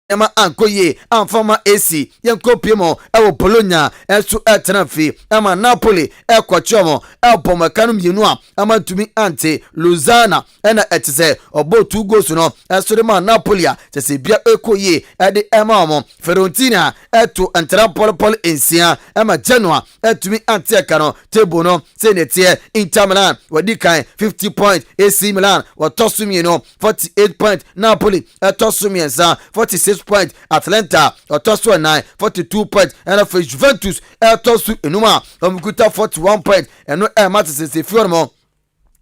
Yama ankoye amfama AC yenkopimo ewo Bologna enso etnafi ama Napoli ekwachomo elpomekanu mienua ama tumi ante Luzana ena etise obo 2 goals no enso de ma Napoli a tese bia ekoye ede emamo Fiorentina eto entra pol ensia ama Genoa etumi ante ekano table no senetie Inter Milan wadi kan 50 point AC Milan watosumieno 48 point Napoli etosumiensa 46 point Atlanta otosu 9 42 point and for Juventus etosu enuma omkuta 41 point eno matches se fiormo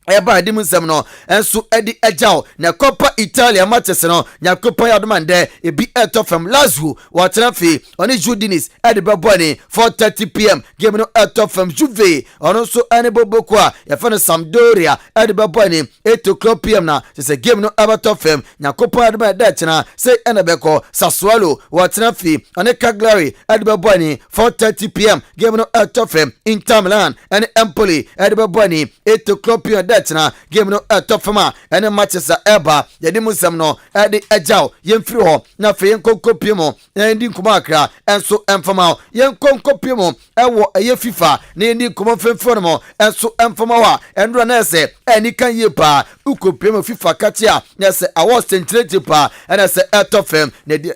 eba di musem no enso edi ejao na Coppa Italia matches no nya Coppa yadomande ebi etofem Lazio watrafi oni Judinis edi beboni 4:30 p.m. game no etofem Juve ono so ene bobokwa ya fene Sampdoria edi beboni 8:00 p.m. na se game no abatofem nya Coppa yadomande chena say ene beko Sassuolo watrafi oni Cagliari edi beboni 4:30 p.m. game no etofem Inter Milan ene Empoli edi beboni 8:00 p.m. na game no etofema ene matches eba yedi musem no edi ejao yemfiri ho na fe yenkonkopimo endi nkuma akra enso emfama yenkonkopimo ewo eye FIFA na endi nkuma femforo enso emfama wa endro na ese eni kan yepa ukopimo FIFA katia na ese awards centrate pa ene se etofem na di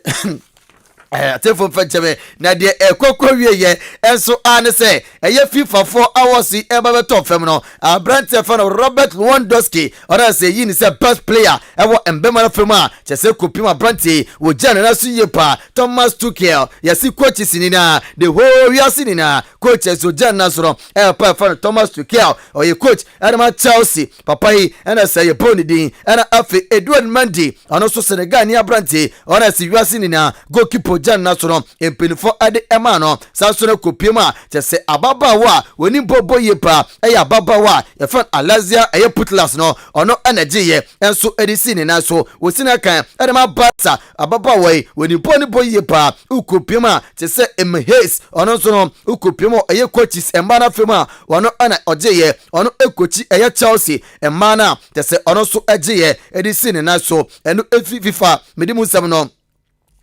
telefone fetcheme na de ekokro wieye enso ane se eye FIFA 4 hours eba beto fem no Brent fan Robert Lewandowski ora se yi ni se best player ewo embema na fem a chese kopima Brent wo jana na su yepa Thomas Tuchel yesi coach sinina the whole year sinina coach so jana so pa fan Thomas Tuchel oye coach adama Chelsea papa yi ena se ye boni din ena afi Edouard Mendy ono so Senegal ni Brent ora se wi sinina goalkeeper Jan Nasoro empinifo ade emano sansone kopiema chese ababawa woni bobo yepa eya ababawa yefan Alazia eye putlas no ono energy ye enso edisi ni naso wosina kan ade ma bata ababawa woni boni boy yepa ukopiema chese emhes ono so no ukopiema eye coaches embana fema ono ana ojeye ono ekochi eye Chelsea emana chese ono so ejeye edisi ni naso eno FIFA medimu sam no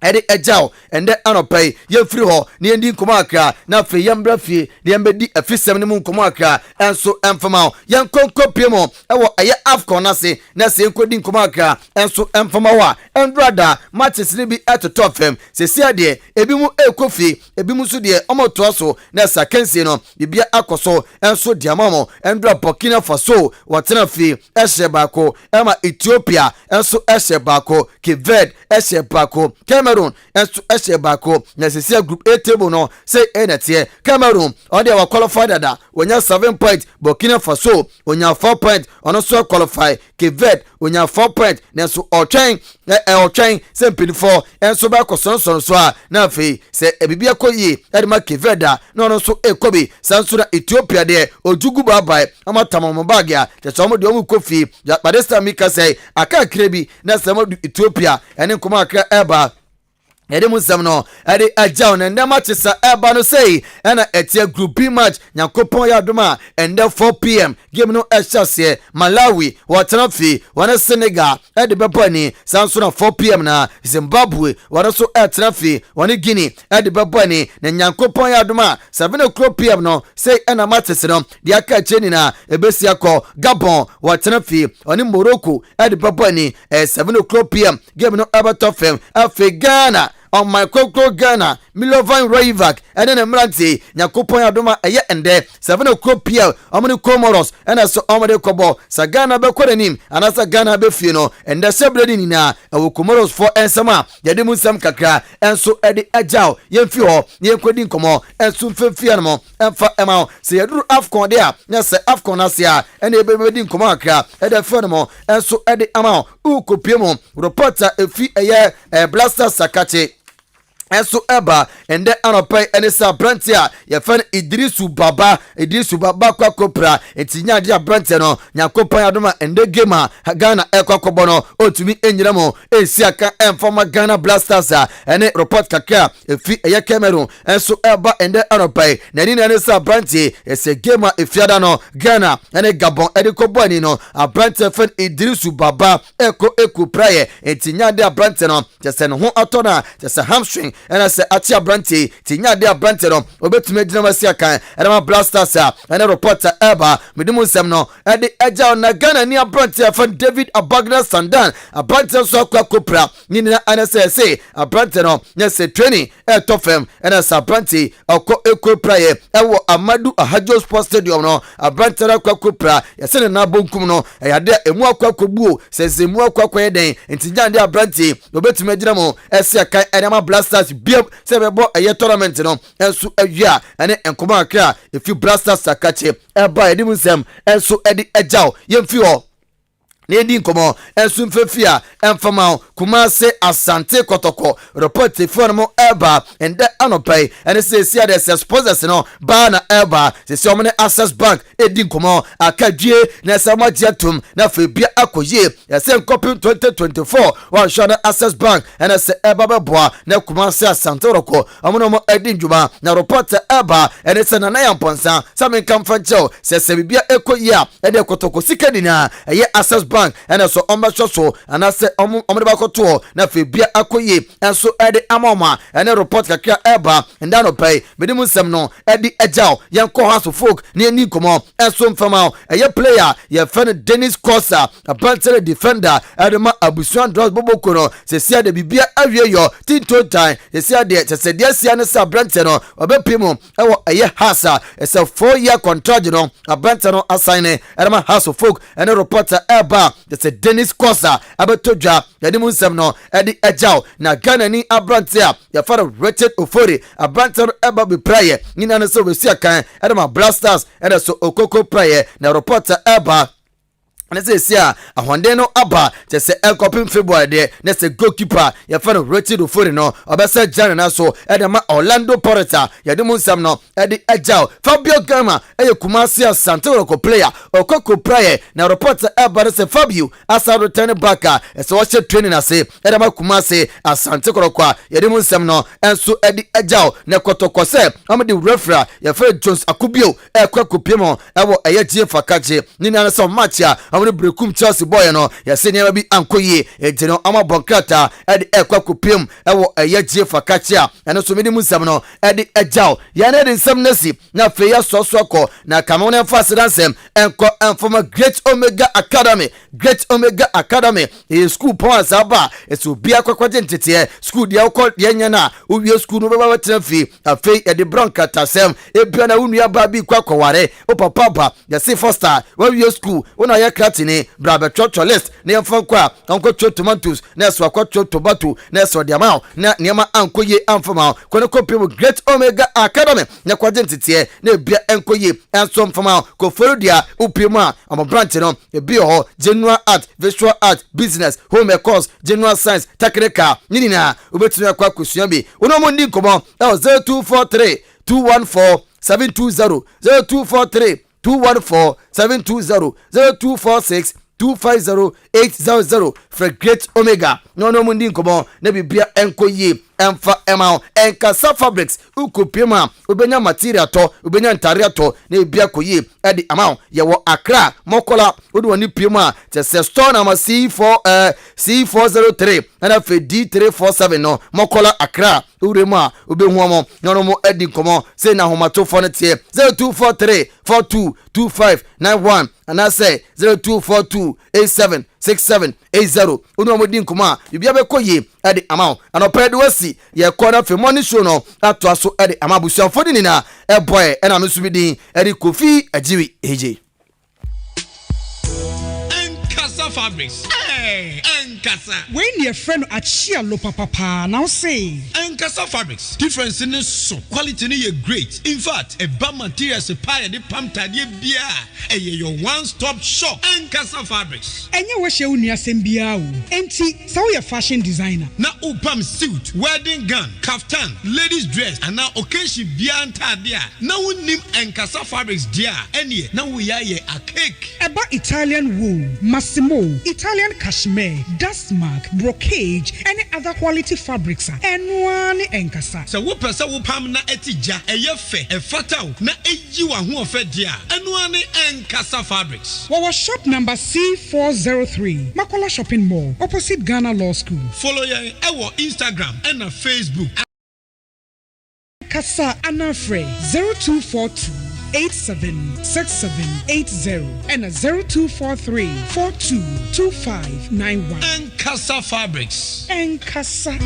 edi ejao ende anopai yefri ho ne endi nkoma akra na fe yambra fie ne yambedi afisem ne mu nkoma akra enso emfama yankonkopiem ewo aye AFCON na se enkodi nkoma akra enso emfama wa endrada matches ne bi atotofem sesi ade ebi mu ekofi ebi mu so de omoto so na sakensi no bibia akoso enso diamamo endra Burkina Faso watena fi ehye bako ema Ethiopia enso ehye bako Cape ehye bako Cameroon enso ehye bako na sesi group A table no say enetie Cameroon on dey qualified dada wonya 7 point Burkina Faso wonya 4 point ono so qualify Cape wonya 4 point nenso otwen say mpinifo enso ba koson so a na fe say ebibia koyi edema Cape da no no so ekobi sansura Ethiopia de ojugu babai amatamamo bagia tesomo de omu kofi ya padesta mika say aka krebi na samo Ethiopia ene nkoma akra eba ede musam no ede ajao na ndema chisa eba no say ena etie group B match nyakopon ya doma ende 4 p.m. game no eshase Malawi watanafi wana Senegal ede bebani sansuna 4 p.m. na Zimbabwe wana so etanafi wana Guinea ede bebani na nyakopon ya doma 7 p.m. no say ena matches no dia ka cheni na ebesi akọ Gabon watanafi wana Morocco ede bebani 7 p.m. game no abatofem Ghana on my Koko Ghana Milovan Roivak and then Emranti Nyakopon Adoma eye ende 7 p.m. Omni Comoros and so Omade Kobo Sagana be korenim and as a Ghana be fino and the sebredi nina and Comoros for ensama yadimu sam kakra and so edi ajao yemfio yenkodi komo and soon fianmo and fa emao say yadu AFCON there yes AFCON asia and e bebedi komo akra e de fenmo and so edi amao ukopiemo reporter efi eye blaster sakache Enso eba ende anopai ene sa branti a ye fan Idrisu Baba kwa kopra etinya de branti no nyakopan adoma ende game a Ghana ekwa kobo no otumi enyira mo esi aka informa Ghana Blasters a ene report kakra efi eye Cameroon enso eba ende anopai na ni ene sa branti ese game a efiada no Ghana ene Gabon ede kobo ani no branti fan Idrisu Baba eko praye etinya de branti no tese no ho atona tese hamstring ena se atia branti tinya de branti no obetumi gina masi akan ena Blasters ena reporter eba medimu nsem no ede eja na Ghana ni branti afa David Abagna Sandan branti so akwa kopra ni na ana se branti no nya se training tofem ena sa branti eko praye ewo Amadu Ahajo Sports Stadium no branti akwa kopra yese na bonkum no yade emu akwa kobuo se zemu akwa yeden ntinya de branti obetumi gina mo esi akan ena Blasters biam sebebo eye tournament no enso awia ene enkoma akra efi Blasters sakache eba edimu nsem enso edi ejaw yemfi ho na edi nkomo enso mfefia emfama Kumase Asante Kotoko report for mo eba ende anopai ene se sia de sponsors no ba na eba se omne Access Bank edi nkomo akadwie na sama jetum na febia akoye yase nkopin 2024 wa shona Access Bank ene se eba beboa na Kumase Asante Roko omono mo edi njuma na report eba ene se na yamponsa samen kamfancho se bibia ekoya ede Kotoko sikadina eye Access Bank ene so ombasho so anase omne ba to na febia akoye enso ede amoma ene report kakra eba ndano pay medimu nsem no ede ejaw yenko house folk ne ani komo enso mfama eye player ye fan Dennis Kosa a battle defender adema abusuan draws boboko no se sia de bibia awie yo tinto time se sia de se dia sia ne sa brante no obepimo ewo eye hasa ese 4-year contract no abante no assign adema house folk ene reporter eba se Dennis Kosa abetodwa yadimu nsem no edi ejaw na Ghana ni abrante a ya fara Richard Ofori abrante eba be prayer nyina no so we sia kan edema Blasters ede so okoko prayer na reporter eba and say sia ahonde no aba te se enkopin February de na se goalkeeper ya fa no Richard Ofori no obesa Ghana na so edema Orlando Porter ya de munsam no edi ejaw Fabio Gama Kumase Asante Roko player okoko prayer na reporter eba se Fabio asa return back so watch training na se edema Kumase Asante Roko ya de munsam no enso edi ejaw na Kotoko se amde referee ya fa Jones Akubio ekwakopiemo ewo eye GF akaje ni na so match a amune brekum Chelsea boy no ya se niam bi ankoye ejeno amabonkata edi ekwakopiem ewo eye GF akaje a eno so medi munsam no edi ejaw ya na de nsam nasi na fe ya sosoko na kamone fasidansem enko informa Great Omega Academy e school points aba esu bia kwakwaje ntete school dia ukọ dia nya na uwie school no baba trafi afei e de bronca tasem e bia na unu aba bi kwakware o papa ba ya se foster wa wie school una ya kratini brabe chocho list ne yamfankwa anko cho tomatoes na so akwa cho tomato na so dia ma na niam ankoye amfama kono kopim Great Omega Academy na kwaje ntete na bia enkoye enso mfama ko forodia upima am branch no e bi ho general art, visual art, business, home ecos, general science, technical. Nina, ubetuna kwa kusuyabi. Unomo ndi komo. 0243 214 720 0243 214 720 0246 250-800 for Great Omega. No mundi nkomo na bibia enkoye emfa emao enkasa fabrics ukopema ubenya material to ubenya ntare to na bibia koye edi amao yewo Accra Mokola odi woni piema te se store na C403 na fe D347 no Mokola Accra urema ubehuamo no mo edi nkomo se na homatofo ne tie 0243 422591 and I say 0242876780 unu mo din kuma bibia be koye edi amao anopede wasi ye corner fe money show no ato aso edi amabusu afodi ni na e boy e na mesu bidin edi Kofi Ajiwi AJ Fabrics. Hey, Enkasa. When your friend Achia lo papa now say Enkasa Fabrics. Difference in so quality ni great. In fact, a bad material supply the pump tadie bia. Your one-stop shop. Enkasa Fabrics. Enye we she unu asem bia o. Enti, sa we fashion designer. Na upam suit, wedding gown, kaftan, ladies dress, and now occasion bia antadia. Na unim Enkasa Fabrics dia. Enye, na we ya a cake. Eba Italian wool, Massimo, Italian cashmere, dustmark, brocade, any other quality fabrics. Enwani Enkasa. So what person will pam na etija, a yefe, a fatao, na ejiwa who offered dia. Enwani Enkasa Fabrics. Our shop number C403, Makola Shopping Mall, opposite Ghana Law School. Follow your Instagram and Facebook. Kasa Anafre 0242 876780 and 0243 422591. Enkasa Fabrics. Enkasa.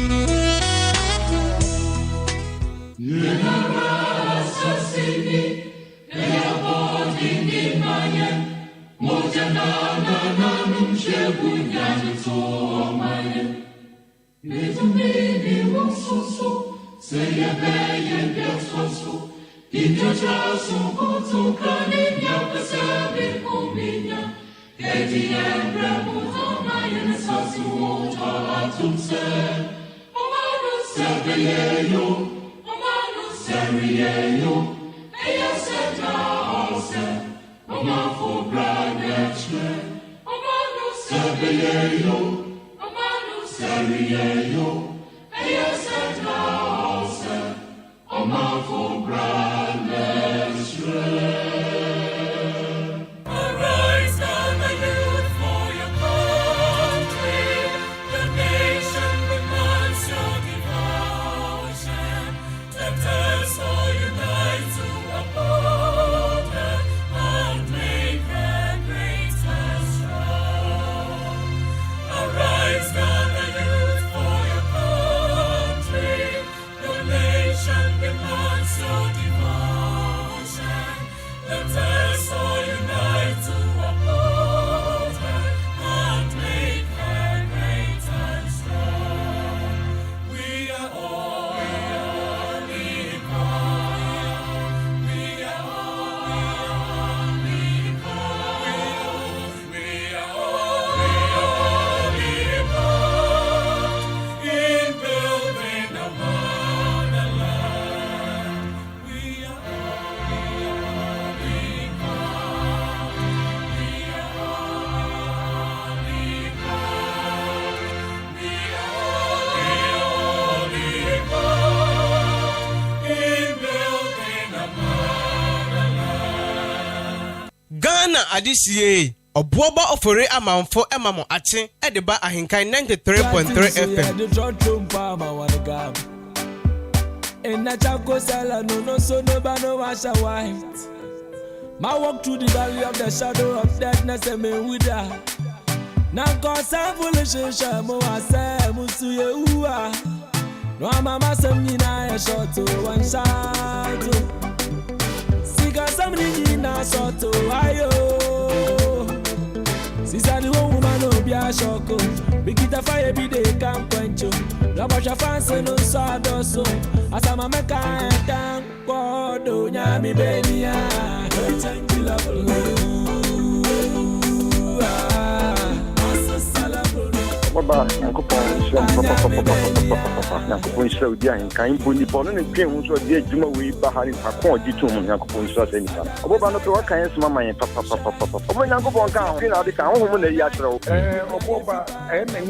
Adisiye Obuoba Ofori Amanfo emamo ache edeba AHENKAN933 FM. In a Chaco Sala, no, so no washa white. My walk through the valley of the shadow of darkness, and me with her. Now, cause I'm foolish, Shamo, I say, Musuye, no, Mamma, some Nina, short to one shot. Sika, somebody in a short to Ayo. Sisa, the woman, no, be a shoko. Bikita fire, be the camp, quencho. Rabasha fancy, no sawdust. As I'm a mechanic, God, do Yami, baby, thank you, love. Baba, Uncle Uncle Saudi and kind Bunny Pollen and Kim, so dear Juma, we Bahari Hakon, Jitum, Uncle Saudi. Oba, not to work, I am Mamma and Papa. When Uncle Bonka, you know, the town woman, the Yatro. Oba, I am an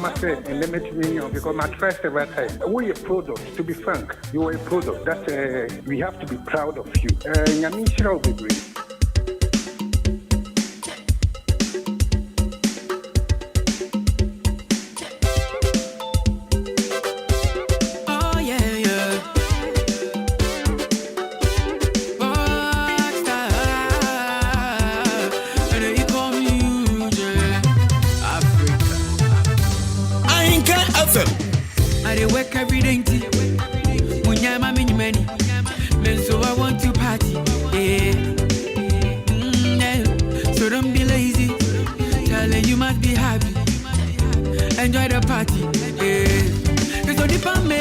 Master and limit me because my trust ever time. We a product, to be frank, you are a product that we have to be proud of you. Yamisha will be great. I work every day. When I'm a mini money, so I want to party. So don't be lazy. Charlie, you must be happy. Enjoy the party. It's so deep on me.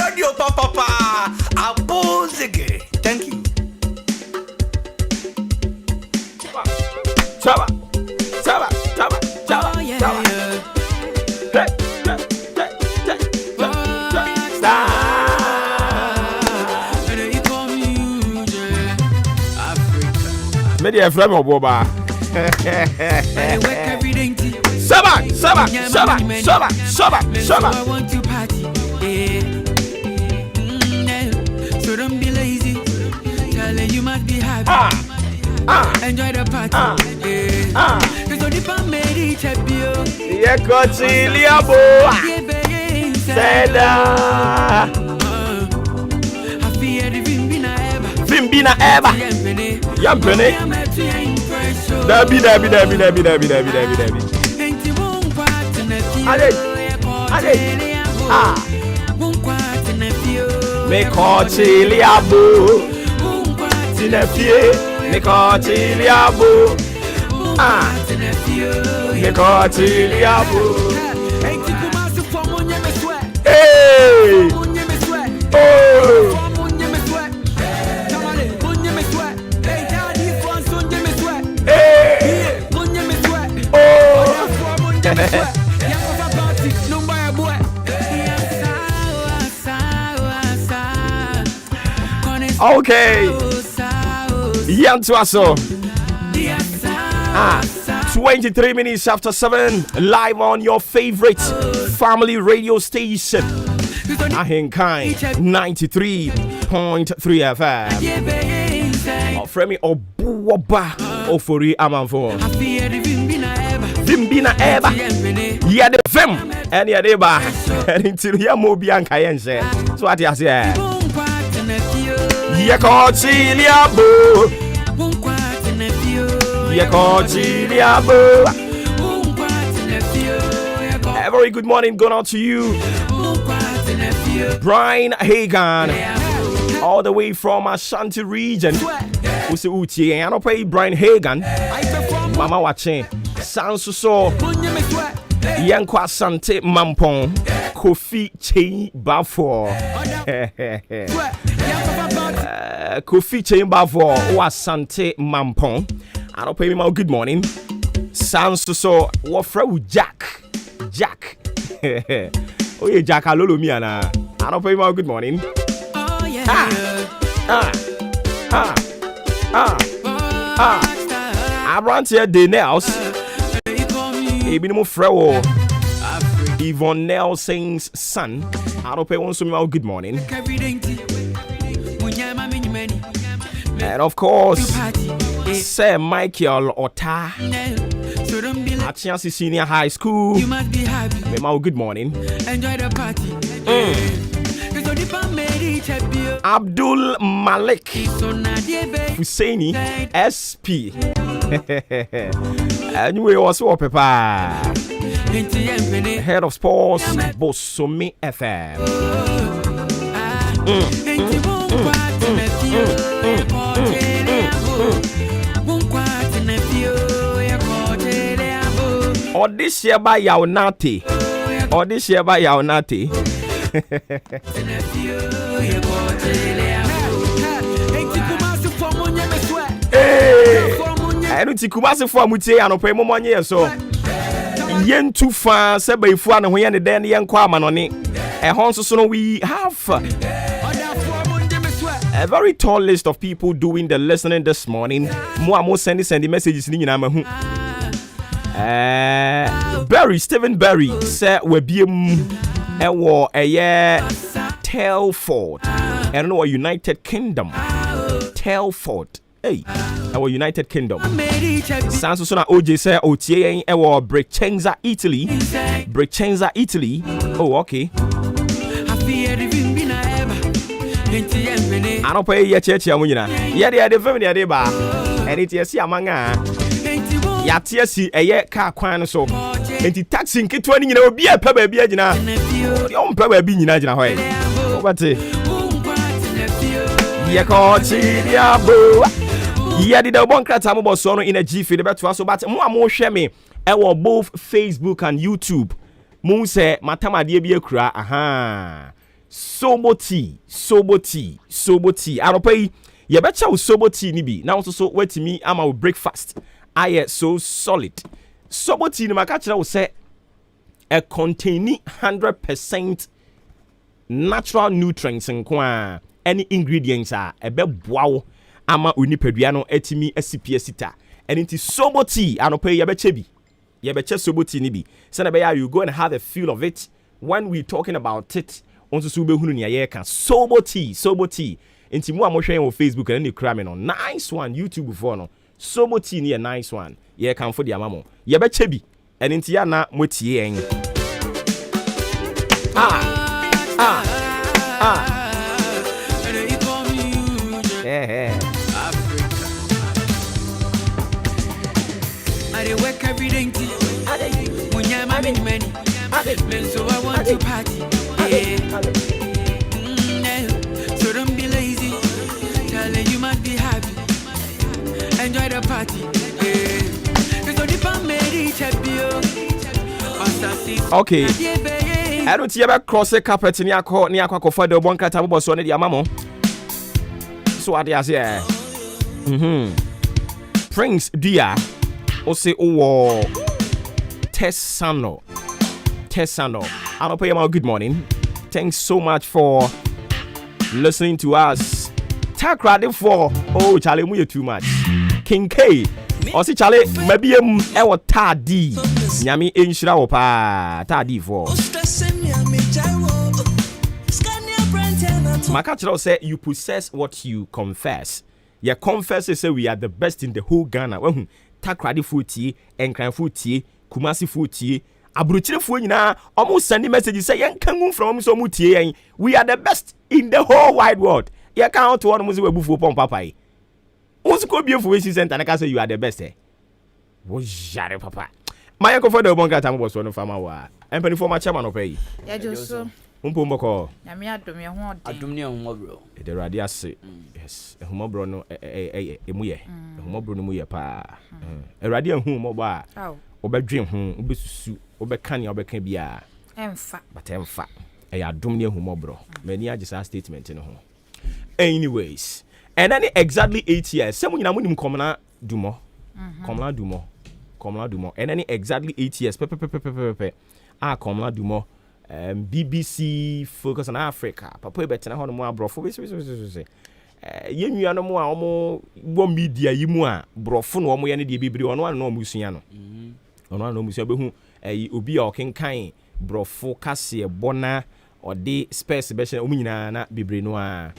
Radio Papa, Abozege. Thank you. Chaba. Media from Obuoba. Saba. I want to party. So don't be lazy. Tell you must be happy. Enjoy the party. Cause only for me reach a bill. Yeah, Cochiliabo. Seda. I fear the Vimbina Eva. Yampene. Debbie. Me Cochiliabo. Tinefie. Me Cochiliabo. Me Cochiliabo. Hey! Oh! Okay. Yantuaso. 23 minutes after 7, live on your favorite family radio station, AHENKAN933.3 FM. Fremi Obuoba Ofori Amanfo. Vimbina Eba. Yeah, the fem. And yeah, Eba. And until ya Mobian Kayense. So what you say? Yeah, Cochiliabo. A very good morning going out to you, Brian Hagan, all the way from Ashanti region. Usi uti and I pay Brian Hagan. Mama watching Sansu so Yankwa Sante Mampong Kofi Chain Bafo. Kofi Chain Bafo was Sante Mampong. I don't pay me my good morning. Sounds so what from Jack. Oh yeah, Jack Alolo Miana. I don't pay my good morning. Oh yeah. I run here the nails. Even more Frewo. Yvonne Nelson's son. I don't pay one so my good morning. And of course, Sir Michael Ota at Chelsea Senior High School. You must be happy. Memo, good morning. Enjoy the party. Abdul Malik Husseini SP. Anyway, also Papa. Head of Sports, Bossomi FM. Or this year by Yaunati. Or this year by Yaunati. I don't think Kumasi for Muti and pay more money so. Yen too far, Seba if one when the den young Quaman on it. A horse so we have a very tall list of people doing the listening this morning. More sending messages in Yamahu. Barry, Stephen Barry, said we be a war a year Telford. I don't know, United Kingdom. Telford. Hey, our United Kingdom. Sansosona OJ say OTA our Breccenza, Italy. Breccenza, Italy. Oh, okay. I don't pay your church, Yamuna. Yeah, the family are ba. And it is Yamanga. Yatiasi, a year car quan so. And the taxi in Kitwani, you know, be a pebble be a jina. Your own pebble being in Ajina. What it? Yakochi, Yabo. Yeah, the one crat I'm about sono in a GF the better so but more share me our both Facebook and YouTube. Moon say matama die bi akura aha. Soboti. I don't pay. You better soboti ni bi. Now so wait me I'm our breakfast. I so solid. Soboti ni makachi will say a containing 100% natural nutrients and any ingredients are a bit wow. Ama unipeduano etimi SCP sita and it is soboti and pay yabechebi soboti nibi send be you go and have a feel of it when we talking about it on so be hunu nia ye kan soboti enti mu amhwe on Facebook and you cram no nice one YouTube before no soboti ni a nice one ye kan for the amamo yabechebi and enti ya na motie en I work every day. When I'm having money, so I want to party. So don't be lazy. Darling, you must be happy. Enjoy the party. Okay. I don't see about cross a carpet near for the one cat about so near mammo. So what is here? Prince Dia. Ose owo Tessano. I don't pay you good morning. Thanks so much for listening to us. Take credit for Charlie, we too much. King K. Ose Charlie, maybe ewo tadi. Nyami inshira opa tadi for. Makachiro say you possess what you confess. Your confess say we are the best in the whole Ghana. Takradi futi, Enkran futi, Kumasi futi, Abruchire fu nyina almost sending messages say yankan from so mutie. We are the best in the whole wide world. You can't to one muzi we bufu pon papa. Once go be for we center na say you are the best. Wo jare papa. My uncle for the bonga time was one farmer wa. Empany for my chairman opay. Ya joso. Mboko. Na me adom ye ho de. Adom ne ho bro. E de radi ase. Yes. E ho bro no emu ye. E ho bro no mu ye pa. E radi hu mo ba. Obedwen ho, obesusu, obeka ne obeka bia. Emfa. But emfa. E ya adom ne hu bro. Many agisa statement no ho. Anyways, and then exactly 8 years. Some nyina munim komna dumo. Komna dumo. And then exactly 8 years. Pepe. Komna dumo. BBC focus on Africa. Papa better na hono mo abrofo be say. Yenu no mo a omo bo media yimu a brofo no omo ye ne de bibiri ono an no musua no. Ono an no musua be hu obi a okenkan brofo kase bona ode space be hye omo nyina na bibiri no a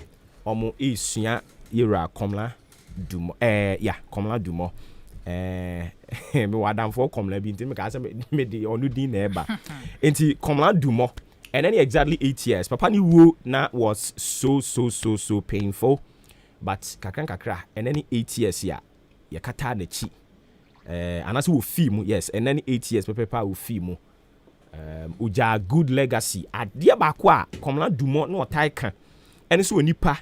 omo esua yera komla dumo komla dumo me wadam for komla bi ntimi ka say me de onu din na eba enti komla dumo and then exactly 8 years papa ni wo na was so painful but kakra and then 8 years ya kata na chi anase wo film yes and then 8 years papa wo film uja good legacy ade ba ko a komla dumo na otai kan ene so onipa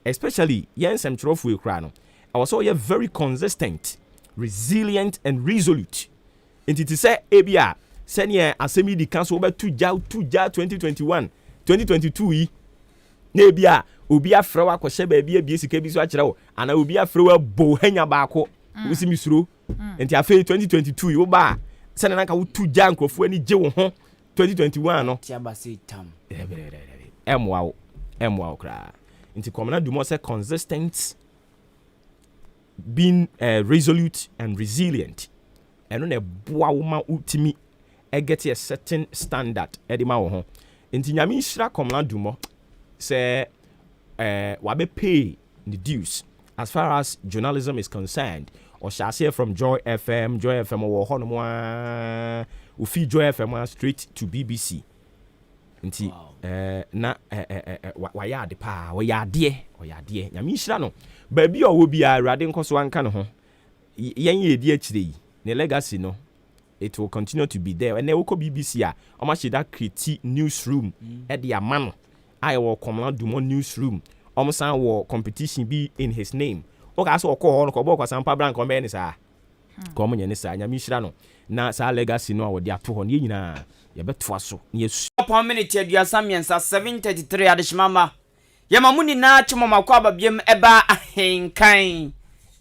especially yen semtrofo ekra no I was so very consistent, resilient and resolute. Entity say ebia senior asemi di council be tuja 2021 2022 yi na ebia obi afre wa kwhye ba bia bia sika bi so akire wo ana obi afre wa bo hanya ba ko wo si misuro enti afi 2022 yi wo ba sene nanka wo tuja nkrofo ani je wo ho 2021 no tia ba say tam emwa kra enti komna do mo say consistent, being resolute and resilient eno na boa wo ma ultimi get a certain standard edima wo ho enti nyame nhira komna do mo say wabe pay the dues as far as journalism is concerned. Or shall say from Joy FM or Honoma, we feed Joy FM straight to BBC. Nti na waya de pa waya de nyame hira no baabi a wo bia rade nkoso anka no ho yen ye di akire ne legacy no, it will continue to be there. And we BBC a o ma that create newsroom at the amano I will come do more newsroom almost our competition be in his name. Okay, so call ko boko sampa bran ko be ni sa ko mo nyane sa nyame hira no na sa legacy no a wo de ato ho ne nyina ye beto aso ne yesu upon minute aduasa miensa 7:33 adishmama ye mamuni na chimo makwa babiem eba ahenkan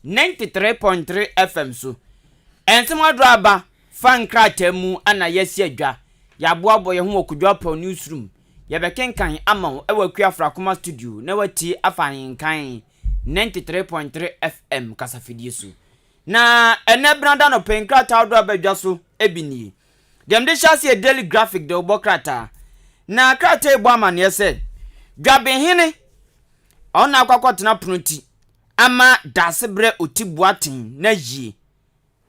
93.3 FM so ensemo adraba fan kratemu ana yesi adwa ya boabo ye ho okudwa pa newsroom ye bekenkan ama ewa kuafra kuma studio na wati afahenkan 93.3 FM kasafidie so na ene branda no penkrata odwa badwa so ebini dem de shase a daily graphic de obokrata na krata egbo amane se dwaben hene ona akwakwotena pronti ama dasebre otibuaten na yi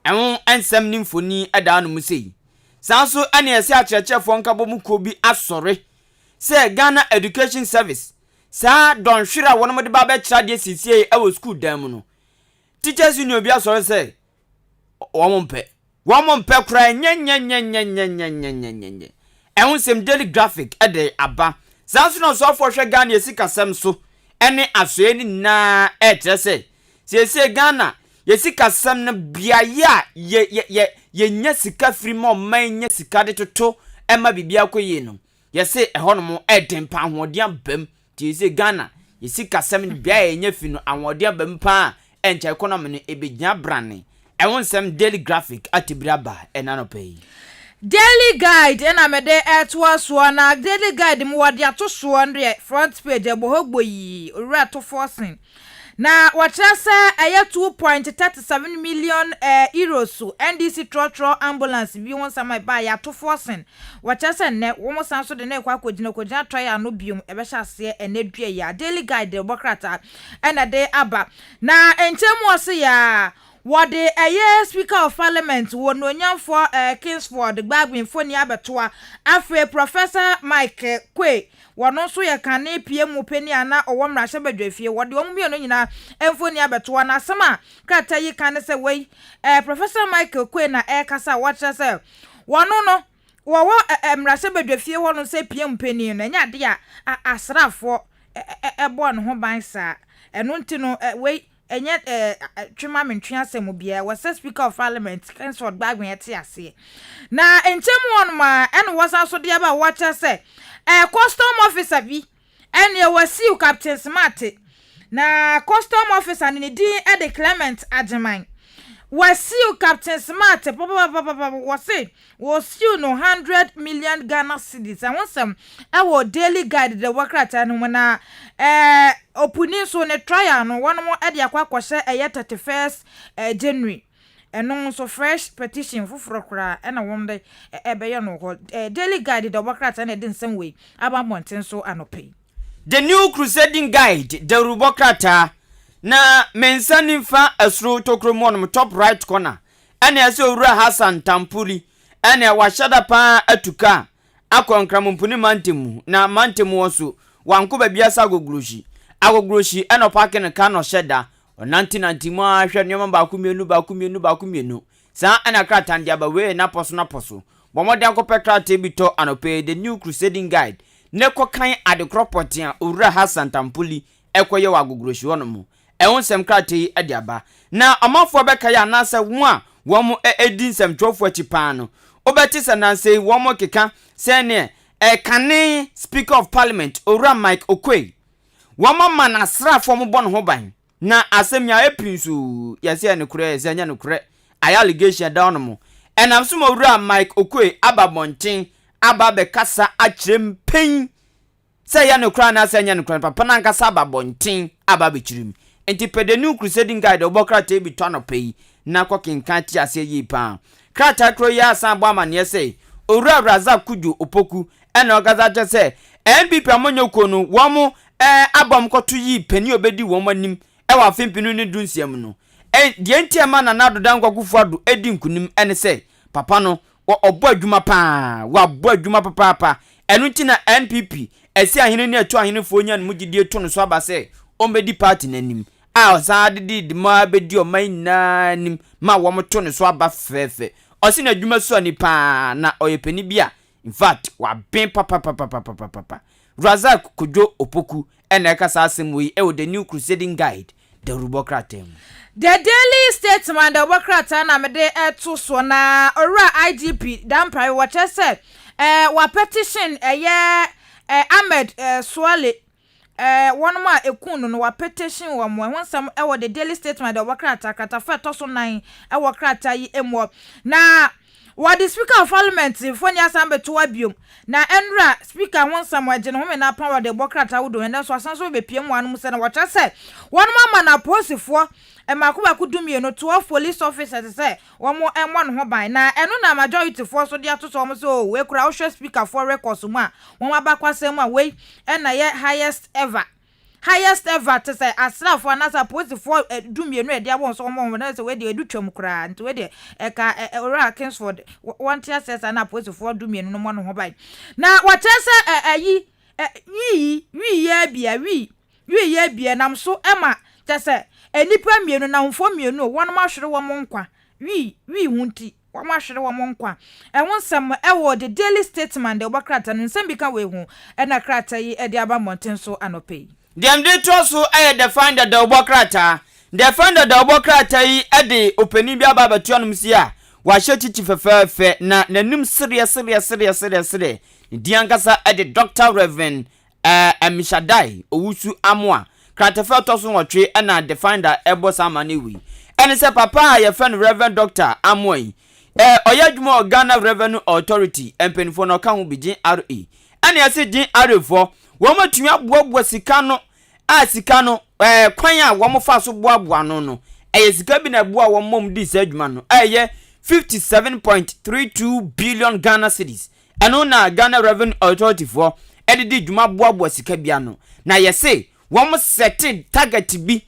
enwo ensem ni mfoni ada no musei sanso ane ese akyerechefo nkabo mu ko bi asore se Ghana Education Service sa don hwira wono de ba be kira de sisie e wo school dan mu no teachers union bi asore se womompe kra nyenyenyenyenyenyenyenyenyenye ehun sem daily graphic e de aba sanso no so for hwe Ghana yesikasem so ene asoe ni na e kire se Ghana yesikasem na biaya ye nya sika free mo man nya sika de toto ema bibia koyi no yese ehonom edempa ahodia bam ti se Ghana yesikasem ni biaya nya fi no ahodia bam pa enche economy no ebegya brane ehun sem daily graphic atibraba enanope Daily Guide ena mede etwa so na Daily Guide mu wode ato so ndre front page ebohogbo yi owura to forcing na watrasa aya 2.37 million euros NDC trotro ambulance bi won sama ba ya to forcing watrasa ne wo san so de na kwa kogina try no biom ebe hyase enedue ya Daily Guide obokrata ena de aba na enchemu ose ya what the Speaker of Parliament won no nyamfo Kingsford Gbagbin foni abetoa afre Professor Mike Kwe wono so ye kane PM peni ana owo mrahye badwafie wode omu bi no nyina emfoni abetoa na sama krata yi kane se wei Professor Mike Kwe na kasa wacha se wono no wo mrahye badwafie wono se PM peni no nya de a asrafo ebo no ho ban sa eno ntino wei enye twema mentwe asem bia was Speaker of Parliament Kingsford Gbagbin ete ase na entemu onuma eno wasa so de aba wacha se custom officer bi ene wasiu Captain Smart na custom officer ni di Ede Clement Ajeman wasiu Captain Smart papa wasiu no 100 million Ghana cedis and wonsam ewo Daily Guide the wakrata no na opuni so ne trial no one mo e de akwakwose 31st January eno so fresh petition fufuro kra na wonde ebeye no ho Daily Guide the wakrata na de nsem we aba monten so anope the new crusading guide the rubokrata na mensani fa asro tokromon top right corner ene ase owura Hassan Tampuri ene washada pa atuka akonkramumpuni mantemu na mantemu oso wankuba biasa agogloshi eno parking ka no sheda 1990 ahwe nyoma bakumienu sa ana krata ndia ba we na poso bomode akopɛ krata bito anope the new crusading guide ne kokan adekropotia owura Hassan Tampuri ekoye wagogloshi wono mu ehun sem krata yi adiaba na amafo beka ya na se wo a wɔn edi nsɛmtwerɛfoɔ akyi paa no obɛte sɛ nanse wɔn keka sɛ ne kane speaker of parliament owura Mike Okoye wɔn ma na asraafo mo bɔ ne ho ban na asɛm ya epinsu yɛsɛ ne korɛ sɛ nya ne korɛ ayɛ allegation down no mo ɛnam so mo owura Mike Okoye aba bɔnten aba bɛkasa akyerɛ mpen sɛ yɛ ne korɛ na sɛ nya ne korɛ papa na nkasa aba bɔnten aba bɛkyerɛm enti pedenu crusading guide obokrata bi twa no pɛyi na kɔkenkan ti ase yi pa krata kro ya asan bɔ amane sɛ owura Razak Kudu Opoku ɛna ɔgaza kyɛ sɛ NPP amonyoko no wɔn abom kɔto yi pani obedi wɔn anim ɛwɔ afempinu ne dunsiam no deɛ ntia ma na nadodan kwakufu ado edi nkunim ɛne sɛ papa no ɔbɔ adwuma paa wabɔ adwuma papa ɛno nti na NPP ɛsi ahene ne ato ahene fo nya no mugidie to no so aba sɛ ɔmbɛdi party nanim a ɔsan de ma bɛdi ɔman nanim ma wɔn to no so aba fɛfɛ ɔsi na adwuma so ni paa na ɔyɛ pani bia in fact waben papa Razak Kudu Opoku ɛna ɛkasa asɛm wei ɛwɔ the new crusading guide the rubokrata mu. The Daily Statesman the rubokrata na mede ɛto so na owura IGP dampare wɔkyɛ sɛ wa petition ɛyɛ Ahmed Swale one ma ekunu no wa petition wa mo ho nsɛm ɛwɔ the Daily Statesman the rubokrata katafa to so 9 ɛwɔ krata yi emu na what the speaker of parliament for nya sambe to abiom na enra speaker won sam agye no home na pan the bokrata wodo and so asan so be piem wan mu se na wacha se won ma na posifo makoba kudumie no 12 police officers say won mo enwa no ho ban na eno na majority for so dia to so mo so we kura wo speaker for records mu a won abakwasem a we na ye highest ever to say asrafo anasa posifo dumie no e dia won so mo na say we de edu twam kura nti we de eka ora Kingsford one tier says na posifo dumie no mo no ho bai na wacha say ayi wi ya bia nam so ema te say enipa mienu na mfo mienu won ma hwere wo mo nkwa wi hunti won ma hwere wo mo nkwa ehun sam ewo the Daily Statesman the bokrata no nsem bi ka we hu na krata yi e de aba monten so anope Dem de troso define the obokrata. Define the obokrata yi de openi bia ba batu anum si a. Wa hye chichi fefefe na nanum serious. Diankasa de Dr. Reverend Emishadai Owusu Amwa. Kratefe toso wotwe na define the ebo samanewi. Ene se papa ye friend Reverend Dr. Amwa yi. Oyadwuma Ghana Revenue Authority empenifo no ka ho bi gin RA. Ene ye se gin RA fo wo matumi aboaboa sika no kwan a wo fa so boaboa no sika bi na boa wo mom di sa adwuma no 57.32 billion Ghana cedis eno na Ghana Revenue Authority for edidi dwuma boaboa sika bia no na yese wo mo set target bi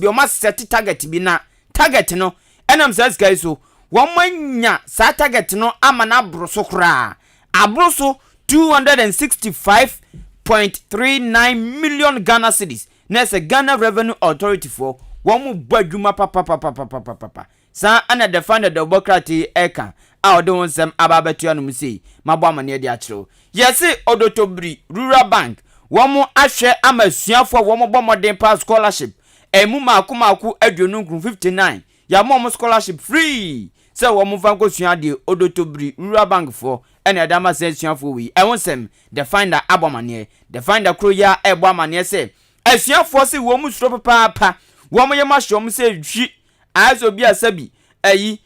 o ma set target bi na target no enam sa sika so wo manya sa target no ama na abroso kra abroso 265.39 million Ghana cedis. Nese Ghana Revenue Authority for wamu badwuma papa. Sa ana define the democracy eka a ode wonsem ababetu anum sei mabo amane de akiro. Yesi Odotobri Rural Bank wamu ahwe amasuafo wamu bomodin pass scholarship emu maku aduonu 59 ya mom scholarship free. Se wamu fanko sua de Odotobri Rural Bank for ene adama se suafo wi ewonsem the finder abomane the finder kro ya ebo amane se asuafo se wo mu suro papa wo mo yema hwom se hwi azo bi asabi ayi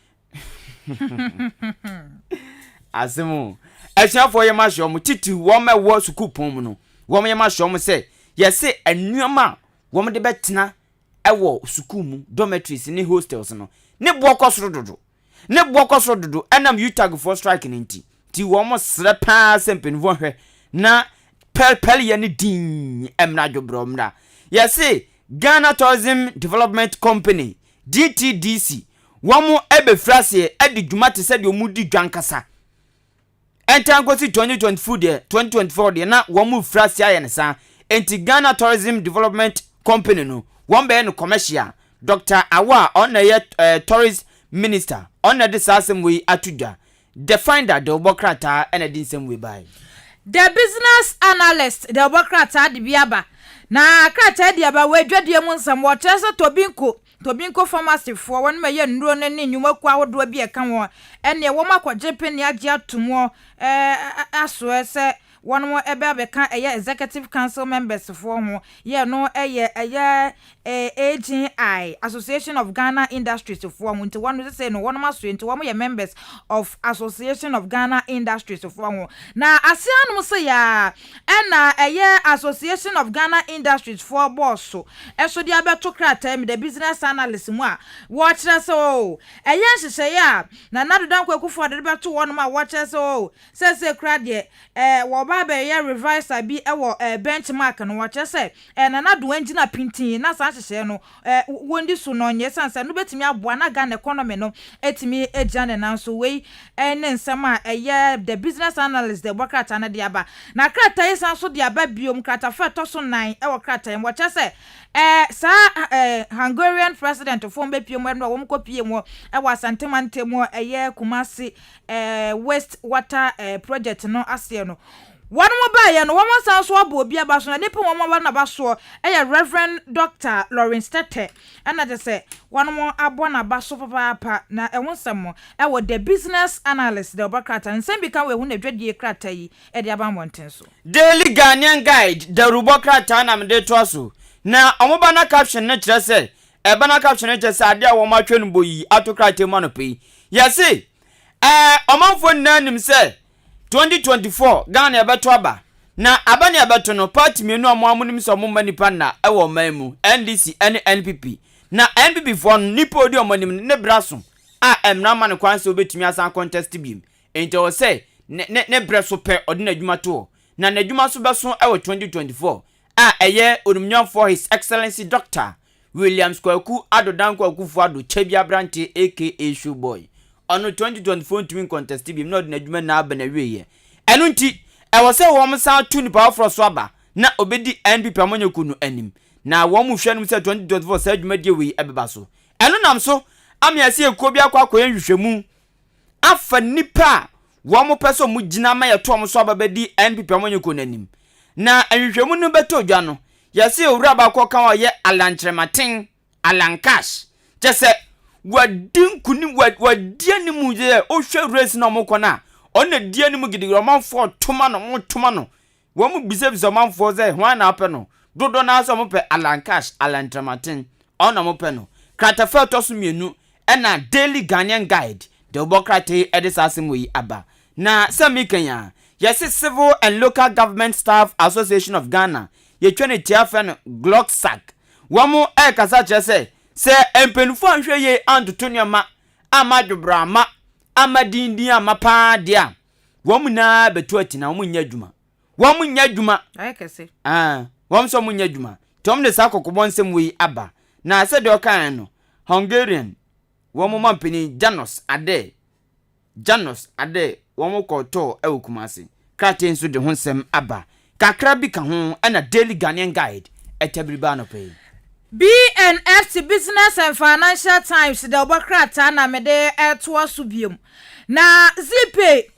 asemu asuafo yema hwom titi wo mewo sukupon mu no wo mo yema hwom se yese anuama wo mo de betena ewo sukumu dormitories ni hostels no ne bwokosoro dodo enam utag for strike ninti ti womo srepa sempenvo hwe na pel ye ne din emna dwobromna yesi Ghana Tourism Development Company GTDC womo ebefrase edi dwumate se de omudi dwankasa entangosi 2024 de na womo frase ayensa enti Ghana Tourism Development Company no wombe no commercial Dr. Awa on ye tourist minister on the sasem we atuja the finder the obokrata and the same way by the business analyst the obokrata de biaba na krata de aba we dwadie mu nsam wo trese tobinko Tobinko pharmacy for one may ndro ne nnwuma kwa wodo bi e ka ho ene wo makwaje peni age atomo aso ese one more ebeka executive council members for ho no AGI Association of Ghana Industries for ho nti one say no one maso nti one members of Association of Ghana Industries for ho na asianu say ya na Association of Ghana Industries for boss so di abeto krata me the business analyst mu a watch so hyehyɛ ya na nado dan kwakufu de beto one ma watch so say krade wo ba ya revisor bi ewo benchmark no watch say na nado engina pintin na san hyehyɛ no wondi so no nye sanse no betimi aboa na Ghana economy no etimi ejane na so we ne nsema the business analyst the krata na de aba na krata yi san so de aba biom krata fa to so 9 ewo krata yi watch say Hungarian president for be pie mo no wo mkopie mo ewo asantemante mo Kumasi waste water project no ase no one mo ba ye no wo san so abo obi aba so na nipa wo mo na ba so Reverend Dr. Lawrence Tete ana de say one mo abo na ba so papa na ehonsam ewo the business analyst the obakrata nsem bi kan we hu na dwadie krata yi de aba monten so Daily Ghanaian Guide the rubokrata na me de to so na omoba na caption na kire say eba na caption na kire say ade a wo ma twenu boyi atokrate mo no pe yesi omanfo nanim say 2024 Ghana ebeto aba na abane ebeto no party menu amuamunim so mo manipa na ewo mamu NDC and NPP na NPP for nipa odi omanim ne braso emna man kwan se obetumi asan contest bim enti o say ne braso pe odi na adwuma to na adwuma so beso ewo 2024 eye onumnyan for his excellency Dr. Williams Kwaku Adodan Kwaku Fuado Chebia Branche aka Shoeboy ono 2024 twin contest bi no na adwuma na aba na wiye eno nti e wo se wo msa tu ni power for so aba na obedi NPP amonyeku no anim na wo mu hwenu se 2024 sa adwuma die wi ebeba so eno nam so amiase ekuo bi akwa nhwehwemu afa nipa wo mu peso mu gina ma ye to mo so aba bedi NPP amonyeku no anim na nhwehwemu no beto dwa no yase owura ba kwa kan ye alankrematen alankash jese wadin kuni wadiani mu je o hwe race na mo kona ona diani mu gidi romanfo toma no wo mu bisebisa manfo ze hwan na apɛ no dodo na so mo pɛ alankash alantramatin ona mo pɛ no kratafa to so mienu na Daily Ghanaian Guide de obokrate edisasem yi aba na samikanya yesi Civil and Local Government Staff Association of Ghana ye twene tiafa no Glocksack wo mu kasa kyerɛ se empenufo anhwe ye antoto nneema amadwobrama amadindi amapa dia wo mu na betu atina wo mu nya adwuma ayekese wo mu so mu nya adwuma tom de sakokobon nsem wi aba na se de okan no Hungarian wo mu mampeni Janos ade wo mu koto Kumasi krate nso de honsem aba kakra bi ka ho na Daily Ghanaian Guide etabriba no pay BNFC Business and Financial Times the obakrata na mede eto asubium na zipe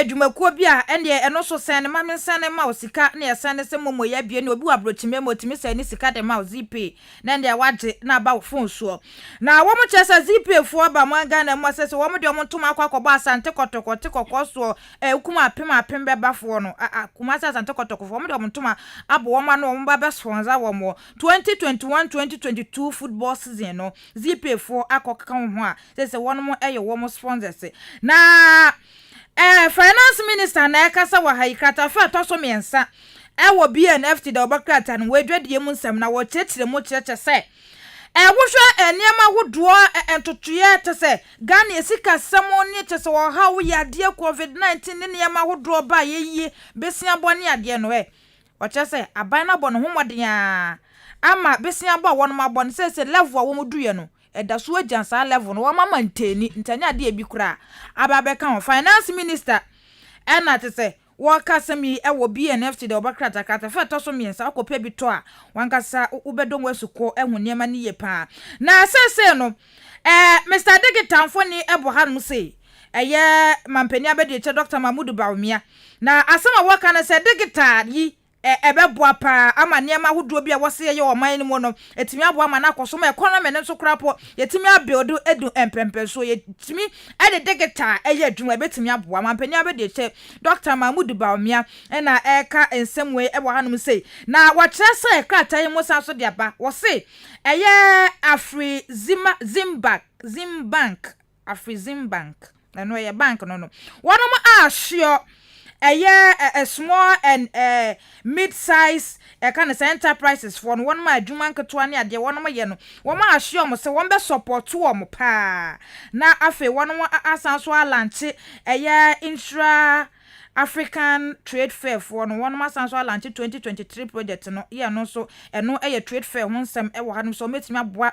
dwumakuo bi a ene eno so sen ma men sen ma osika na ye sen se momo ya bie na obi wabrochime motimi sen ni sika de ma zipe na nde waje na ba phone so na wo mo chesa zipe fo ba mo ga na mo sese wo mo de mo tuma akwakoba asante kotoko so kuma apem be ba fo no kuma asante kotoko fo mo de mo tuma abo wo ma no wo ba be sponsor wo mo 2021-2022 football season no zipe fo akokka ho a sese wo no mo wo mo sponsors na finance minister na ekasa wa haikata fa toso miensa wo BNFT da obakrata no wedwadie mu nsem na wo chechire mu cheche se wohwe eniema wodo entotoye te se Ghana esika samoni che se wo ha wo yade COVID-19 ne niema wodo ba yeyi besia bone ade no o che se aban na bone homoden ama besia bo won ma bone se level wo mu duye no eda so ajansa level no wa mama nteni ntanya de ebi kura ababe kan finance minister ena te se wo kasami wo BNFT de obakrata kata fa to so miensa akopa bi to a wankasa ubedon wasuko ehu niema ne ye pa na sese no Mr. Digital foni ebo hanum se mampeni abedi che Dr. Mahmoud Bawumia na asama wo kana se Digital yi ebeboa pa ama niema hodo bia wose ye oman ni mu no etimi aboa ma na akoso ma economy ne so krapo yetimi abuild edu empempe so yetimi digita eye adwuma betimi aboa ma pani abede che Dr. Mahmoud Baumia na eka ensemwe e wahanum sei na watrese krata yi musa so de aba wose eye Zimbank na no ye bank no wonom ahio a small and mid-size kind of enterprises for one my adwuma nketo ne ade wonom ye no wo ma ahio mo se won be support wo mo pa na afi wonom asanso alanche intra African Trade Fair for no one mass answer launch 2023 project no yeah no so no trade fair won sem e wo hanum so metimi aboa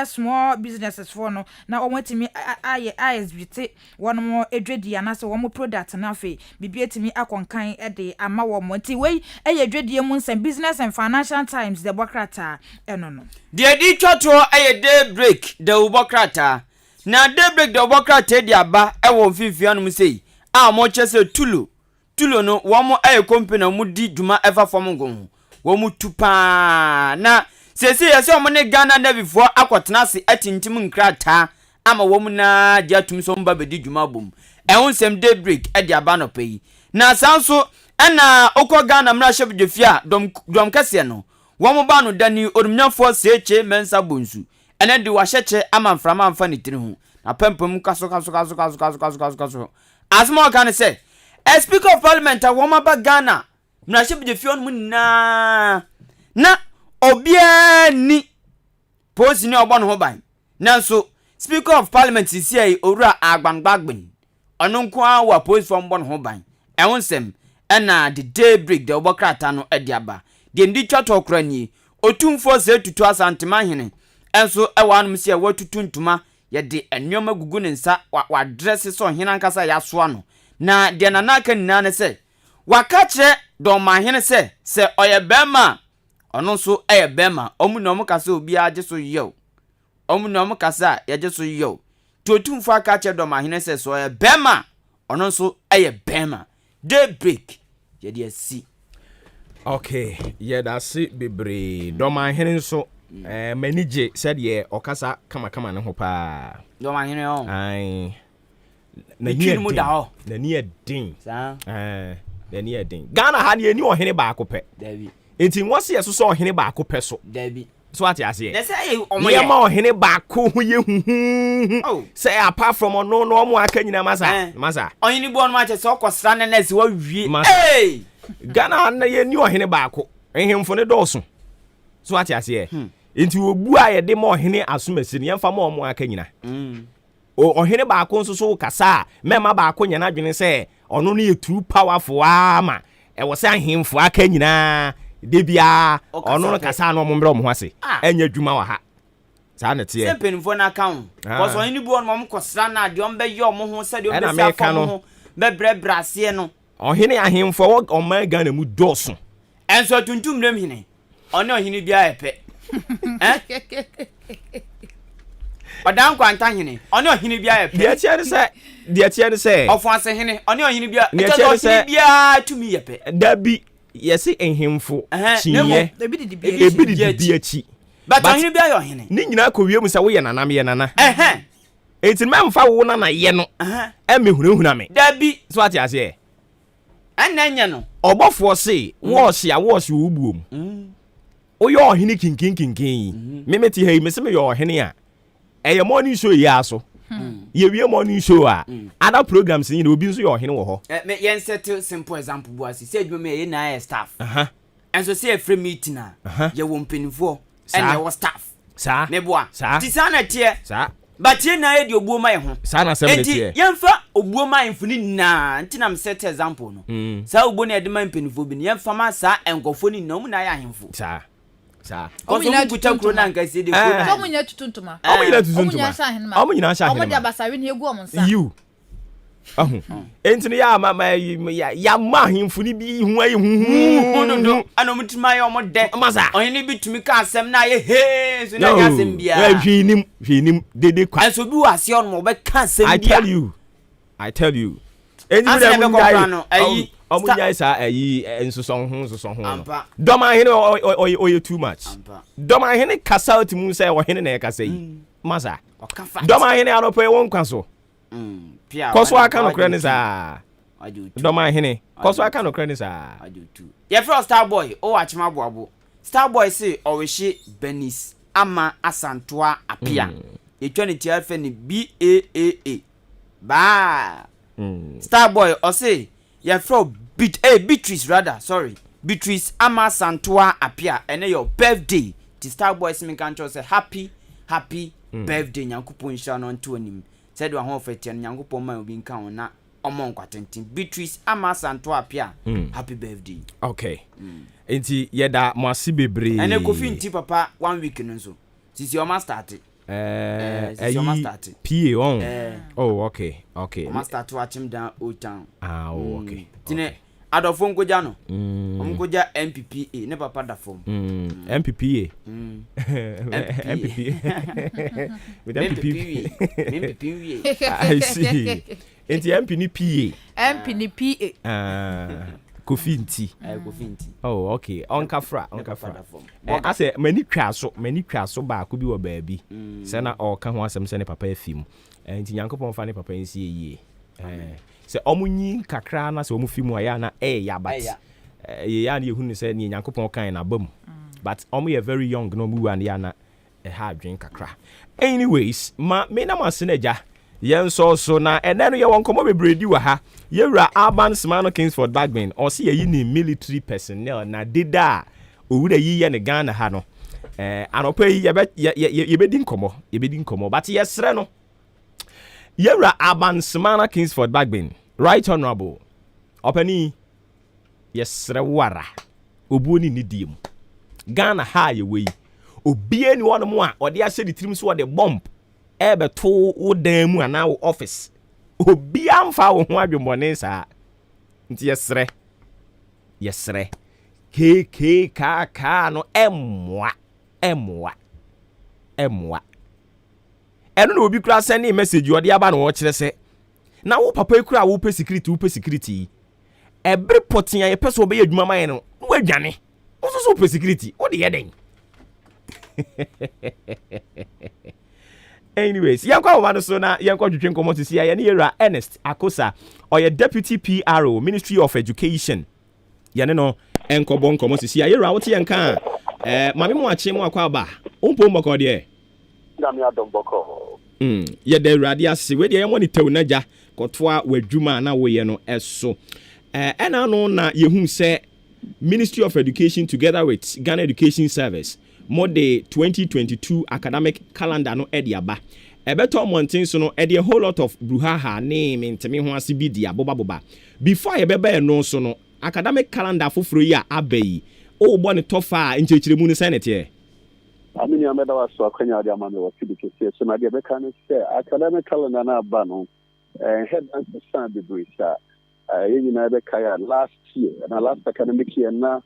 small businesses for no na o metimi ISBT one more edwedi anase wo mo product na fe bibietimi akonkan de ama wo mo nti we edwedi mu nsem Business and Financial Times the bokrata no de di twato day break the bokrata na day break the bokrata di aba e wo mfimfia no sei a mo chese tulo no womo company mu di dwuma ever form gon womu tupa na sese yese omo ne Ghana na before akotena se atintim nkrata ama womu na dia tum so mba bedi dwuma bom ehun day break di aba no pay na sanso na okọ Ghana mra shop defia dom kase no womu ba no dani orumnyafo seche mensa bonsu ene de wahyeche ama mframa amfa ne tiri hu na pempem kaso asmo kan say a Speaker of Parliament a woman ba Ghana na ship de fion mu na obia ni posi ni obo no ho ban nanso Speaker of Parliament sisi ai owura agbangbagben ono nko a wa posi fo mbo no ho ban ehun sem na the day break the obokrata no ediaba de ndi twato okra ni otumfo se tutu asantema hene enso ewa anum se watutu ntuma ye de enwoma gugu ne nsa wa dress so hene ankasa ya so ano na de nanaka nina ne se wakache do ma hene se oye bema ono so eye bema omu na omu kasa obi age so yo omu na omu kasa ye je so yo totumfo akache do ma hene se oye bema ono so eye bema day break ye de si okay yeah that's it bebre do ma hene so manage said ye okasa kama ne ho pa do ma hene o ai na ni edin sa na ni edin Ghana ha ni ohene ba ko pe David enti wose yeso so ohene ba ko pe so David so ati ase na say omoye ma ohene ba ko hu ye hu say apart from no omo aka nyina masa ohene bo no ma che so kwosra na si wa wie hey Ghana na ye ni ohene ba ko ehemfo ne do so ati ase enti obu a ye de ma ohene asomasi ne yemfa ma omo aka nyina ohene ba ko nso so kasa mema ba ko nyana dwene se ono ne too powerful ama e wo se ahemfo aka nyina de bia ono no kasa no mo mbre mo hase enya dwuma wa ha sa na tie sempenfo na account because ohene bu on mo kosra na de on be yo mo ho se de on be sa fa mo be brase no ohene ahemfo o man Ghana mu doso enso tuntum dem hene ono ohene bia epe Odan kwanta hene ono ohene bia epe de tie se ofo ase hene ono ohene bia ohene bia tumi yepe dabi yesi ehemfo chiye ebi di achi but ohene bia yo hene ni nyina akowiem se wo ye nanam ye nana enti memfa wo na ye no emehunahuna me dabi so ati ase enanya no obofo se wash wo buom oyo ohene kinkin memeti hei meseme yo ohene a eye morning show ya so ye wie morning show a other programs ni obi nso yo ohene wo ho me yen set simple example bu asi say adwuma me ye na staff and so say free meeting a ye wo mpenifo and ye wo staff sa me boa ti sa na tie sa but ye na ye di obuoma ye ho sa na sem na tie ye mfa obuoma infuni na ntina me set example no sa obo na ye de man mpenifo bi ye mfa ma sa enkofo ni na mu na ye ahemfo sa omunyina tutuntuma na nkasi de ko omunyina tutuntuma omunyina sha omude abasari na egu omunsa you entini ya ma ahemfuni bi hu ayi hu ana mutima ya omode masa ohini bi tumi ka asem na ye he so na ya asem bia hwinim dede kwa so bi wase on mo be ka asem bia I tell you enyi na mu ayi Omunya isa nso Doma hene oye too much. Doma hene kasa otimu say wo hene na kasa yi. Masa. Doma hene anope won kwaso. Koso aka no kra ni sa. Doma hene. Koso aka no kra ni sa. Ye first Starboy o achima boabo. Starboy say oweshi Benis ama asantoa apia. Etwani ti alfa ni BAAA. Ba. Starboy o say ye from Beatrice rather, sorry. Beatrice ama santoa apia ene your birthday. Ti Starboy me kan say happy birthday nyankopon hia no nto anim. Said wa ho fete nyankopon ma obi nkan na omon kwatentin. Beatrice ama santoa apia. Happy birthday. Okay. Enti yeda mo ase bebre. Ene kofi nti papa 1 week nso. Sisi o ma start. Sisi o ma start. PA on. Oh, okay. O ma start to achim down Old Town. Okay. Tine adofo nkoja no. Omkoja MPPA ne papa da form. MPPA. MPPA. With MPPA. I see. Enti MP ni PA. MP ni PA. Kofi nti. Oh, okay. Onkafra. I say many kwaso ba ko bi wo baabi. Se na o ka ho asem se ne papa afim. Enti Yankopon fa ne papa nsi yie. Se omunyi kakra na se omu fimu aya na ya but. Ya na ehunu se ne Yankopon kan na bam. But omu ye very young no mu wan ya na ha adwen kakra. Anyways, me na masenaja yen so na enenu ye won komo bebredi wa ha yewura Urban Smano Kingsford Bagman o se ye ni military personnel na deda owura yi ye ne Ghana ha no anopa yi ye bedin komo but yesre no yewura Urban Smano Kingsford Bagman right honorable opani yesre wara obuoni ni diem Ghana ha ye we obie ni wono mo a ode ahye ditrim so ode bomb ebe to wodan mu ana wo office obi amfa wo ho adwemmone saa nti yesre KKK no emwa eno na obi kura send message ode aba no wo kire se na wo papa kura wo pe security every potin ya pese obe adwuma man no wo adwane wo so pe security wo de yeden Anyways, yankwa wano so na yankwa twetwen komo to sia ye ne yera Ernest Akosa or your deputy PRO Ministry of Education ye ne no enkobon komo to sia yera wote yanka mame mo ache mo akwa ba ompo mboko de Dami adomboko ye de rade ase we de ye mo ni tew naja kotoa wadwuma na wo ye no eso ena no na yehum se Ministry of Education together with Ghana Education Service Mode 2022 academic calendar no ediaba. Ebeto mountain so no edi a whole lot of bruhaha name ntemi ho ase bi dia boba. Before ye bebe no so no academic calendar foforo ya abai. O bo ne tofa nchechiremu ne senete. Amini ameda waso akwanya ade amame wasibi kese so na de be kan say academic calendar na aba no head and stand be brisa. You know be kaya last year na last academic year na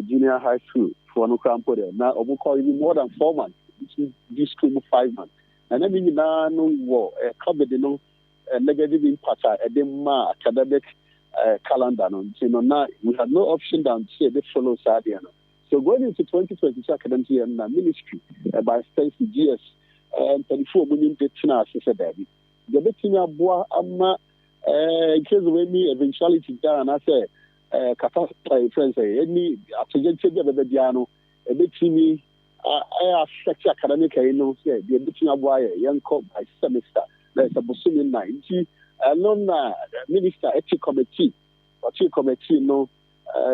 junior high school for no campo there. Now we call even more than 4 months. This school 5 months. And I mean now no war covered no negative impact at the academic calendar. So now we have no option than to they follow Sadia. So going into 2022 academic year na ministry by Stacy GS 34 million detina said David. The betina boa ama in case of any eventuality down I say kata friends any attention to the diano a bit to me I affect academic no say the between aboy young cop by semester there's a busumi 90 alone minister ethics committee no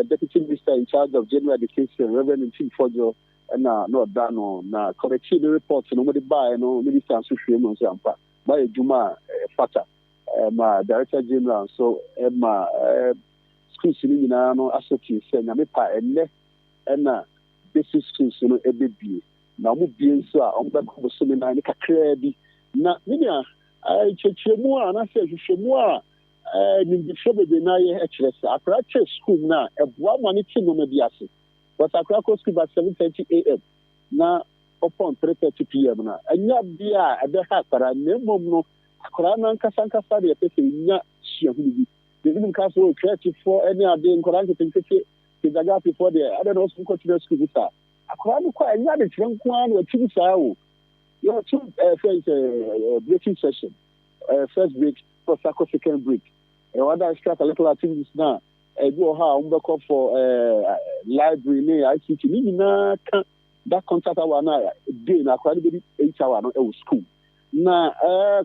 deputy minister in charge of general education Reverend Tim Fojo and no dano na committee report nobody buy no minister and social no say ampa by Juma Fata my director general so my schools in no associate say na me pa enne na basic schools no ebebie na mo bie so a on be ko so me na ni kakra bi na me nia chechemu a na se hwehwemu a ni bi shobe be na ye ekire sa akra che school na eboa mo ni ti no me bi ase but akra ko school by 7:30 am na upon 3:30 pm na anya bia ebe ha akra na mom no akra na nkasa de pese nya hia hu bi They even cast all creative for any other in Koran to think before there. I don't know some continue school this. I can't quite another drunk one or two sao. You know, two first breaking session. First break for second break. And what I start a little activities now. I go how I'm back up for library, ICT. That contract hour now, day now, quite a bit 8 hours no school. Now,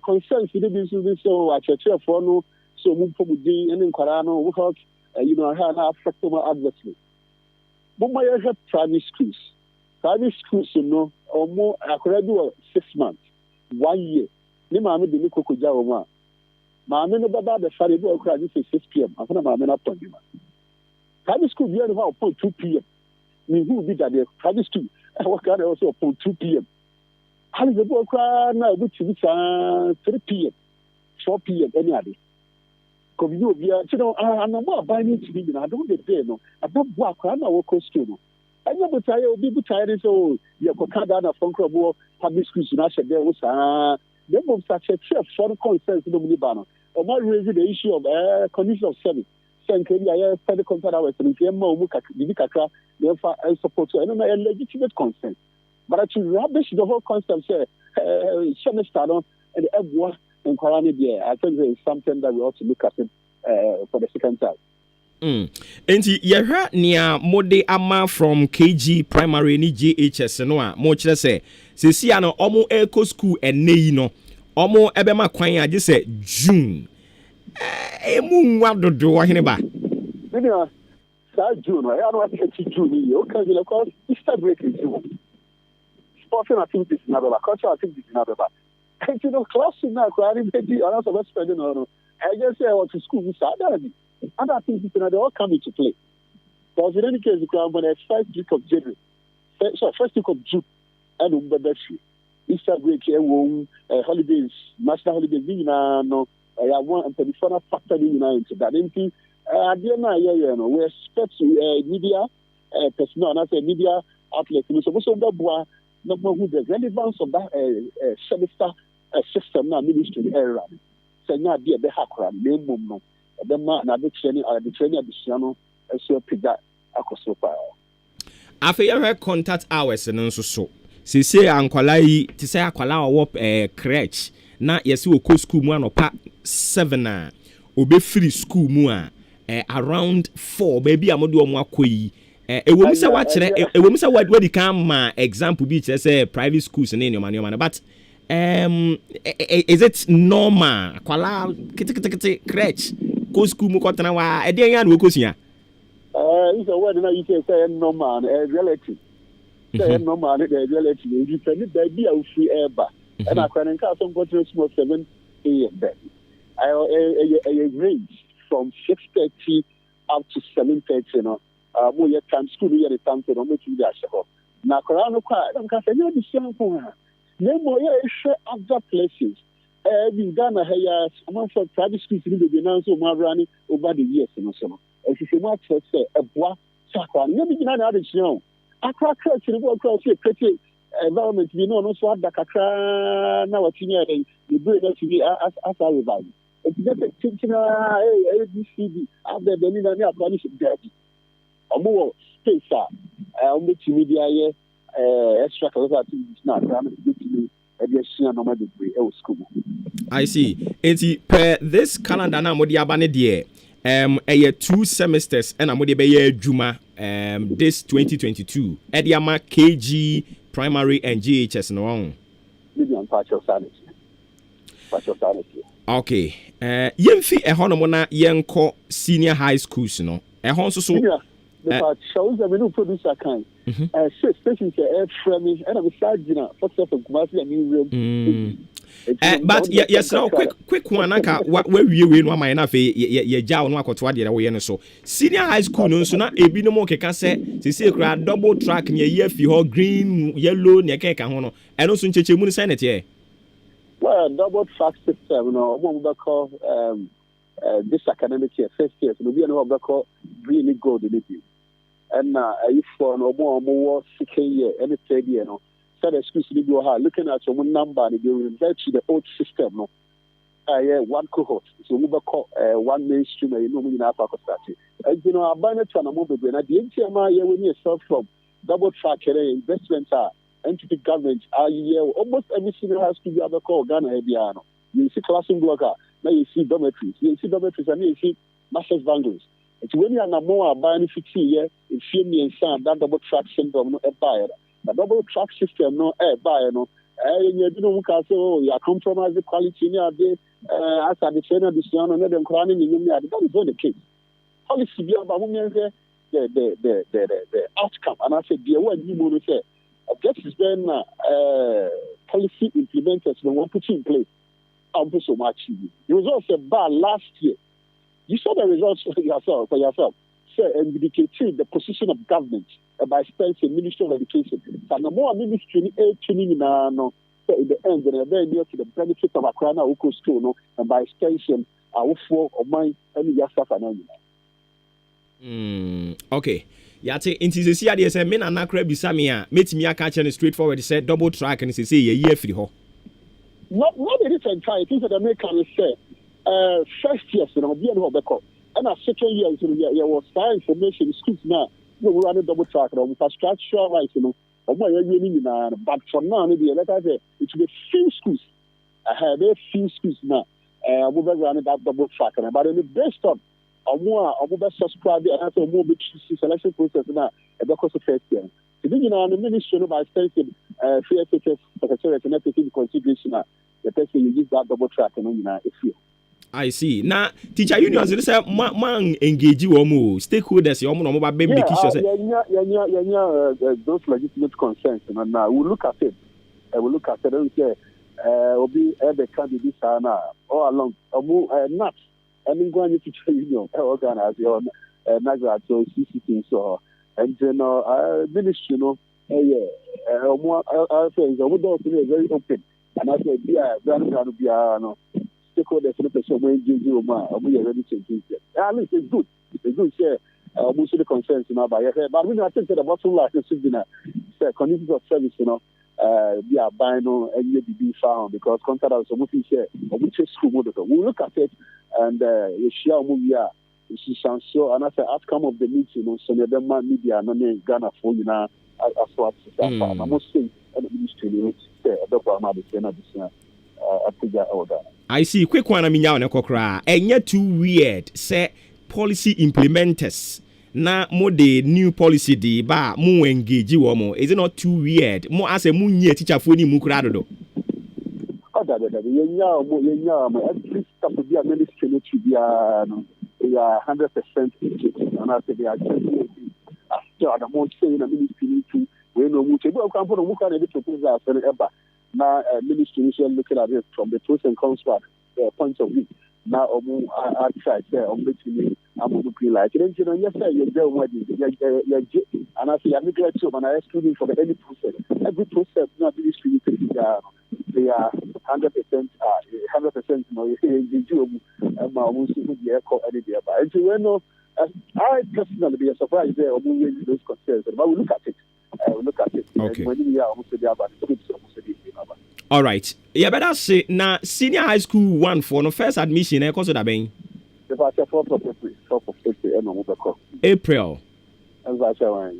concerns with this so at church for no so move for day and in Korano, we have I have an affect my adversary. But my have private schools. Private schools, or more, I could do 6 months, 1 year. Ni maame de ni koko ja wo maame no baba the fare bo okra this 6 p.m. after maame na pon bima private school be no upon 2 p.m. me who be that the private school I work out also upon 2 p.m. How the bo okra na go to 3 p.m. 4 p.m. any other because you be I'm not buying to be I don't get there no I don't work na work school no I never try obi bu tire so you go kada na phone club public schools na share there was they move such a chef for concerns in the Munibano. Or not raising the issue of condition of service. Saying, I study concern hours and if you support so I don't know a legitimate consent. But actually rubbish the whole concept say Shanestano and Ebwa and Korani there. I think there is something that we ought to look at it for the second time. Enti yehwa nia mode ama from KG primary ni JHS no a mo kire se sesia no omo eco school eneyi no omo ebema kwan age se June emu nwa dodo wo hene ba media sa June I don't want to June you okay you call Easter break is June sporting activities na ba cultural activities na ba and class na ko ari be on us about spending no I just say I want to school so that other activities they all come into play. Because in any case, you can have the first week of January, first week of June, and Easter break, holidays, national holidays, no, I want and the fun factor into that. We expect media personnel, and I say media outlets, so also the relevance of that semester system now ministry area. So now be a hacker, name no. The man na the training additional so piga akosopa afa ya contact hours no so sese ankwala yi ti say akwala wo crèche na yesi wo ko school mu anopa 7 a obe free school mu a around 4 baby amode o mu akoyi ewomi se wa kire ewomi se wadi kan ma example bi kire say private schools na nyoma but is it normal akwala kiti crèche go school mu kotana wa e dey yan we kosia is a word na you say normal reality say normal the reality you depend that be a free air and I can encounter some continue small 7 a.m. I range from 6:30 up to 7:30 no mo ye time school ye the time to no make you there show na kora no kwa am ka say you be same for na mo ye share other places in Ghana here among for private schools in the now so running over the years no so if you want to say Eboa sakwa no be na na de chion akra church ni go across here pretty environment we no so ada kakra na watini dey the brain that be as a revival it get thinking ABCD after the need na punish daddy omo space omo media here extra activities na I see. Enti per this calendar na modi abane de 2 semesters and amodi be ye adwuma this 2022 ediama KG primary and GHS no on. Okay. Yemfi ehono na yenko senior high schools no. Ehon so the shows that we do producer kind. Especially framing and I'm sad, for Kumasi and New but yes, no, quick one, Anka, where we know my enough, ye jaw no akotwa de we no so. Senior high school no so na ebi no mo keka se kra double track near ye fi ho green, yellow, near keka ho no. And also ncheche mu sign it here. Well, double track system, we call this academic year, first year, so we know what call really gold in it. And if for no more second year, any third year, no, so the schools go high, looking at your number and they will revert to the old system, no. one cohort. So we call one mainstream, you know, in Africa starting. And you know, our banner to an amount of the NTMI, when you self from double track investments are entity government are almost every single has to be other call Ghana Ediano. You see classroom blocker, now you see dormitories, and you see master's bangles. It's when you are more buying 50 years, in few and son, that double track syndrome, no buyer. The double track system, no buyer, no. You know, oh, you are compromising the quality in your day, as a trainer, the son, and them crying in your. That is not the case. Policy be about the outcome, and I said, dear, what you want to say? Objectives when policy implementers when one put in place. So much. The results are last year. You saw the results for yourself. Sir, and indicating the position of government by Spencer, Ministry of Education. And the more ministry in the end, they're very near to the benefit of Accra Uko School, no, and by extension, our four of mine and your stuff and okay. Yate inti se sia de se me na nakra bisa me a metimi aka che no straightforward say double track and say ye year free ho. Not a different time. Things that Americans say first year, you know, be an obeko. And a second year, you know, there was science information schools now. You know, we run a double track on infrastructure, right? You know, but for now, maybe let us say it will be few schools. I have a few schools now. We will run that double track, but in the best of more, I will subscribe and have a more selection process now. Because of first year. So, you know, the ministry by extension, free SHS secretariat and everything in consideration. The person you use that double track and you know, if you. I see. Now, teacher unions, they say man engage you more stakeholders. You more about baby those legitimate concerns, and now we look at it. We look at it and say, "Will be the candidates are now all along. Not. I mean, going to teacher union organize your national so CCT so and you know ministry, you know, more things. We don't feel very open, and I said, yeah, very going to be no. Stakeholders in the person when you we are ready to engage them. At least it's good. It's good share most of the concerns in our buyer. But we I think that the bottom line is conditions of service, you know, we are buying and you be found because contract is almost share or which is school model. We look at it and we share movie is so and as the outcome of the meeting, you know, so the man media and Ghana for you now as what I must say and the ministry I see quick one I mean ya na kokra enye too weird say policy implementers na mo the new policy di ba mo engage wo mo is it not too weird mo as a mo nye teacher for ni mu kra do yenya mo at least stop the ministry to be no ya 100% and I say they are after the more say na ministry to we no mu che go kan for mo kan e to propose as ever. Now, ministry is looking at it from the pros and cons point of view. Now, I try to me. I'm looking like it. You know, yes, you're doing what you and I say, I'm looking at you, and I ask you for any process. Every process, not ministry, they are 100%, 100%. You know, you do, and my own the aircraft any day. But as you know, I personally be surprised there or moving those concerns, but we look at it. Okay. All right. Yeah, but that's it. Now, senior high school one for no first admission. Because of that being. April.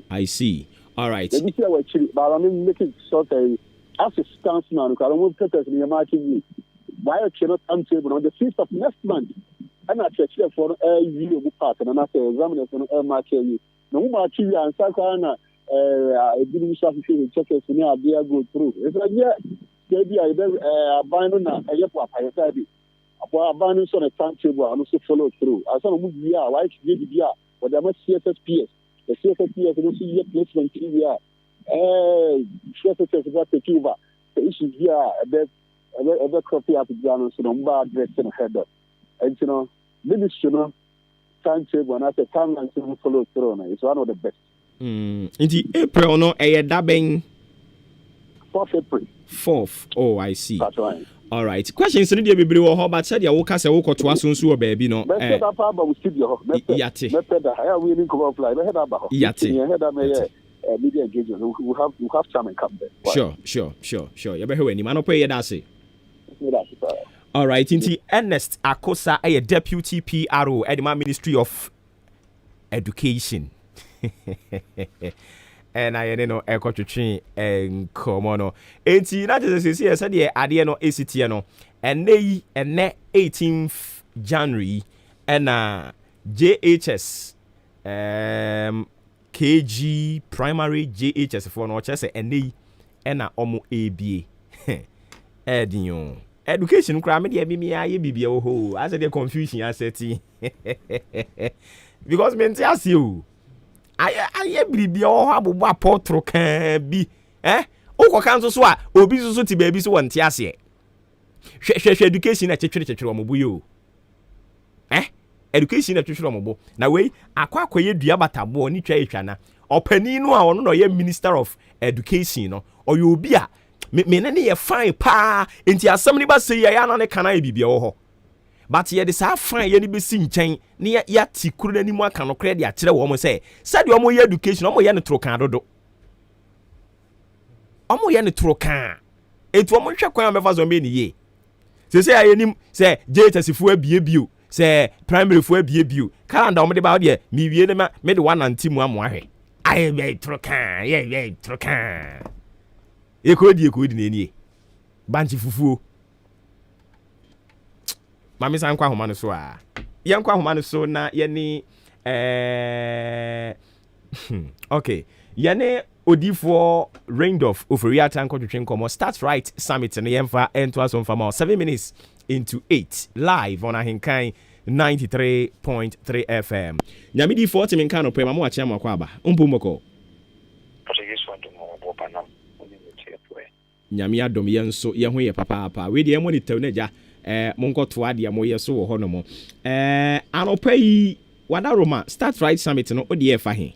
I see. All right. But I mean, make it sort of as it stands now. Because I don't want to Maakye. Why I cannot untable on the 5th of next month. And I check for a year part and I say examiner for Maakye. No Maakye and Sakana. I didn't feel checkers in the idea go through. It's like, yeah, maybe I abandon a airport. I said, abandon on a timetable and also follow through. I saw a movie, like GDPR, but there must CSSPS. The CSSPS and also year placement TVR. CSSPS got the Cuba. The issue here, a copy of the journal, so no address and header. And you know, ministry, you know, timetable and I said, timeline to follow through. It's one of the best. In the April, no, dabbing 4th April. 4th. Oh, I see. That's right. All right. Questions in the baby or but said ya woka se woko to asunsu baby no. Yate. Media engagement. We have time and come there. Sure. You better when you man pay that say. All right, inti Ernest Akosa a deputy PRO at the Ministry of Education. And I know a coach and Comono. 18 that is a said the Adiano ACTNO and they and net 18th January and JHS KG primary JHS for no chess and they and Omo ABA. Edion. Education cram me bibi oh as the confusion asset because me tell you I bibi oh abobwa potro kan bi o kan so a obi so ti baby so won ti ase hwe education na chechwere omobo yo education na chechwere omobo na we akwakoye dua batabo ni twa etwa na opani no a ono no ye minister of education no oyo obi a me ne ye fine pa enti asem ni ba se ya na ne kana e bibia wo ho but ye de sa fine ye ni be si nchen ne ya ti kuru na nimu aka no kre de a kire wo mo se de omo ye education omo ye ne tro kan dodo omo ye ne tro kan enti omo hwe kwan me fa zo me ni ye se ya nim se JHS fu abiebio se primary fu abiebio calendar omo de ba de mi wie ne ma me de 190 mu amo ahwe aye be tro kan ye tro kan ekodi na nie banchi fufuo mami san kwa homa no so a yen kwa homa no so na ye ni okay ye ne odifo Raindorf Ofori Amanfo Start Right Summit na yemfa ento aso mfa ma 7 minutes into 8 live on AHENKAN 93.3 FM nyamidi 40 minka no pe ma mo achi amakwa aba mpomoko nyame adom ye nso ye ho ye papa we de mo ni taw na ja monko to ade mo ye so wo ho no mo anopa yi wada Roma Start Right Summit no odi e fa he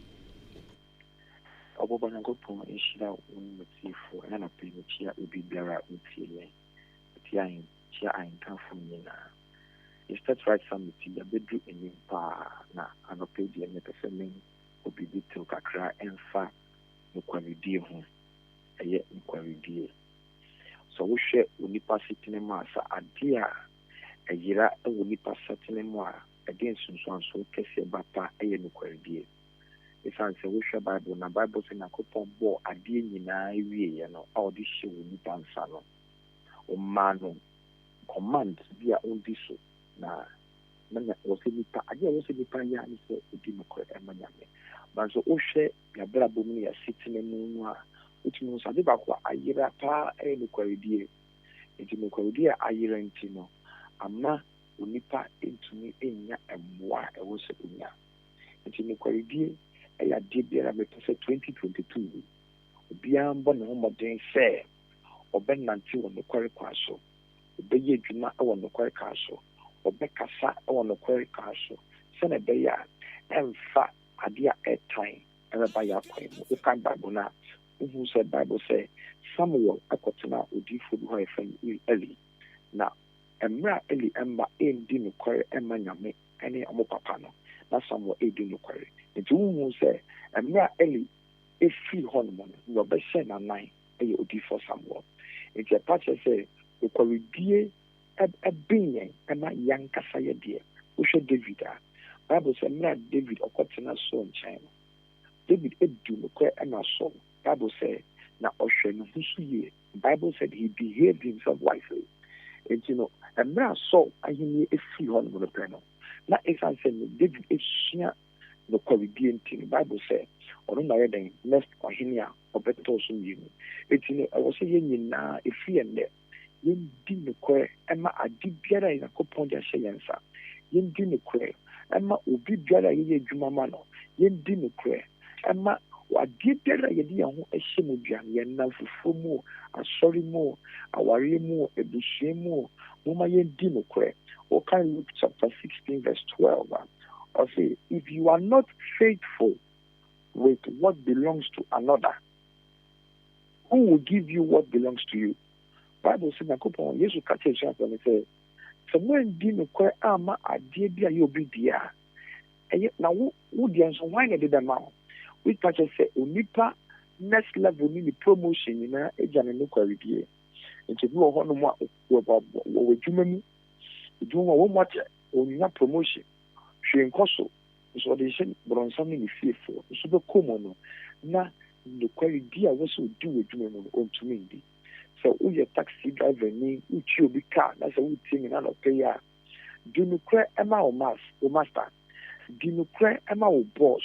Obuoba Ofori ishira umutifo na pe mo chia obi biara utiye tia hin chia AHENKAN nyina Start Right Summit ya bedru enim pa na anopa de me pesemen obi bitu kakra emfa no kwalidie ho eye nkwalidie so wo hwe onipa sitene ma sa ade a ayira onipa sitene mu a ade nsunsuanso kese bapa eye nkwalidie esan se wo hwe Bible na Bible se na kopon bo ade nyina wie ye no a odi hye onipa nsa no o mano command bia ondi so na wo se nipa ade wo se nipa ya ni se odi nkwalidie emanyame banso wo hwe ya bra bomu ya sitene mu a utinu sade ba kwa ayira pa enu kwaridie ntino kwaridie ayira ntino ama onipa entumi enya emwa ewo se unya ntino kwaridie eya die biara me pese 2022 obia mbo ne ho moden se obenanti wo nokware kwaso obeye dwuma ewo nokware kwaso obekasa ewo nokware kwaso se na beya emfa ade a airtime eba ya kwemu ukan Bible na who said Bible say Samuel akotena odifo bi ho efan Eli na emra Eli emba endi no kware emanyame ene omo papa no na Samuel edi no kware nti who say emra Eli efi ho no no be se na nine eye odifo Samuel nti apache say okware die ebinyen ema yankasa ye die wo hwe David a Bible say emra David akotena so nchen David edu no kware ena so Bible said, now Ocean Husuye, Bible said he behaved himself wisely. And and now so I hear a free on the panel. Now, if I said David is share the Caribbean thing, Bible said, or no matter than next or here or better also you. It's I was saying now if free and there. Yen din kwe Emma a di biara in a coupon de shayansa. Yen din kwe Emma ubi biara ye jumamano. Yen din kwe Emma ade biara yedi ya ho ehye mu bia ye na fufu mu asori mu aware mu ebushe mu moma ye di no kre o kan Luke chapter 16 verse 12 or say if you are not faithful with what belongs to another who will give you what belongs to you Bible says na kopon Jesus ka tell you and say someone di no kre ama ade bia ye obi dia na wo di anso why na de da ma we catch say onipa next level ni promotion na eja ne kwaridie nti bi wɔ hɔ no mu a wɔ adwuma mu adwuma wɔ mu akyɛ ɔnya promotion hwee nkɔ so nso ɔde hyɛ borɔnsam ne ne fiefoɔ nso bɛkɔ mu no na nokware di a wɔ sɛ ɔdi wɔ adwuma mu no ɔntumi ndi sɛ woyɛ taxi driver ni wotwi obi car na sɛ wotie mi na nɔpɛ yi a di nokorɛ ɛma wo master di nokorɛ ɛma wo boss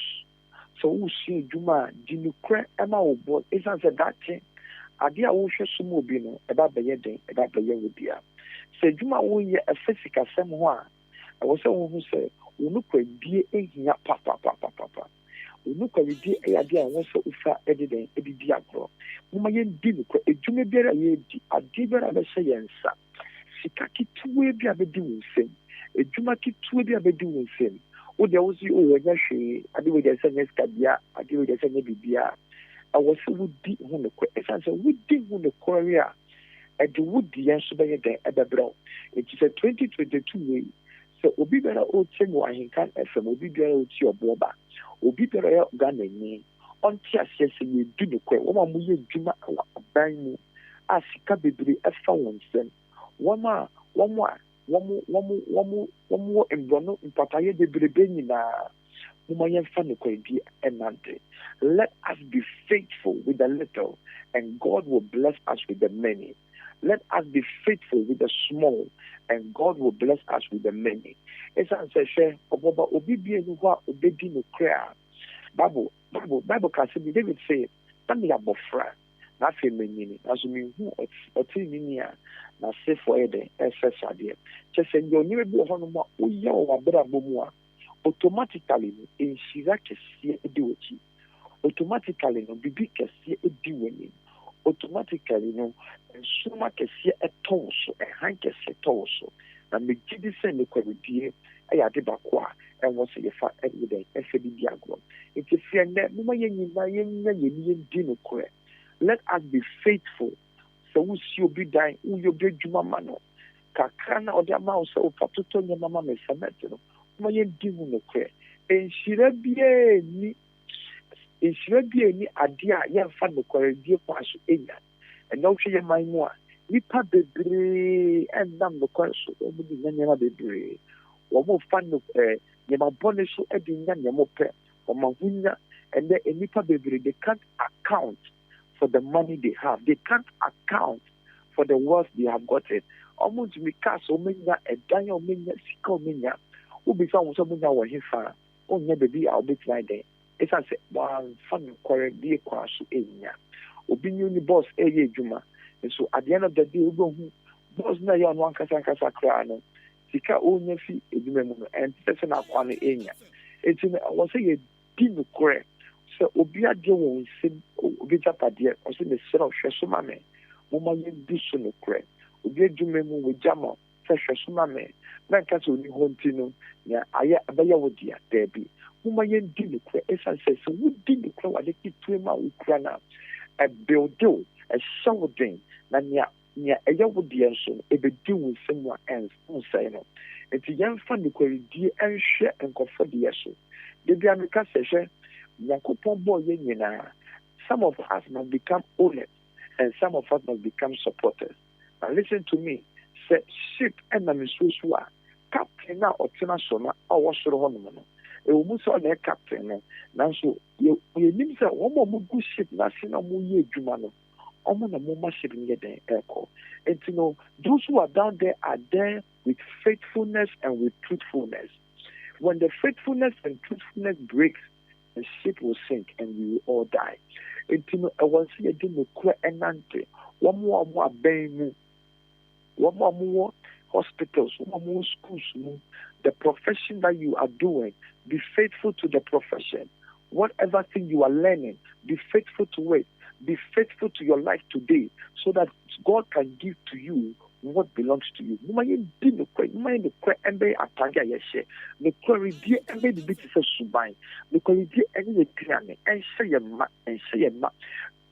sɛ wosua adwuma a di nokorɛ ɛma wo boss ɛsiane sɛ daakye adeɛ a wohwɛ so ma obi no ɛba bɛyɛ den ɛba bɛyɛ wo bia sɛ adwuma a woyɛ ɛfɛ sikasɛm ho a ɛwɔ sɛ wohu sɛ wo nokwaredie ɛhia papapapapapa wo nokwaredie ɛyɛ adeɛ a ɛwɔ sɛ wofa ɛde den ɛde di agorɔ moma yɛndi nokorɛ adwuma biara a yɛdi adeɛ biara a bɛhyɛ yɛn nsa sika ketewa bi a bɛdi wo nsam adwuma ketewa bi a bɛdi wo nsam wode wo si wɔnya hwee ade wo de sɛ nyɛ sika bia ade wo de sɛ nyɛ bibia ɛwɔ sɛ wodi ho nokorɛ ɛsiane sɛ wodi ho nokorɛ a ɛde wodi yɛn nso bɛyɛ dɛn ɛbɛbrɛ wo nti sɛ 2022 wei sɛ obi biara ɔtie mu ahenkan fm obi biara ɔtie ɔboɔba obi biara yɛ Ghana ni ɔnte aseɛ sɛ yɛdi nokorɛ wɔn a moyɛ adwuma wɔ aban mu a sika bebree ɛfa wɔn nsam wɔn wɔ mbrɔno mpataeɛ bebrebe nyinaa moma yɛmfa nokwaredie ɛnante. Let us be faithful with the little and God will bless us with the many. Let us be faithful with the small and God will bless us with the many. Esan sɛ hwɛ ɔbɔba obi bie no hɔ a obedi nokorɛ a Bible ka sɛ David sɛ na me abɔfra na afei manyini nanso mehu ɔtee ne ni a n'asefo yɛ dɛn ɛsɛ sadeɛ kyɛ sɛ nyɛ ɔnneɛma bi wɔ hɔ no mu a woyɛ wɔ w'abrabɔ mu a automatically no nhyira kɛseɛ di w'akyi automatically no bibi kɛseɛ di w'anim automatically no nsoma kɛseɛ ɛtɔw so ɛhan kɛseɛ tɔw so na megye di sɛ nokwaredie ɛyɛ ade baako a ɛwɔ sɛ yɛfa ɛde dɛn ɛfɛ de di agorɔ nti fie nnɛ moma yɛn nyinaa yɛnya yɛdi nokorɛ. Let us be faithful. So we see obi dan, we obi adwuma ma no. Kakra na ɔde ama wo sɛ wofa totɔ nneɛma ma mesɛmɛte no. Moma yɛdi ho nokorɛ. Nhyira biara ni adeɛ a yɛmfa nokwaredie kwan so ɛnya. Ɛnna wohwɛ yɛ man mu a nipa bebree ɛnam nokorɛ so wɔn de nya nneɛma bebree. Wɔn fa nneɛma bɔne so ɛde nya nneɛma pɛ. Wɔn ho nya ɛnna nipa bebree they can't account for the money they have. They can't account for the wealth they have gotten. Almost me cast omenya edanya omenya sika omenya. Ubi fa muso munya wo hefa. Onya baby a obi try there. Esa say one fun kware die kwa so enya. Obi new ni boss eye adwuma. And so at the end of the day obi hu boss na ya no ankasa kra no. Sika onya fi adwuma mu no and person akwa no enya. Enti I was say ye di no kware. So obi adeɛ wɔ nsɛm obi gyapadeɛ ɔsɛ ne serɛ hwɛ so ma me moma yɛdi so nokorɛ obi adwuma mu wɔgya ma sɛ hwɛ so ma me na nka sɛ ɔni hɔ nti no nea ɛbɛyɛ wo dea daabi moma yɛdi nokorɛ ɛsiane sɛ sɛ wodi nokorɛ wade ketewa mu a wokura no a ɛbuilde wo ɛhyɛ wo den na nea ɛyɛ wo deɛ nso no ɛbɛdi wo nsɛm mu a ɛnsɛe no nti yɛmfa nokwaredie ɛnhwɛ nkɔfɔ deɛ so da bia meka sɛ hwɛ Yakupon boy nyinaa. Some of us must become owners and some of us must become supporters. Now listen to me. Say ship and na captain na otina sona or wasoro hono no. E wo mu so na captain no. Nanso ye nim say wo mo good ship na se na mo ye adwuma no. Omo na mo ma ship ni den eko. And you know those who are down there are there with faithfulness and with truthfulness. When the faithfulness and truthfulness breaks, the ship will sink and we will all die. Etino awasi edi nokura enante. Wamu abemu. Wamu hospitals, wamu schools. The profession that you are doing, be faithful to the profession. Whatever thing you are learning, be faithful to it. Be faithful to your life today, so that God can give to you what belongs to you. Mumaye di no kwe embe atanga yeshe. No kwe ridi embe di biti se subai. No kwe ridi embe kriane. Ense ye ma.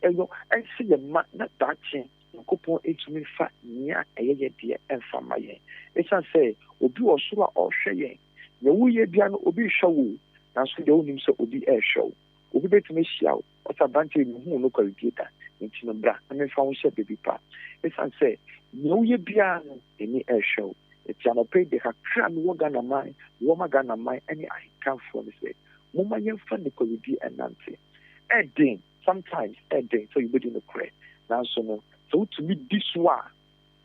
Enyo ense ye ma na dachi. Nkopon etumi fa nya eyeye die emfa maye. Esan say obi osura ohwe ye. Na wuye bia no obi hwawo. Nanso de onim se obi ehwo. Obi betumi hia o. Osa bante mu hu no kwe ridi da. nti no bra na me fa wo hye baby pa esan say no ye bia no eni e show eti anope de kakra no Ghana man wo ma Ghana man any ahenkan for me say mo ma yen fa ne kolidi enante edin sometimes edin so you be no credit now so no so to be this one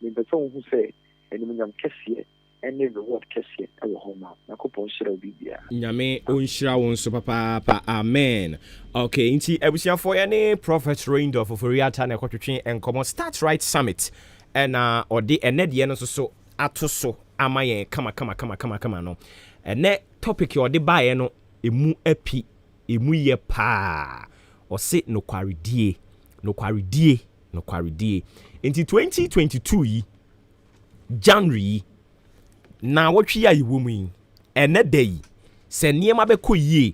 me be so who say eni mo nyam kese any reward kese e wo homa na ko pon shira bibia nyame onshira won so papa amen. Okay, nti ebusia for any prophet Raindorf Ofori Ata na kwetwe enkomo start right summit and ode enede no so ato so amaye kama no ene topic ode bae no emu api emu ye pa o se nokwaredie nti 2022 yi January na wotwe ya yiwo mu yi ene day se niema be ko yie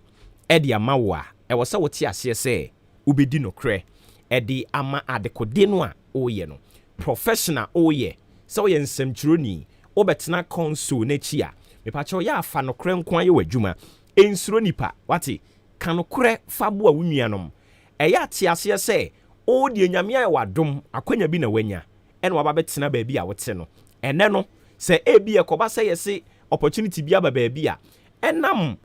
e de ama wo a e wo se wote ase se ubedi nokre e de ama adekode no a oye no professional oye se wo ye nsemchuroni obetena console na chi a mepacho ya afa nokre nko aye wadwuma ensuro nipa wate kanokre fabo a wunuanom e ya te ase se o de nyame aye wadom akwanya bi na wanya ene waba betena ba bi a wote no ene no se ebi ekoba se yesi opportunity bi aba ba bi a enam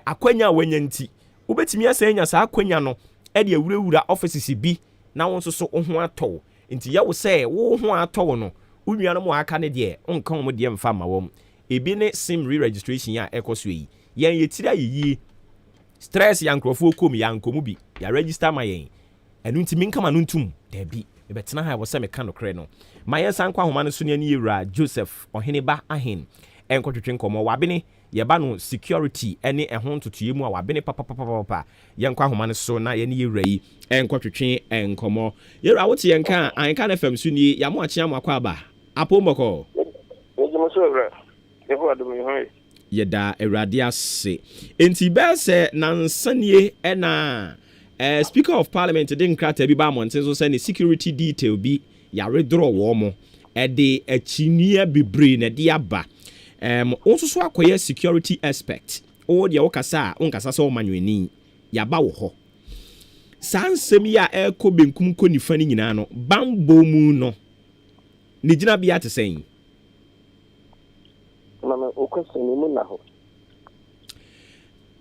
akwanya wanya nti ubetimi asenya sa akwanya no e de awurawura offices bi na won so ho atɔ nti ya wo se wo ho atɔ no unua no mo aka ne de onka mo de mfa ma wom ebi ne sim re-registration ya ekoso yi yen yetira yi stress ya nkrofo kom ya nkomu bi ya register ma yen enu nti minka ma no ntum da bi e betena ha wo se meka no kre no ma yen san kwa homa no so ne yewura Joseph Oheneba Ahen enkotwetwe nkomo wabene yeba no security ene ehon totoye mu a wabene papa yen kwa homa no so na yen yewura yi enkotwetwe enkomo yewura wote yen ka AHENKAN FM so ni ya mo akye am akwa ba apomboko yeda Awurade ase enti bese nansanie ena Speaker of Parliament didn't krata bi ba monten so say ne security detail bi ya redraw wo mo e de achinia bebre na de aba onso so akoye security aspect o de wokasa onkasa so manwani ya ba wo ho sansem ya eko benkum ko nifa ni nyina no bambo mu no ni gina bia te sen mama o question ni mu na ho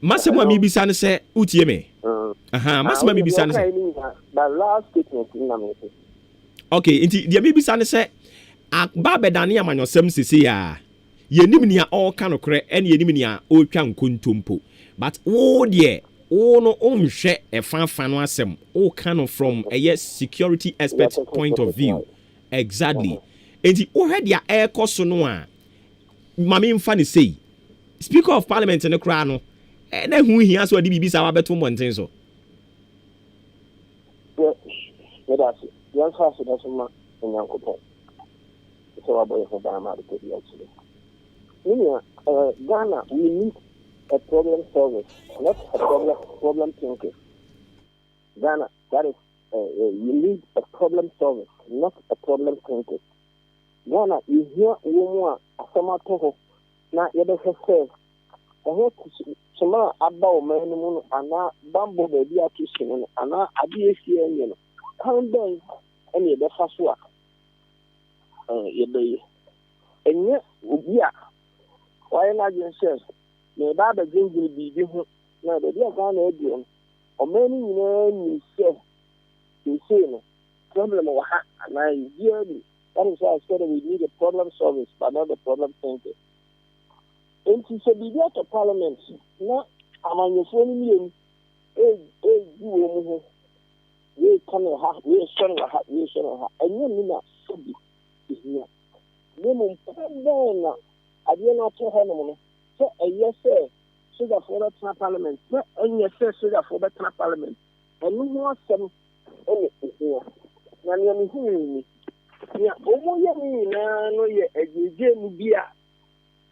masemu ami bisa ne se utie me masemu ami bisa ne se the last statement na me okay nti dia mi bisa ne se akba bedane amanyosem sese ya yenim nia all kan okre ene yenim nia o twa nkontompo but wo de wo no onhwe efanfa no asem o kan from a yes security expert point of view exactly enti o hwe dia ekoso no a mama mfa ne sei Speaker of Parliament ne kra no na hu hia so ade bibisa wa beto monten so yan fa so da suma nyankopon so aboye for Ghana to be actually Ghana we need a problem solver not a problem thinker Ghana that is we need a problem solver not a problem thinker Ghana you hear woman asema to na yebe se soma aba o manu mu ana bambo be bia to sino ana ade esi enye no kan ben ene be fa so a yebe enye obi a why na jinse me ba ba jingiri bibi ho na be bia ga na edi o manu nyina ni se no problem wa ha ana yi that is why I said we need a problem solvers but not a problem thinker. And to say be at Parliament, not among your phone million, we come we son and you know, so be here. Women, then I did not tell her, so a yes, sir, so that for that Parliament, and yes, sir, so that for that Parliament, and you want some anything here. Now you're hearing me. Yeah, no, yeah, a game beer.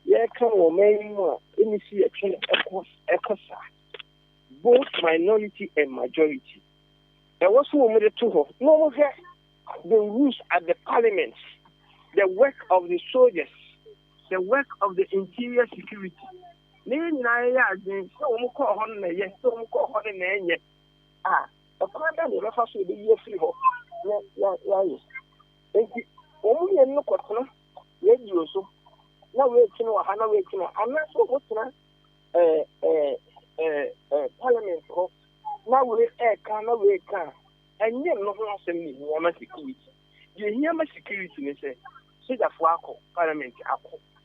Yeah, come on, man. Let me see a train echosa. Both minority and majority. There was one with the two. No more the rules at the parliament, the work of the soldiers, the work of the interior security. Akwana ne refa so be ye free ho. Ya. Enti omu ye no kotena ye di oso. Na we kinu wa hana we kinu. Ana so kotena parliament ho. Na we ka. Enye no ho asem ni nyama security. Ye nyama security ne se soja fo akọ parliament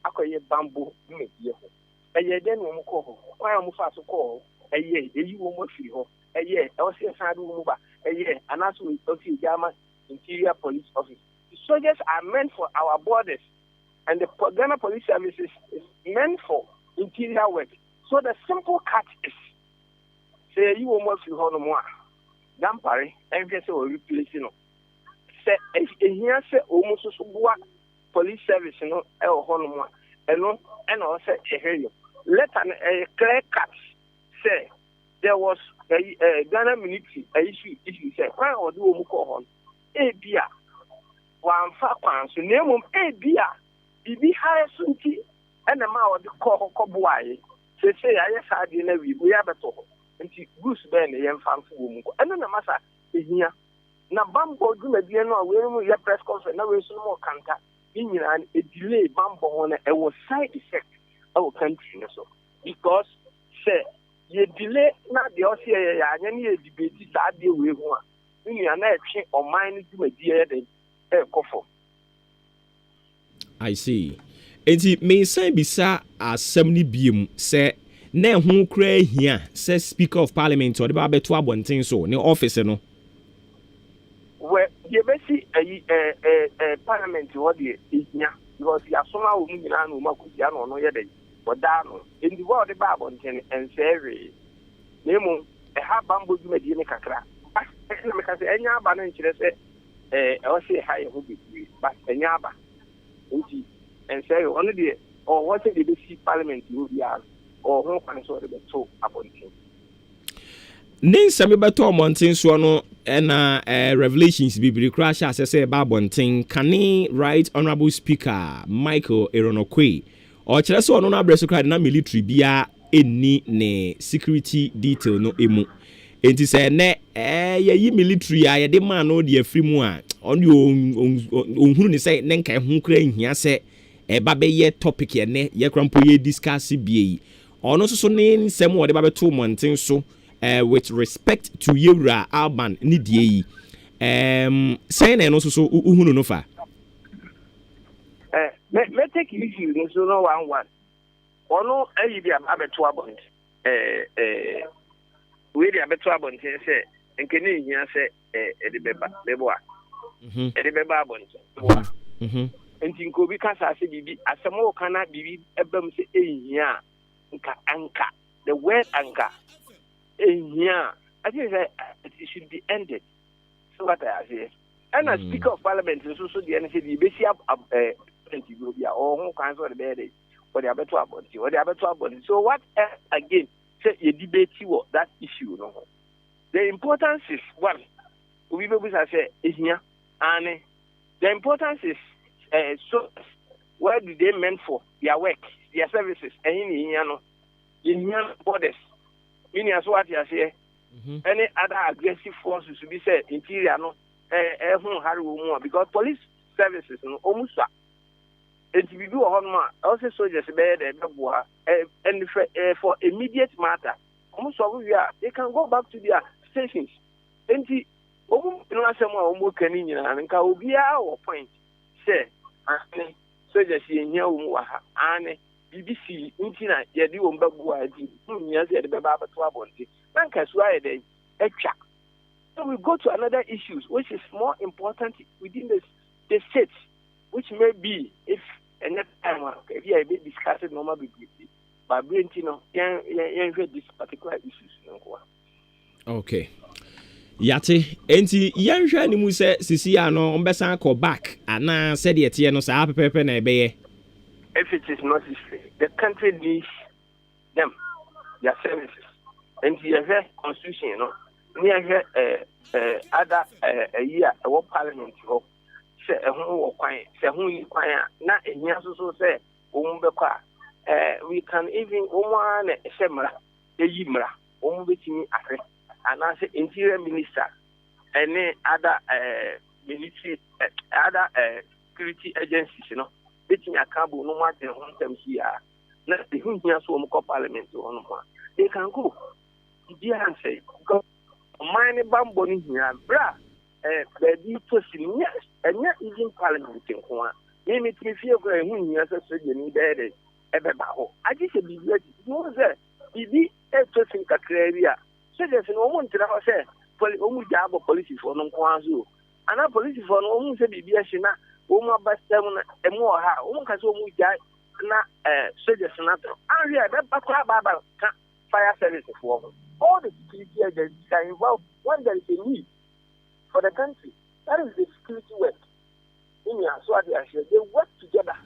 akọ bamboo mmedie ho. Eye den wo mko ho. Kwa mo fa so ko eye eyi wo mo firi ho. Eye e o se sadu wo ba. Eye anaso ofi Ghana Interior Police Office. The soldiers are meant for our borders, and the Ghana Police Services is meant for interior work. So the simple cut is say you wo mo firi ho no mo a. Dampare enhwe se o replace no. Se ehia se o mo so boa police service no e ho no mo a. Eno and o se ehwe let an clear cut say there was a Ghana military issue say why or do mu ko hon e bia wan fa kwan so nemum e bia bibi ha sunti ena ma o de ko boaye say aye sa de na wi bu ya beto nti goose ben ye mfa mfo mu ko ena na masa ehia na bambo dwumadie no we mu ye press conference na we so mo kanta nyina e delay bambo ho na e was side effect our country so because say ye delay na de o se ya anya ne ye debate sa de we ho a nua na etwe o man dwumadie de kofo. I see. Enti me say bisa asem ni biem say na ho kra hia say speaker of parliament or the ba beto abonten so ne office no we ye be see parliament what the hia because ya soma wo mu nyina no makusia no ye dey odano in the world the babonten and say nemu e ha bambo dwumadie ne kakra na me ka say enya aba na nkire say o say ha ye ho bi but enya aba nti and say only the or what they see parliament you be or ho kwan so de beto abonten nin sami beto monten so no na revelations bibiri crash asese babonten kane right honorable speaker Michael Eronokwe o kire so no na breso card na military bia eni ne security detail no emu enti se ne yi military a ye de man no de afri mu a on onhunu ni se ne nka ho kra nhia se ba be ye topic ye ne ye krampo ye discuss bie ono so ne nsem wo de ba beto monten so with respect to Yura Alban ni die say na no so uhunu no fa me take issue no so no one ono ayi bia abeto abont we dia beto abont say nkene hia say de bebo a de beba abont enti nkobi kasa ase bibi asemo kana bibi ebam say ehia nka anka the word anka yeah, I think that it should be ended. So what I say, and as Speaker of Parliament, so the NC, the basic or who cancel the bed or the better about it, or the better about it. So what again? Say you debate that issue. No, the importance is one. We will say is here, and the importance is so what do they meant for their work, their services, and in borders. Meaning as what you say, any other aggressive forces to be said interior no more because police services no almost and to be do also soldiers and for immediate matter almost they can go back to their stations and the almost and can be our point say soldiers here and BBC intina ye di won babu adi nya ze de baba to abonti nan ka so aye dey etwa so we go to another issues which is more important within the state which may be if any time if you be discussed normal be but brentino yan this particular issues no. Okay yate enti yan hwa ni mu se sisi ano ombesa ko back ana said ye tie no sa pepepe na ebeye. If it is not history, the country needs them, their services. And the constitution, you know, near other a year, a parliament, say a home quiet, say who you quiet, not in here, so say, we can even one a semra, a yimra, between and as interior minister, any other military, other security agencies, you know, between a cabo no matter one time here. Not the who here so much parliament on one. They can go. The answer because mine bamboni here, bra, baby to see yes, and yet even parliament in one. Name it me feel going when you are so you need it. I just said, you know, there, be a person area. So there's no one to say, only job of police for no Kwanzu. And our police for no one said, be a shina, Oma Bastamon, and more, one can so much na senator. And yeah, that Baba fire service for all the security agencies are involved when there is a need for the country. That is the security work. In your so they work together.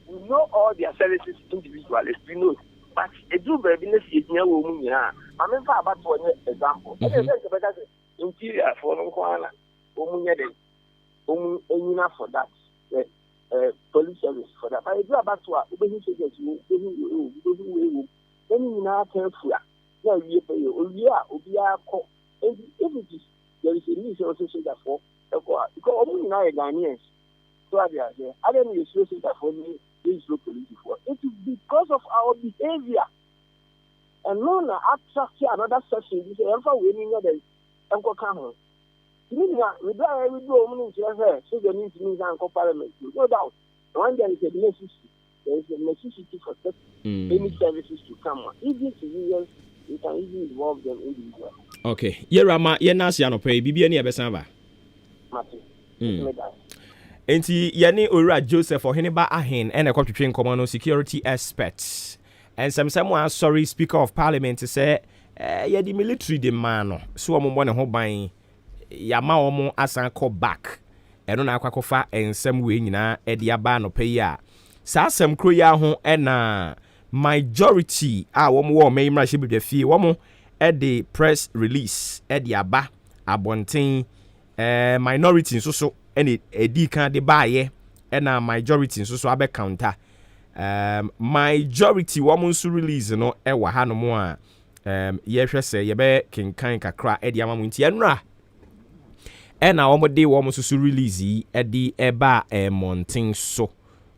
We know all their services individually. We know, but a do baby is near woman. I mean, about one example. Interior for no one, enough for that. Police service for that. But I do about to then you now careful. Yeah, we pay you. If it is there is a need also say that for because only now Ghanaians. So I don't use that for me. This local before. It is because of our behavior. And no, attract another session. This is ever winning the Uncle Cameron. We do only so the need to mean Uncle Parliament. No doubt. When there is a necessity, there is a necessity for any services to come on. Easy to use, you can easily involve them individually. Okay. Yerama, Yenasiano pay, Bibiani Abesava. Enti yani Ora Joseph or Heniba Ahen and a copy common security experts. And someone sorry Speaker of Parliament to say yeah the military demand so I'm one who buying Yama omo asan call back. And on aquacofa and some way na ediaba no pay ya. Sa some kroya hon and majority one more may ship the fee one at the press release ediaba abonting minority so any edi kan de baye na majority so abe counter majority woman so release no e wa ha no mo a ye hwe se ye be kenkan kakra e di amamu nti enra e na womo de womo so release e di eba mountain so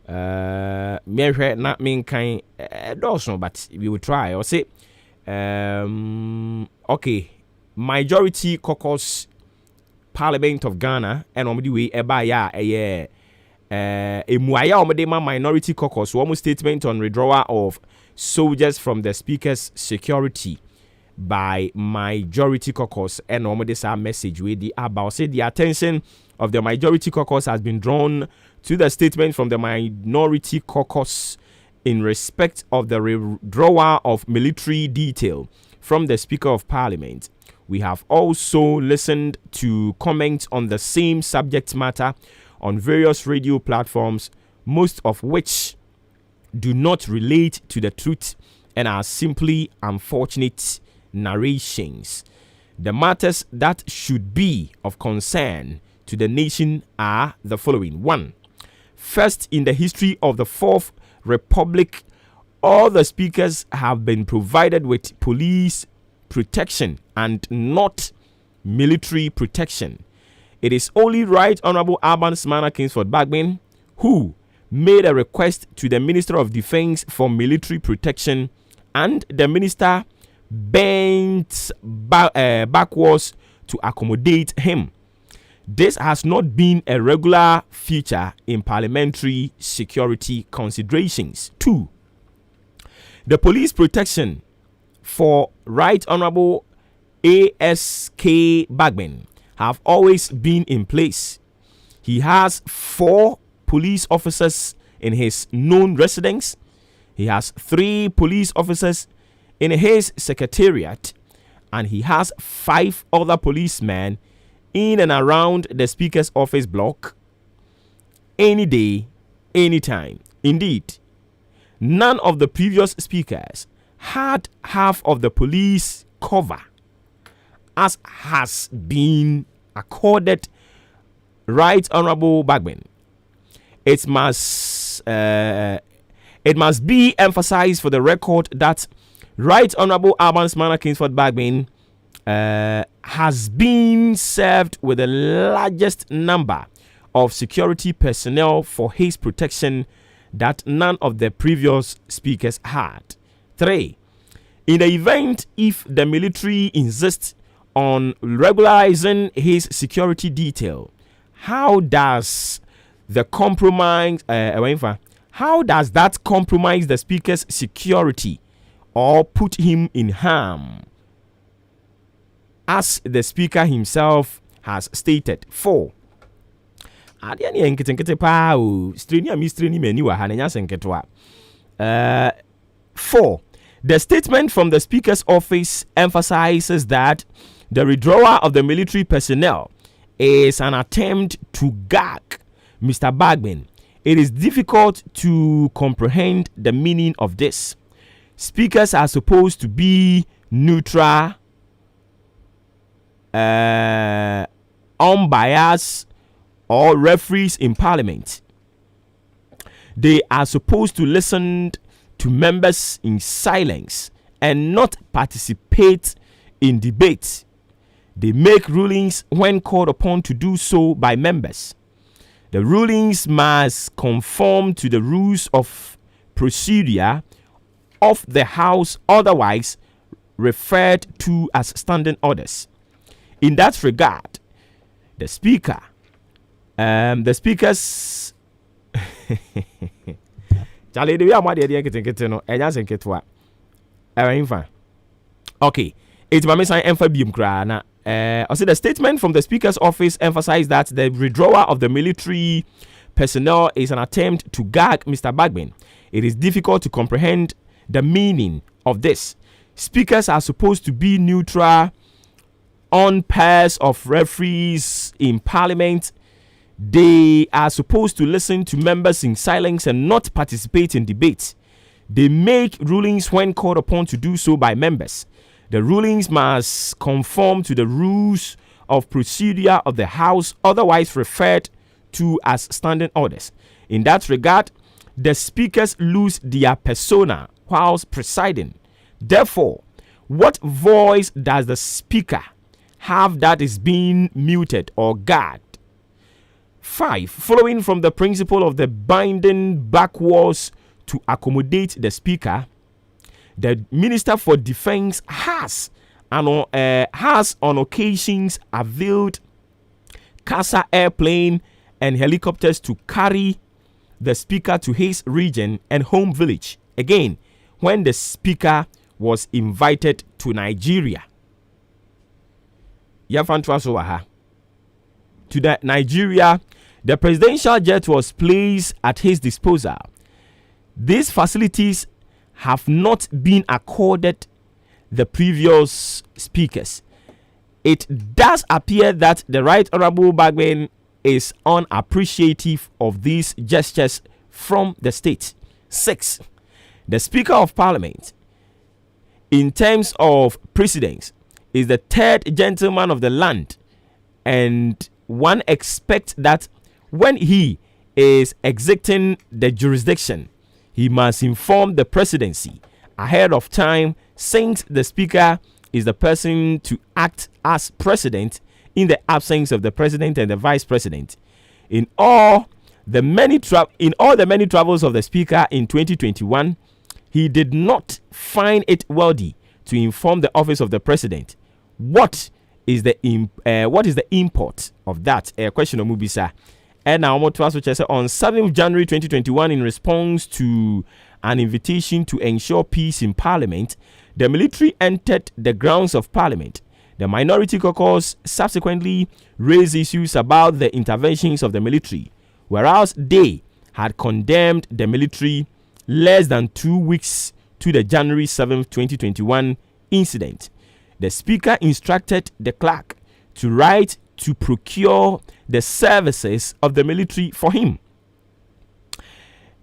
me hwe na menkan dawson but we will try or say okay majority caucus Parliament of Ghana and omdi we eba ya emuaya omde ma minority caucus one statement on withdrawal of soldiers from the speaker's security by majority caucus and omde sa message we the about say the attention of the majority caucus has been drawn to the statement from the minority caucus in respect of the withdrawal of military detail from the Speaker of Parliament. We have also listened to comments on the same subject matter on various radio platforms, most of which do not relate to the truth and are simply unfortunate narrations. The matters that should be of concern to the nation are the following. 1. First, in the history of the Fourth Republic, all the speakers have been provided with police protection and not military protection. It is only Right Honorable Alban Smana Kingsford Bagbin who made a request to the Minister of Defense for military protection, and the minister bent backwards to accommodate him. This has not been a regular feature in parliamentary security considerations. 2. The police protection for Right Honorable ASK Bagbin have always been in place. He has 4 police officers in his known residence. He has 3 police officers in his secretariat, and he has 5 other policemen in and around the Speaker's office block any day, anytime. Indeed, none of the previous speakers had half of the police cover as has been accorded Right Honorable Bagbin. It must be emphasized for the record that Right Honorable Albans Mana Kingsford Bagbin has been served with the largest number of security personnel for his protection that none of the previous speakers had. 3. In the event if the military insists on regularizing his security detail, how does that compromise the speaker's security or put him in harm? As the speaker himself has stated. 4. Four, the statement from the Speaker's office emphasizes that the withdrawal of the military personnel is an attempt to gag Mr. Bagbin. It is difficult to comprehend the meaning of this. Speakers are supposed to be neutral, unbiased, or referees in parliament. They are supposed to listen to members in silence and not participate in debate. They make rulings when called upon to do so by members. The rulings must conform to the rules of procedure of the House, otherwise referred to as standing orders. In that regard, the speaker's Charlie, the way I'm okay, it's my sign emphabium crana. Also, the statement from the Speaker's office emphasized that the withdrawal of the military personnel is an attempt to gag Mr. Bagbin. It is difficult to comprehend the meaning of this. Speakers are supposed to be neutral on pairs of referees in parliament. They are supposed to listen to members in silence and not participate in debates. They make rulings when called upon to do so by members. The rulings must conform to the rules of procedure of the House, otherwise referred to as standing orders. In that regard, the speakers lose their persona whilst presiding. Therefore, what voice does the speaker have that is being muted or gagged? 5. Following from the principle of the binding backwards to accommodate the speaker, the Minister for Defense has on occasions availed CASA airplane and helicopters to carry the speaker to his region and home village. Again, when the speaker was invited to Nigeria. To that Nigeria, the presidential jet was placed at his disposal. These facilities have not been accorded the previous speakers. It does appear that the Right Honorable Bagbin is unappreciative of these gestures from the state. 6. The Speaker of Parliament, in terms of precedence, is the third gentleman of the land, and one expects that when he is exiting the jurisdiction, he must inform the presidency ahead of time, since the speaker is the person to act as president in the absence of the president and the vice president. In all the many travels of the speaker in 2021, he did not find it worthy to inform the office of the president. What is the import of that? Question of Mubisa. And now on 7th January 2021, in response to an invitation to ensure peace in Parliament, the military entered the grounds of Parliament. The minority caucus subsequently raised issues about the interventions of the military, whereas they had condemned the military less than 2 weeks to the January 7th, 2021 incident. The speaker instructed the clerk to write to procure the services of the military for him.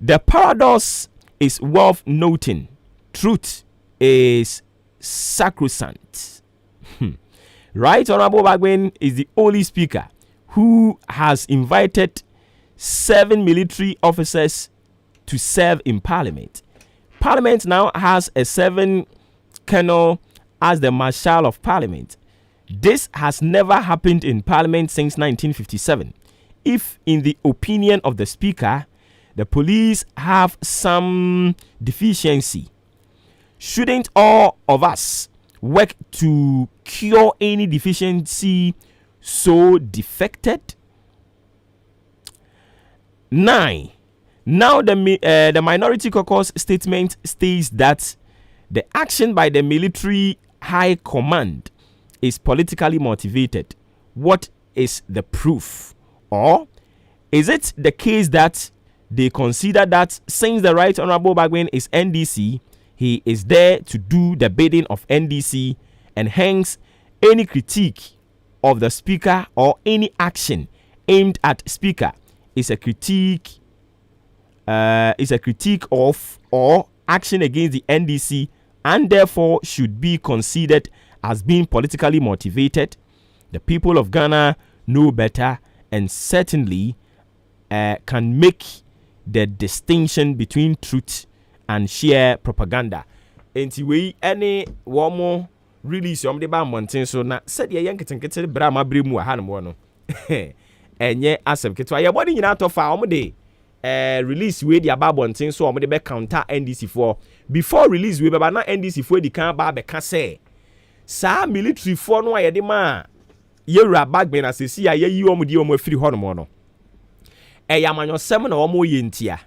The paradox is worth noting. Truth is sacrosanct. Right Honorable Bagbin is the only speaker who has invited 7 military officers to serve in Parliament. Parliament now has a 7 Colonel as the Marshal of Parliament. This has never happened in Parliament since 1957. If, in the opinion of the Speaker, the police have some deficiency, shouldn't all of us work to cure any deficiency so defected? 9. Now the Minority Caucus statement states that the action by the military high command is politically motivated. What is the proof? Or is it the case that they consider that since the Right Honorable Bagwin is NDC, he is there to do the bidding of NDC, and hence any critique of the Speaker or any action aimed at Speaker is a critique of or action against the NDC, and therefore should be considered as being politically motivated? The people of Ghana know better and certainly can make the distinction between truth and sheer propaganda. Enti we any one more release the ba mountain so na said ye yanketenkete bra ma bre mu ha no no enye asem ketwa ye body nyina to fa de release we the aba mountain so de be counter NDC for before release we be na NDC for di kan ba be ka say sa military for no aye de ma ye ra bagben asesi ya ye yi di afiri ho no no yamanyo sem na omo ye ntia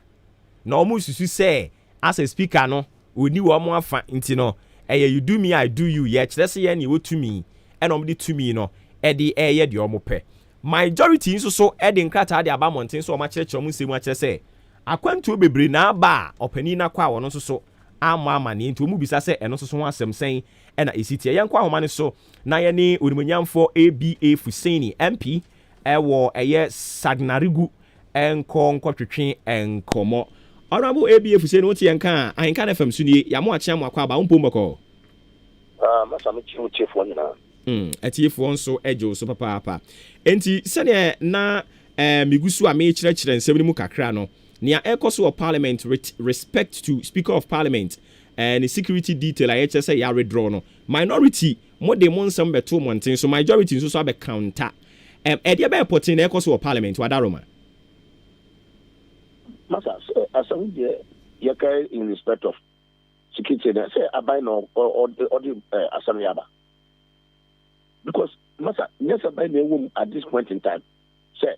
na omo susu say as a speaker no oni omo afa nti no you do me I do you ye kire say ye na to me and omo di to me no de ye de omo pe majority nso so de nkrata de aba monten so omo kire kire omo nsemu akire say akwantu bebre na ba opani na kwa wono nso so ama ne nti omo bisa say eno nso so ho asem sen na esitie ye nkwa homa ne so na ye ni onimonyamfo ABA Fuseni MP wo eye Sagnarigu enko twetwe enkomo Honorable ABA Fuseni woti yenka ahenkan FM sunie ya mo akia mo akwa ba umpo mboko masa me chiwo chefo nyina atiefo nso ejo so papa enti sene na migusu a me kire nsem ni mu kakra no nia ekoso of parliament respect to Speaker of Parliament and the security detail I say ya redraw no minority mo de mo nsem beto monten so majority nso so abe counter e dia be potin na ekoso of Parliament wadaroma masa asam de yaka in respect of security say abai no or the asam yaba because masa yes abai na wom at this point in time say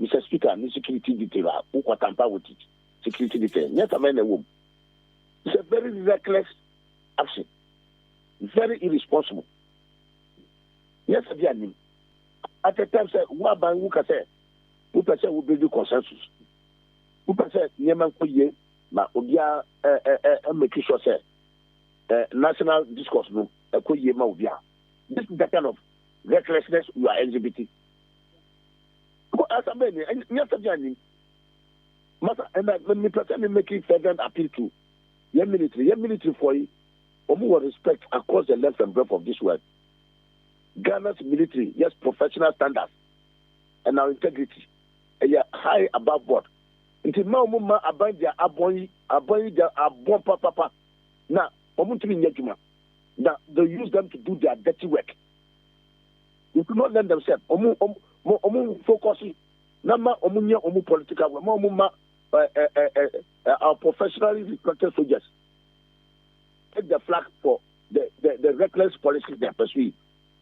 Mr. Speaker ni security detail who tamper with it security detail yes abai na wom. It's a very reckless action, very irresponsible. Yes, at the time, say, what by who can say, who can say, we build consensus. Who can say, Yemen Koye, ma Obia, making sure, say, national discourse, no, Koye ma Obia. This is the kind of recklessness we are LGBT. As a man, and yes, and let me pretend making fervent appeal to. Your military for you, will respect across the length and breadth of this world. Ghana's military, yes, professional standards and our integrity, and high above board. Until now, Mumma abide their abon papa. Now, now they use them to do their dirty work. You do not lend themselves. Focusing. Nama omunya political. Our professionally respected soldiers take the flag for the reckless policies they are pursuing.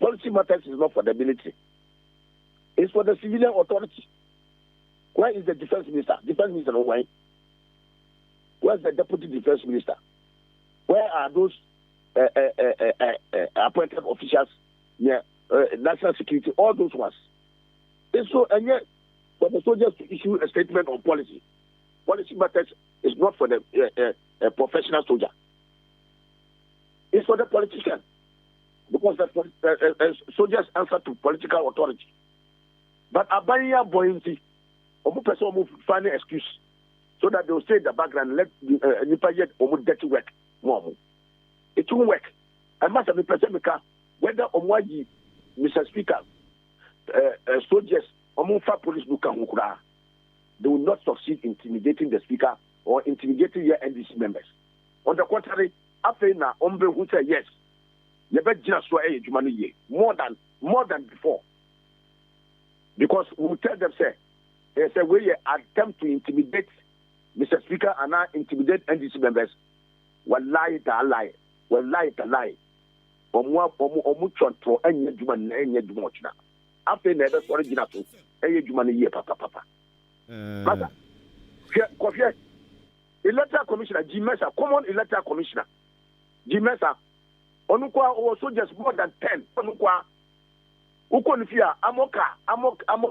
Policy matters is not for the military. It's for the civilian authority. Where is the defense minister? Defense minister, no why? Where's the deputy defense minister? Where are those appointed officials? Yeah, national security, all those ones. And so, and yet, for the soldiers to issue a statement on policy. Policy matters is not for the professional soldier. It's for the politician. Because the soldiers answer to political authority. But Abaya buoyancy, Omu person will find an excuse so that they will stay in the background, let Nipa yet Omu dirty work. It won't work. I must have a person whether Omwaji, Mr. Speaker, soldiers, Omu fa police Buka. They will not succeed in intimidating the speaker or intimidating your NDC members. On the contrary, after now, Ombre who say yes, You bet just so money more than before. Because we will tell them, say, they say we attempt to intimidate Mr. Speaker and not intimidate NDC members. Wallahi ta lie. Wallahi ta lie. Omu chonto enye juma na enye juma china. After never sorry jina to enye juma ni ye papa. Masa. Kofie. Electoral Commissioner Jimesa, common Electoral Commissioner Jimesa. Onukwa also just more than 10. Onukwa. Uko nifia amo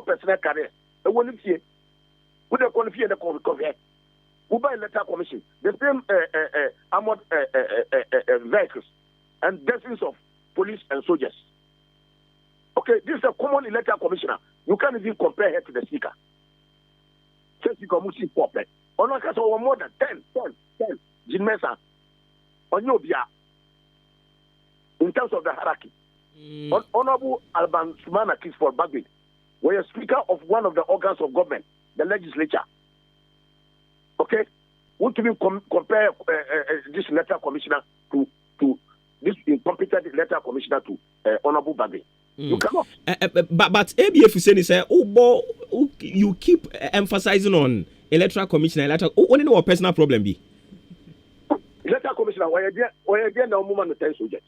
personal career. Ewo nifie. Ude ko nifie de kofie. Uba Electoral Commission. The same armored vehicles and dozens of police and soldiers. Okay, this is a common Electoral Commissioner. You can't even compare her to the Speaker. Since you come see pop. Onakasa more than 10. Jinmesa. Onyobia. In terms of the hierarchy. Honorable Alban Sumana Kisfor Bagwin were a speaker of one of the organs of government, the legislature. Okay? Won't even compare this Electoral Commissioner to this incompetent Electoral Commissioner to Honorable Bagwin. You cannot. But ABF is saying, you keep emphasizing on Electoral Commissioner. What is our personal problem be? Electoral Commissioner, why are there no woman to soldiers?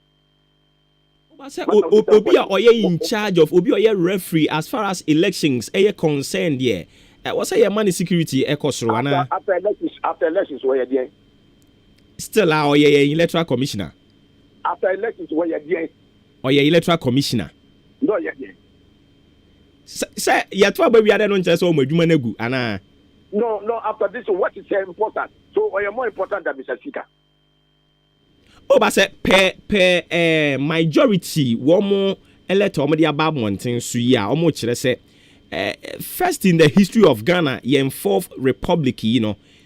Obi are in charge of Obi are referee as far as elections are concerned. Yeah, what's your money security? After elections, why are there? Still, our Electoral Commissioner. After elections, why are there? Or your Electoral Commissioner. No, yeah. Say, you have we are not just Anna. No, after this, what is important? So, are you more important than Mr. Speaker? Oh, but say, per majority, one more elector, about mountain, so yeah, almost say, first in the history of Ghana, yen fourth republic,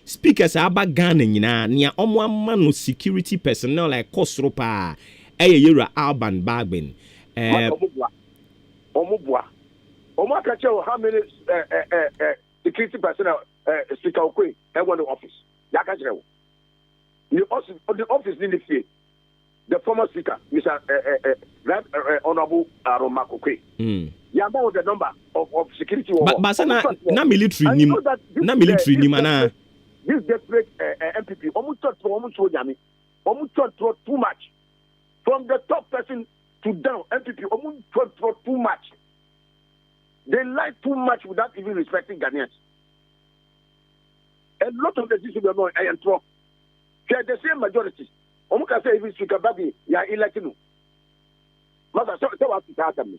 speakers are about Ghana, near one man with security personnel like Kosropa, Yura Alban Bagbin. Omubwa. Omakacho, how many security personnel Speaker Okwe have one office? Yakajero. The office in the field. The former Speaker, Mr. Honorable Aroma Okwe. Yamba was the number of security. But na military nim. Na military nim ana. This desperate MPP, almost too much. From the top person to down, MPP, almost too much. They lie too much without even respecting Ghanaians. A lot of the decisions are not iron throw. They're the same majority. Omuka say even Speaker Babi, you are elected. Mother, so what is happening?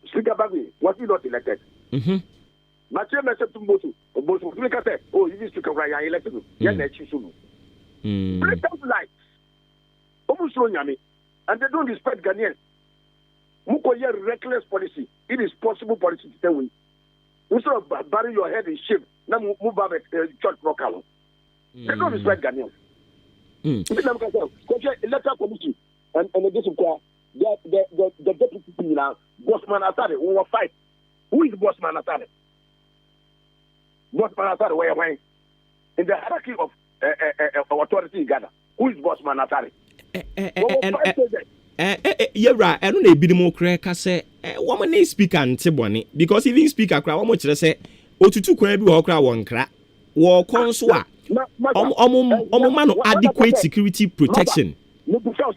Speaker Babi, was he not elected? Maakye message to Bosu. Bosu, Speaker say, oh, you need Speaker, you are elected. You are not choosing. Blatant lies. Almost and they don't respect Ghanaians. Mukoye reckless policy. It is possible policy to tell we. Instead of burying your head in shame, now move back church local. They don't respect Ghanaians. Electoral committee and this the deputy now, Bossman Asade, who will fight. Who is Bossman Asade? Bossman Asade, where in the hierarchy of authority in Ghana, who is Bossman Asade? Yera, I don't know be more crack. Say, woman is speaker and Tiboni because even speaker cry, one much say, or to 2 crab or cry 1 crack, war conswa. Man adequate security protection. No, because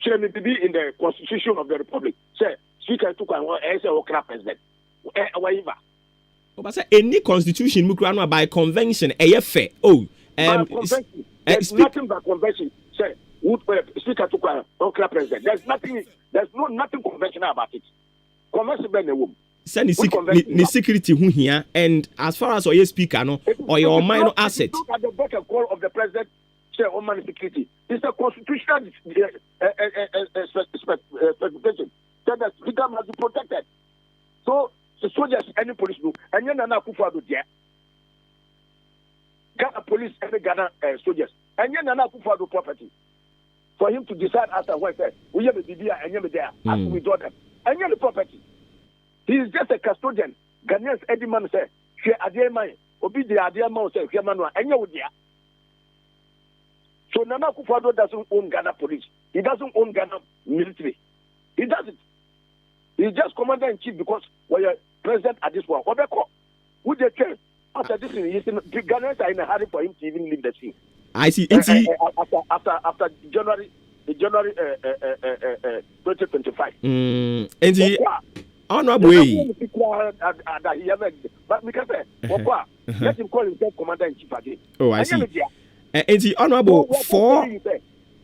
chairman to be in the Constitution of the Republic. Say, speaker took an or crap president. Whatever. But say any constitution, Mukrana by convention, AFA. Convention. There's nothing but convention. Say, Speaker took an crap president. There's nothing conventional about it. Convention by the woman. Send the security who here, and as far as your speaker no or your minor asset. Look at the back and call of the president, share on money security. It's a constitutional specification. That the speaker must be protected. So the soldiers, any police do, and then Nana Kufa do there. Ghana police, any Ghana soldiers, and then Nana Kufa do property. For him to decide after what said, we have a BBA and you there, after we do them, and you the property. He is just a custodian. Ghanaians, Eddie man say, "She adia man, obi the adia man say, "She man wa enya udia." So Nana Akufo-Addo doesn't own Ghana police. He doesn't own Ghana military. He doesn't. He's just commander-in-chief because we're president at this one. Who they care? After this, the Ghanaians are in a hurry for him to even leave the scene. I see. After January 2025. Honorable way. But because let him call himself commander-in-chief again. Oh, I see. And honorable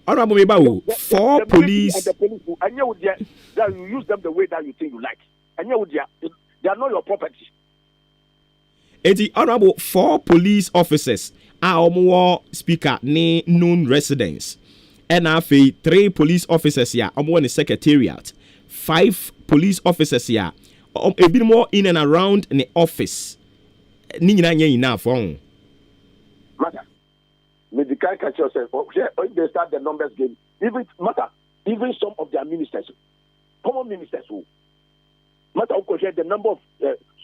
Honorable Mebao, 4 police. And the police, and you use them the way that you think you like. And they are not your property. The honorable 4 police officers are more speaker ne known residents. And I 3 police officers here, in the secretariat. 5 police officers here, a bit more in and around the office. Enough. Medical catch yourself. They start the numbers game. Even some of their ministers, common ministers who matter the number of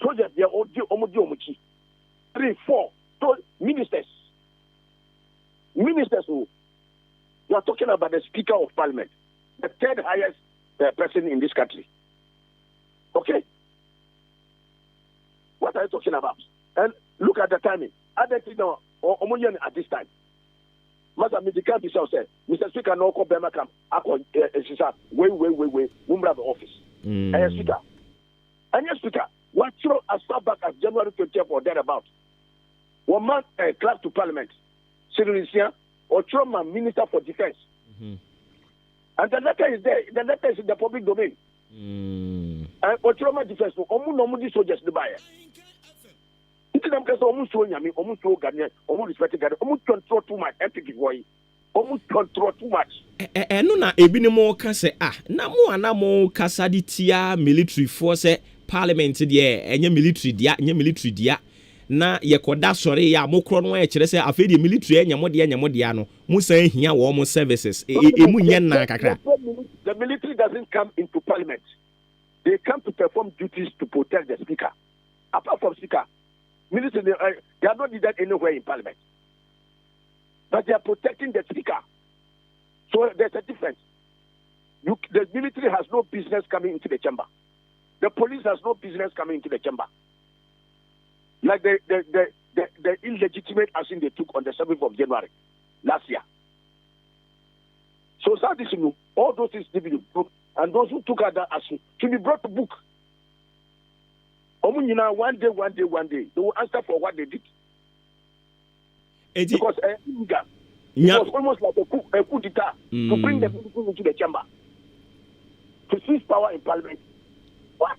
soldiers they are 3, 4. So ministers who you are talking about the Speaker of Parliament, the 3rd highest person in this country. Okay, what are you talking about? And look at the timing. At this time. Master Medical said, Mr. Speaker, no call Bemakam. Wait, Mumra the office. And Speaker. And yes, Speaker, what throw as far back as January 20th or thereabout. 1 month class to Parliament. Cyril or Trauma Minister for Defense. And the letter is there. The letter is in the public domain. And Trauma Defense, Omu soldiers the buyer. Almost respected God, almost control too much, epic boy, almost control too much. And no, na ebi more kase na mo kasa di tia military force parliament there, enye military dia, na yekoda sori ya mo kro no e kire se afedi military enya dia no, mo san hia wo mo services emu nya na kakra. The military doesn't come into parliament. They come to perform duties to protect the speaker. Apart from speaker, ministers, they are not needed anywhere in Parliament. But they are protecting the speaker. So there's a difference. The military has no business coming into the chamber. The police has no business coming into the chamber. Like the illegitimate action they took on the 7th of January last year. So all those things need to be proved, and those who took that action should be brought to book. One day, they will answer for what they did. Because it was almost like a coup d'etat to bring the people into the chamber, to seize power in Parliament. What?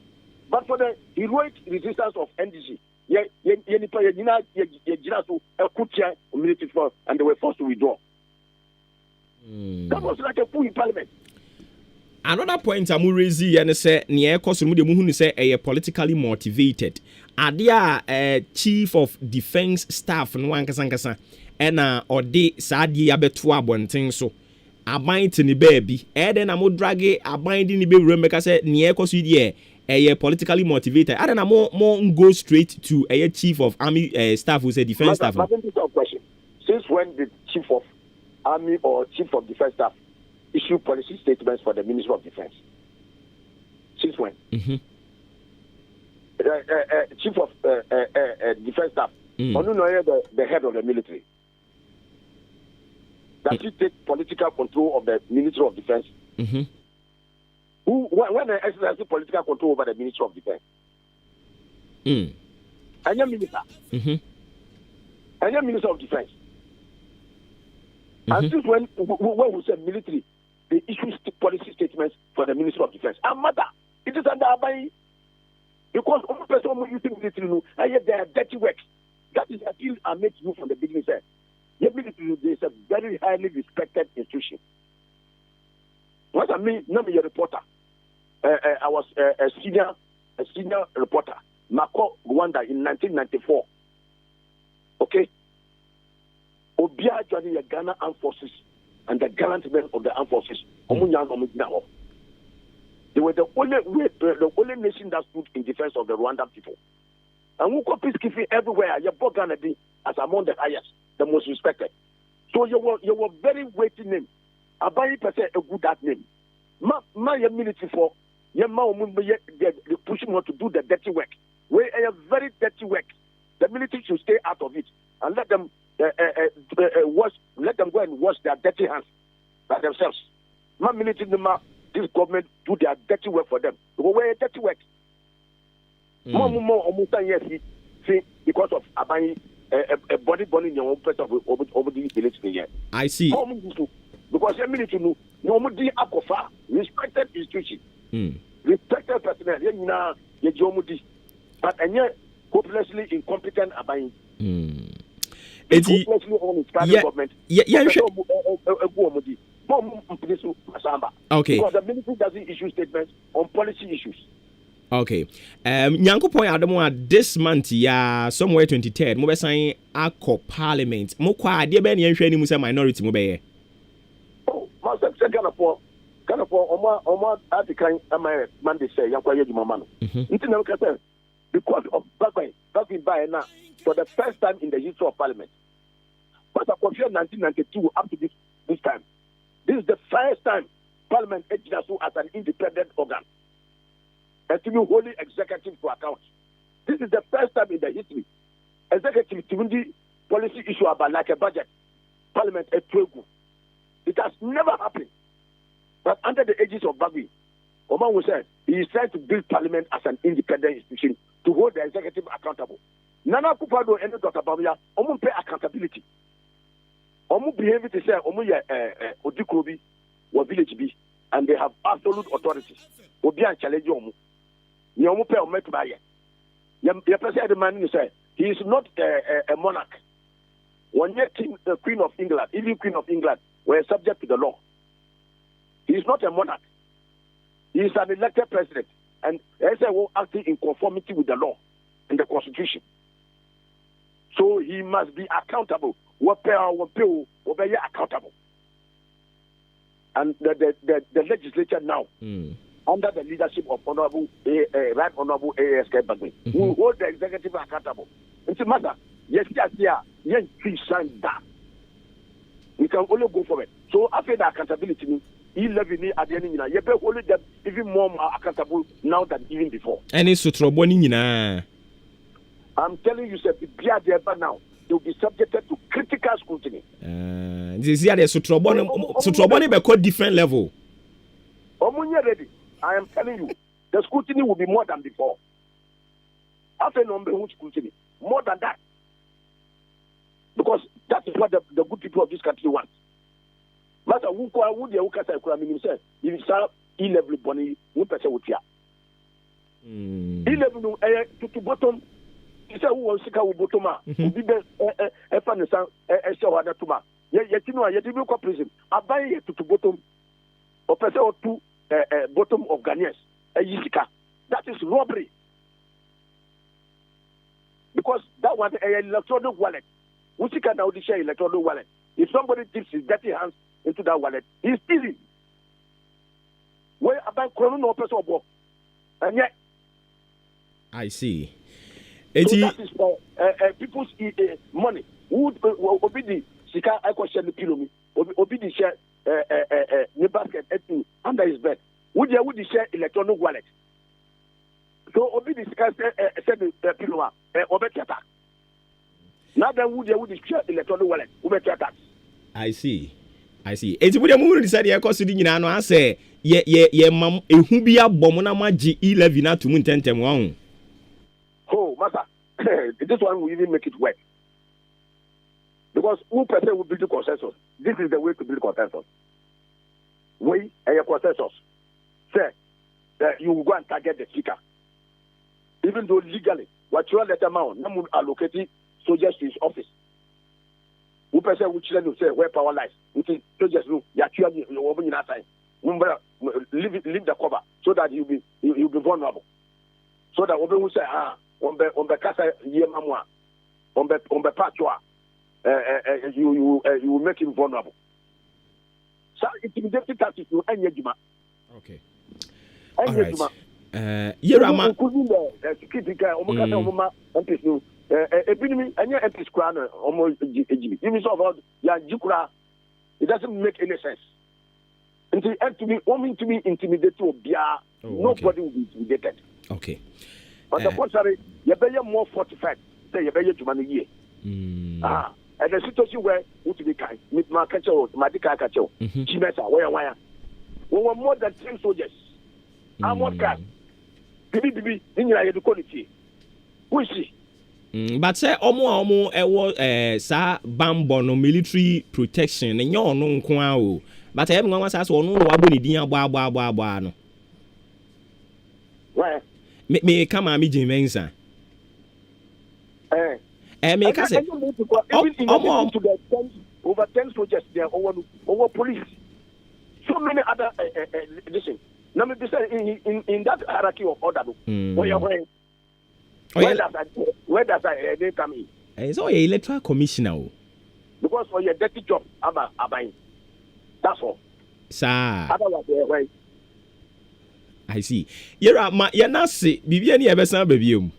But for the heroic resistance of NDC, and they were forced to withdraw. That was like a coup in Parliament. Another point I'm raising and say near cause mu de mu hu say a politically motivated. Adia chief of defense staff no ankasa na odi saadi abeto abonten so aban te ne baby den na mo drag aban di ne be wura meka say near cause die a politically motivated. I don't know more go straight to a chief of army staff who say defense staff. Since when the chief of army or chief of defense staff issue policy statements for the Ministry of Defense? Since when? Chief of defense staff, the head of the military. Does he take political control of the Ministry of Defense? When they exercise political control over the Ministry of Defense? And your minister. And your Minister of Defense. And since when we say military, they issue policy statements for the Ministry of Defense. And matter, it is under Abai. Because one person who using military, and yet they are dirty work. That is appeal I made to you from the beginning. Sir. Military is a very highly respected institution. What I mean, not be a reporter. I was a senior reporter, Mako Rwanda in 1994. Okay? Obia joining the Ghana Armed Forces and the gallant men of the armed forces. They were the only nation that stood in defense of the Rwandan people. And who got peacekeeping everywhere. You brought Ghana as among the highest, the most respected. So you were very weighty name Abayi person a good that name. Ma military for ye they push him to do the dirty work. We a very dirty work. The military should stay out of it and let them wash. Let them go and wash their dirty hands by themselves. Ma military, this government do their dirty work for them. We dirty work. More almost yes, see because of Abayi a body in your own person over the village here. I see. Because the military no akofa respected institution. Respected personnel, but and yet hopelessly incompetent Abayi. Hopelessly on its government. Okay. Because the military doesn't issue statements on policy issues. Okay. Nyankopon Adamu this month somewhere 23rd mo be sign akọ parliament. Mo kwa ade be na yenhwe ni mu say minority mo be ye. Oh, master kind of Oma article am Monday say yakwa yeduma man. Ntina ka say because of back by now for the first time in the history of parliament. But from 1992 up to this time. This is the first time parliament exists as an independent organ. And to be wholly executive to account. This is the first time in the history. Executive to the policy issue about like a budget. Parliament a tregu. It has never happened. But under the aegis of Bagui, Oman will say he is trying to build parliament as an independent institution to hold the executive accountable. Nana Kupado and Dr. Bamia, Omun pay accountability. Omun behave to say Omu Odikrobi or village B, and they have absolute authority. Obi and challenge Omu. Your president man say he is not a monarch. One year king, the Queen of England, even Queen of England, were subject to the law. He is not a monarch. He is an elected president, and as I will acting in conformity with the law and the constitution. So he must be accountable. Be accountable. And the legislature now. Under the leadership of Honorable Right Honorable ASK Bagui, who hold the executive accountable. It's a matter. Yes, we can only go for it. So after the accountability, he level at the end, you be holding them even more accountable now than even before. Any sutroboni na. I'm telling you, sir, now they will be subjected to critical scrutiny. This is the sutroboni be called different level. Omunye ready. I am telling you, the scrutiny will be more than before. After number one scrutiny, more than that. Because that is what the good people of this country want. But who would you say, if it's E-level bonnie, who person would hear? E-level to bottom, he said, who was sick of bottom, who did a fan and show other tuma. Yet, you know, you didn't go prison. I buy it to bottom, or person or two. Bottom of Ghanaians, that is robbery. Because that was an electronic wallet. Which can now share electronic wallet. If somebody dips his dirty hands into that wallet, he's stealing. Where about criminal person work? And yet, I see. So that is for people's money. Who would be the Sika I question the kilo me? Obi the share the basket under his bed. Would you share electronic wallet? So Obi the Sika said the pillow Obi Tata. Now then would you share electronic wallet? Obi Tata. I see. Eti wo dem wuri decide ye koso di nyina no ase ye mam ehu bia bom na maji 11 na tumu ntentem wa. Oh, master. This one will even make it work. Because who person will build the consensus? This is the way to build consensus. We and your consensus. Say that you will go and target the speaker. Even though legally, what you are let them out, no one allocating soldiers to his office. Who person will children say where power lies? Until soldiers know you actually open in that time. Leave the cover so that you'll be vulnerable. So that when we say on the casa ye mamwa on the patchwa. You will make him vulnerable. So intimidating tactics you anyejuma. Okay. Anyejuma. Yerama. Including the security guy. Omukasa omuma MPs no. Ebinimi anya MPs kura no omo ejibi. You mean so about ya jikura. It doesn't make any sense. to be intimidated to be nobody will be intimidated. Okay. But the contrary, you better more fortified. Say you better to manage year. And the situation where would be kind, with my catcher, Madika catcher, Chimesa, where we were more than 10 soldiers. I'm what can be in your quality. Who is she? But say omo sa bambo no military protection and you no nko o. But everyone was asked no wa boni din agba no. Where? Me come am me Jimensa. Me ka say over 10 soldiers there over police. So many other listen. Now me say in that hierarchy of order where does they come in? It's all a electoral commissioner. Because for your dirty job, abai. That's all. Sir. Otherwise, I see. You're not say, Bibiani ever sound baby.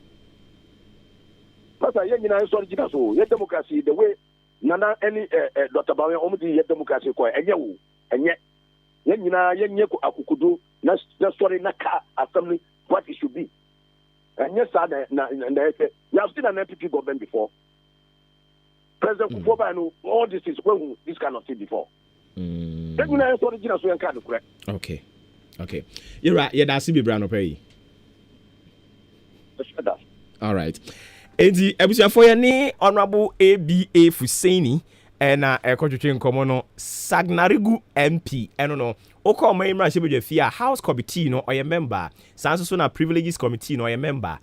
But I am sorry, so your democracy, the way Nana any Dr. Bawe Omdi, your democracy, and yet, Akukudu, that's sorry, Naka, assembly, what it should be. And yes, sir, you have seen an MPP government before. President Kufuor, I know all this is when this cannot see before. Okay. You're right. Yeah, that's be Brown pay. All right. Edi ebusia for your ni honorable ABA Fuseni and ekotwetwe nkomo no Sagnarigu MP eno no oko ma imra shebe fia House Committee no or member sanso so na Privileges Committee no or member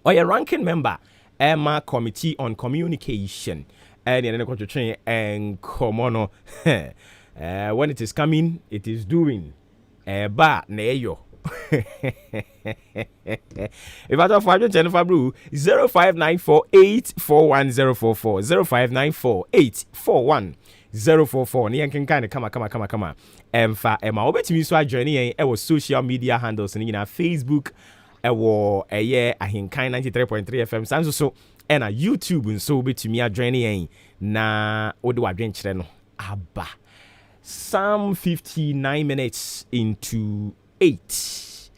or ranking member Emma Committee on Communication and ekotwetwe nkomo no when it is coming it is doing ba na eyo. If I don't find Jennifer Blue 0594841044 0594841044 ni yankin kind kama emfa ema obetimi so adjourne yen social media handles ni na Facebook ewo AHENKAN933 FM sanso so na YouTube nso obetimi adjourne yen na odi wadwen kire no aba some 59 minutes into 8.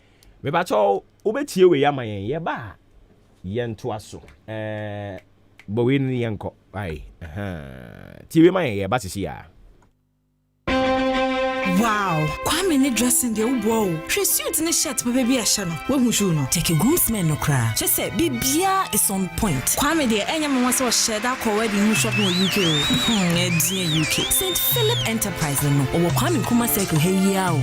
Me bacho obetie we yama yen ye ba yen to aso bo we ni yen ko ai tiwe ma yen ye ba sisi ya. Wow, Kwame ni dressing the Obuo. She suit ni shirt baby asha no. We hu shoe no. Take a groomsman no cra. She say bibia is on point. Kwame de enya mo say share that ko wedding no shop no UK o. UK. St. Philip Enterprise no. Owo Kwame kuma circle he ya o.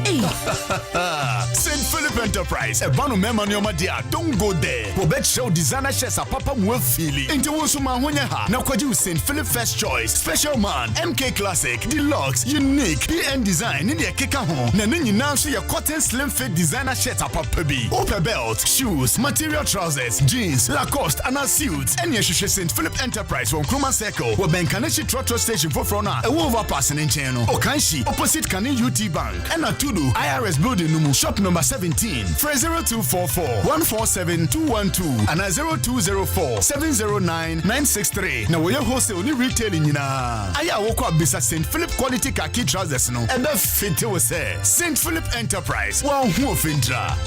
St. Philip Enterprise. E banu mema ni oma dia. Don't go there. Wo bet show designer shirts a papa mo feel. Enti wo so ma honya ha. Na kwaji St. Philip First Choice, Special Man, MK Classic, Deluxe, Unique, PN Design. Ni keka ho na nyina so your cotton slim fit designer shirt apapa bi open belt shoes material trousers jeans Lacoste and suits and your St. Philip Enterprise from Kruma Circle we Benkaneshi Trotro Station for front a overpass in channel Okanshi opposite Kani UT Bank and Atudu IRS building numu shop number 17 0244 147 212 and 0204 709 963 na we wholesale ni retailing nyina aya wokwa bisa St. Philip quality khaki trousers no and fit to say St. Philip Enterprise. Wow, who fintra?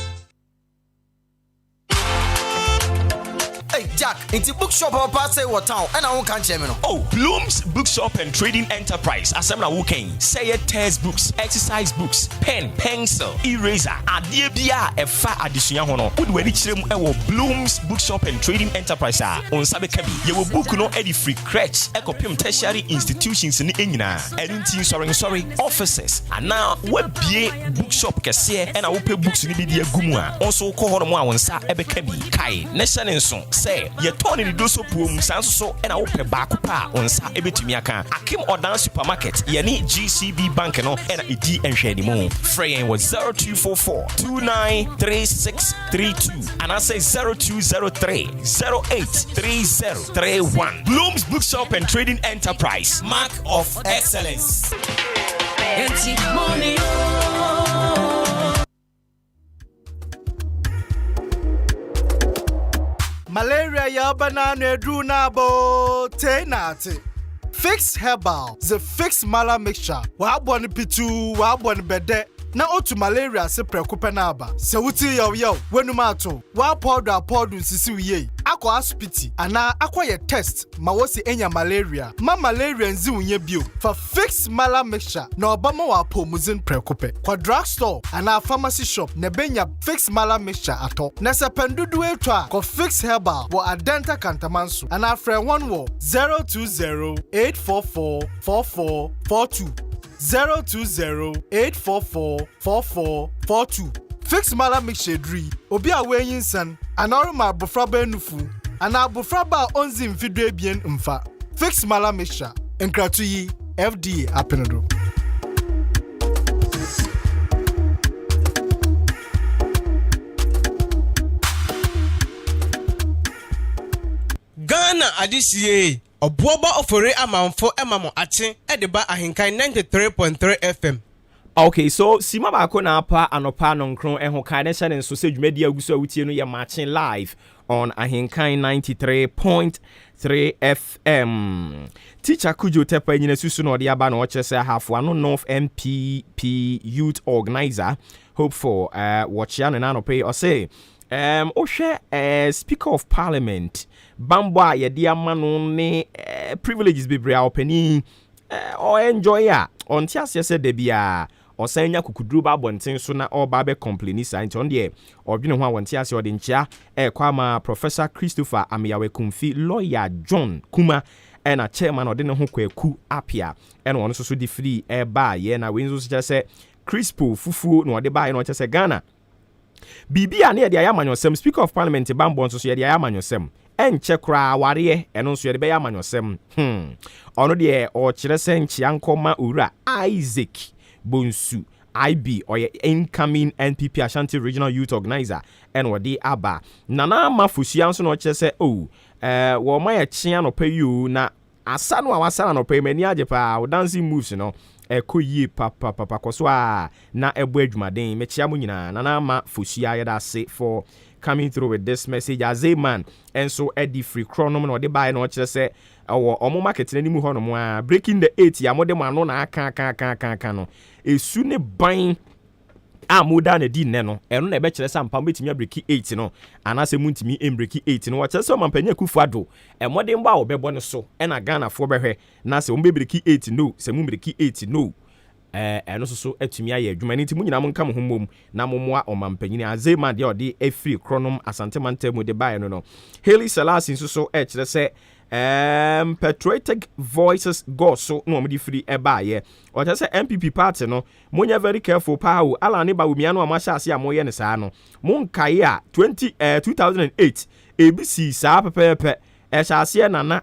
Hey Jack, into bookshop or pass what town and I won't catch him. Oh, Bloom's Bookshop and Trading Enterprise. Asemna Woken. Say it test books, exercise books, pen, pencil, eraser, adie bia e fa addition hono. Would we reach them Bloom's Bookshop and Trading Enterprise on Sabe Kabi. You will book no any free crutch, ecopim tertiary institutions in Engina. Anything sorry offices. And now we be bookshop kese and I will pay books in the gumwa. Also call on one sa ebe kabi. Kai, nation so. Say, ye turn in the doso poom, sanso, and I open back pa on sa ebitumiaka. Akim or down supermarket, ye need GCB Bank no, and a D and shady moon. Fraying was 0244 293632, and I say 0203 083031. Bloom's Bookshop and Trading Enterprise, mark of excellence. Malaria ya banana drew na bo tenate. Fix Herbal, the Fix Mala mixture. Wa boni pitu, wa boni bede. Na otu malaria se prekupe na aba. Se wuti yo wenumato. Wa powder sisi wiye. Ako aspiti ana akwa ye test ma wosi enya malaria. Ma malaria nzi unye bio. For Fix Mala mixture na obama wa pomuzin prekupe. Kwa drugstore ana pharmacy shop ne benya Fix Mala mixture ato. Na se pendudu etwa ko Fix Herbal wo adenta kantamansu. Ana fre one wo 020-844-4442. 020-844-4442. Fix Mala mixture dri. Obi a wenyin san. Anorma bofraba enufu. Ana bofraba onzi mfidwe bien mfa. Fix Mala mixture. Enkratuyi FDA apenodo. Ghana adisiye. Obuoba Ofori Amanfo emamo ache edeba ahenkan 93.3 FM. Okay, so sima baako na apa anopa nonkron eho kan ne channel so se dwumadi aguso awutie no ye matching live on ahenkan 93.3 FM. Teacher Kujo Tepa nyina susu no de aba na o kyerese halfwa no North MPP Youth Organizer hope for watch ya na no pay or say ohwe Speaker of Parliament Bamba ye dia mano ne privileges bebre a opani o enjoy ya on tiase se de bia o sanya kukuduru ba bonten so na o ba be complain sa nti on de odwene ho a won tiase o de nchia kwa ma Professor Christopher Amiyawe Kumfi lawyer John Kuma na chairman o de ne ho kwaku apia na won so di free ba ye na we nso so se Crispo fufuo na o de ba ye na o se Ghana Bibia na de ayamanyosem Speaker of Parliament Bambo nso so ye de ayamanyosem enche kra ware eno nso ye de be ayamanyosem ono de o kire se nchia nkoma ura Isaac Bonsu IB or incoming NPP Ashanti Regional Youth Organizer and wadi aba nana mafusia nso no kire se wo ma ye chia no pay you na asa no awasa no pay mani age pa o dancing moves no ekoyi papa koso a na ebo adwumaden me chia mo nyina nana mafusia ye da say for coming through with this message as a man and so Eddie free chronom no de buy no kire se omo market na nimu hono mo a breaking the 8 ya mo de ma no na aka no esu ne ban a moda na di ne no eno na be kire se ampa betimi break 8 no anase muntimi break 8 no wa kire se mampanya kufuado mo de mba wo bebo ne so e na Ghana fo behwe na se mo be break 8 no se mu break 8 no eno so atumi aye adwuma nti mu nyina mo nka mo hommom na mo moa omampanyini azema de odi efri kronom asantemante mu de bae no Haley Selassie so kire se patriotic voices go so no mo di free bae o kire se MPP party no monya very careful pa o ala ne ba wumia no amasha ase amoye ne saa no mo nkae a 2008 ABC saa pepepe ese nana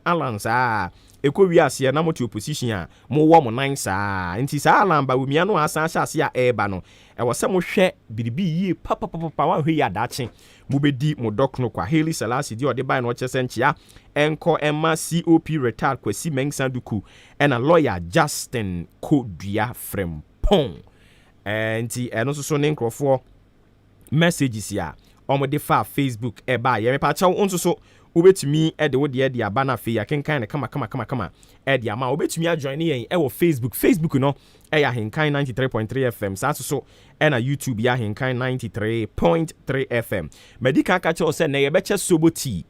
alan saa ekowi ase na moti opposition a mo wo mo nan saa nti saa alamba wumia no asa ase a eba no wo se mo hwe biribi yie papa wa hwe ya dache mo bedi mo dokno kwa Haley Selassie di ode bai no chese nchia enko emma COP retired kwasi mensanduku na lawyer Justin Kodua Frempong nti eno so ne nkrofo messages ya omode fa Facebook eba ye me pa cha won so ubetumi de wo de aba na fe ya kenkan ne kama de ama ubetumi ajoin yen e wo Facebook no e ya Henkan 93.3 FM sa so e na YouTube ya Henkan 93.3 FM medical ka cha se na ye beche soboti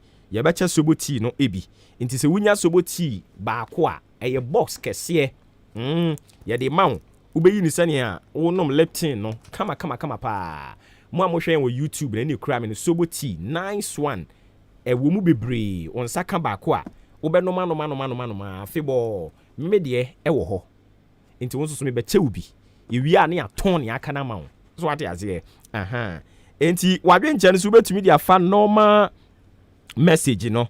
no ebi nti se wunya soboti ba ko a e box kese ye de mawo ubeyi ni sane a wonom leptin no kama pa mo amohwe wo YouTube na ni kura me no soboti nice one wo mu bebre on saka ba ko a wo be no ma febo me de wo ho nti won so me be chewubi ewi a na ya ton ne aka na ma wo so what yaze nti wadwe nche no so betumi dia fa normal message no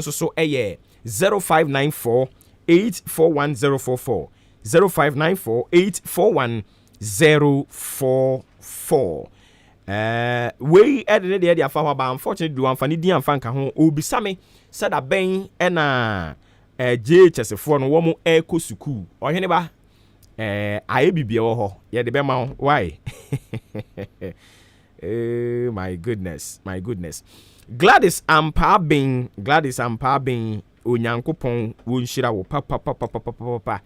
so eye 0594 841044 0594841044 we edene de afa ho ba unfortunately do amfani di amfa nka ho obisame said aben na JHS fo no wo mo eko suku ohene ba aye bibie wo ho ye de be ma why My goodness. Gladys Ampabing Onyankopon wonhyira wo papa.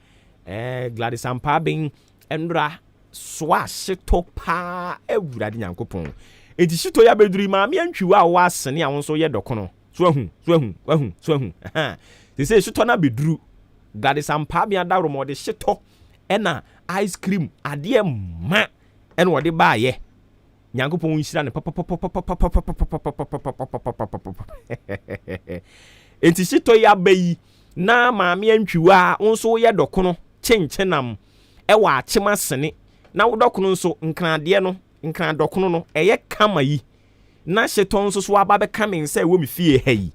Gladys Ampabing Endra swa shito pa ewurade Nyankopon. Enti shito ya beduri ma me antwiwa a wasene a wonso ye dokono. So ahu. They say shito na beduru. Gladys Ampabing adawro mo de shito ena ice cream ade ma ena wo de ba ye. Nyankopon wonhyira ne papa. Enti shito ya bayi na maame antwiwa wonso ye dokono chenchenam ewa achema sene na wodokono nso nkrade no dokono no eye kama yi na sheton nso so aba be kame nse wo me fie ha yi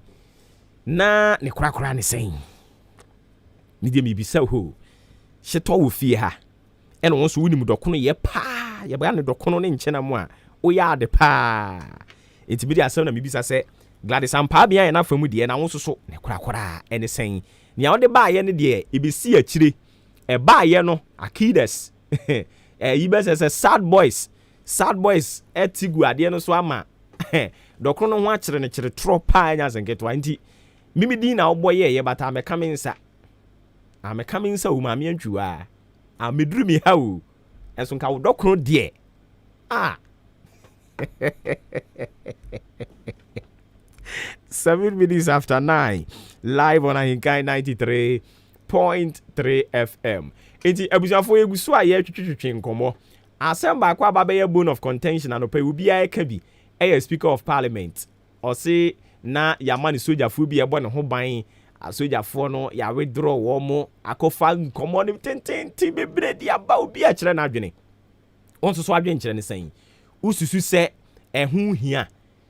na ne korakora ne sen ni de mi bisa ho sheto wo fie ha ene wonso woni mu dokono ye pa ye ba ne dokono ne nchenam a o ya de pa etibidi asem na mi bisa se Gladys Ampabing ya na famu de na wonso so ne korakora ene sen nia wode ba ye ne de ebesi akire ba ye no akides yibese sad boys etigu ade no so ama dokono no ho akire ne kire tro pa nya senketo anti mimi din na oboye ye bata me kaminsa o ma me antwua a meduru mi ha o enso nka wo dokono de 7 minutes after 9 live on AHENKAN933.3 FM. Enti abusuafo egusu a ye twetwetwe nkomo. Asem ba kwa aba be bone of contention anopa obi a eka bi e speaker of parliament. O se na yamani sojafo bi e bo ne ho ban asojafo no ya withdraw wo mo akofa nkomo ne tententi bebre di aba obi a kire na adwene. Onso so adwen kire ne san. Ususu se ehun hia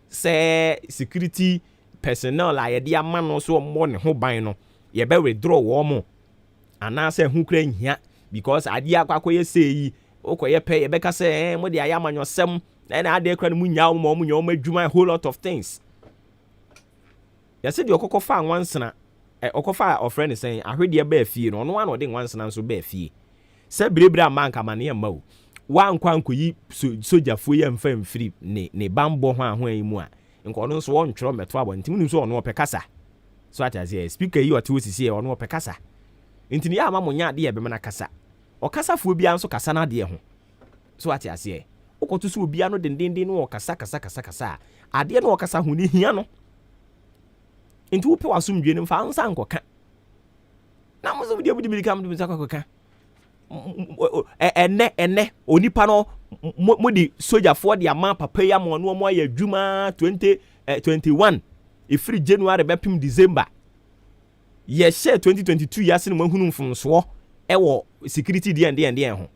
se security personnel a ye di ama no so mo ne ho ban no ye be withdraw wo mo anase hu kra nhia because ade akwakoye sei okoye pe ye beka se mo de ayamanyosem na ade kra no munya mo adwuma a whole lot of things. Ya se de okokofa anwansena okofa ofrene sen ahwede ba afie no no wan ode nwansena nso ba afie se birebire amanka mane ma o wan kwankoyi sojafo ye mfa mfiri ne bambo ho aho ayimu a nko no nso won twero meto abontim nim so ono opekasa so atazie speaker yi ote osisi e ono opekasa ntini ya ama munya ade ye be mena kasa okasafuo bia nso kasa na ade ho so atazie okoto so bia no dendenden no okasa kasa ade no okasa ho ni hia no nti wo pe wasomdwe ne mfa nsa nkoka na mo so bidi bidi kam dum sakoka ene onipa no modi soja for the ama papa ya mo no mo ya dwuma 2021 ifri January bepim December ye share 2022 ya se no mahunu mfomso ewo security de ho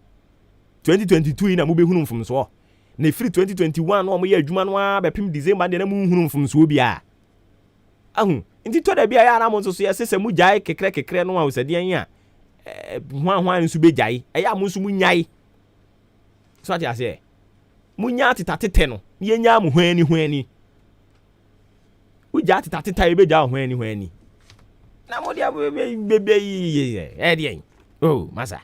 2022 na mo behunu mfomso na ifri 2021 no mo ya dwuma no bepim December de na mo hunu mfomso bia ahu nti to da bia ya na mo so ya sese mu jai kekre no a osade an ya hwan nsu bejai eya mo nsu munyai so ati ase munya titatete no yenya mo hwani uja titateta e beja hwani na mo dia bebe ye de oh masa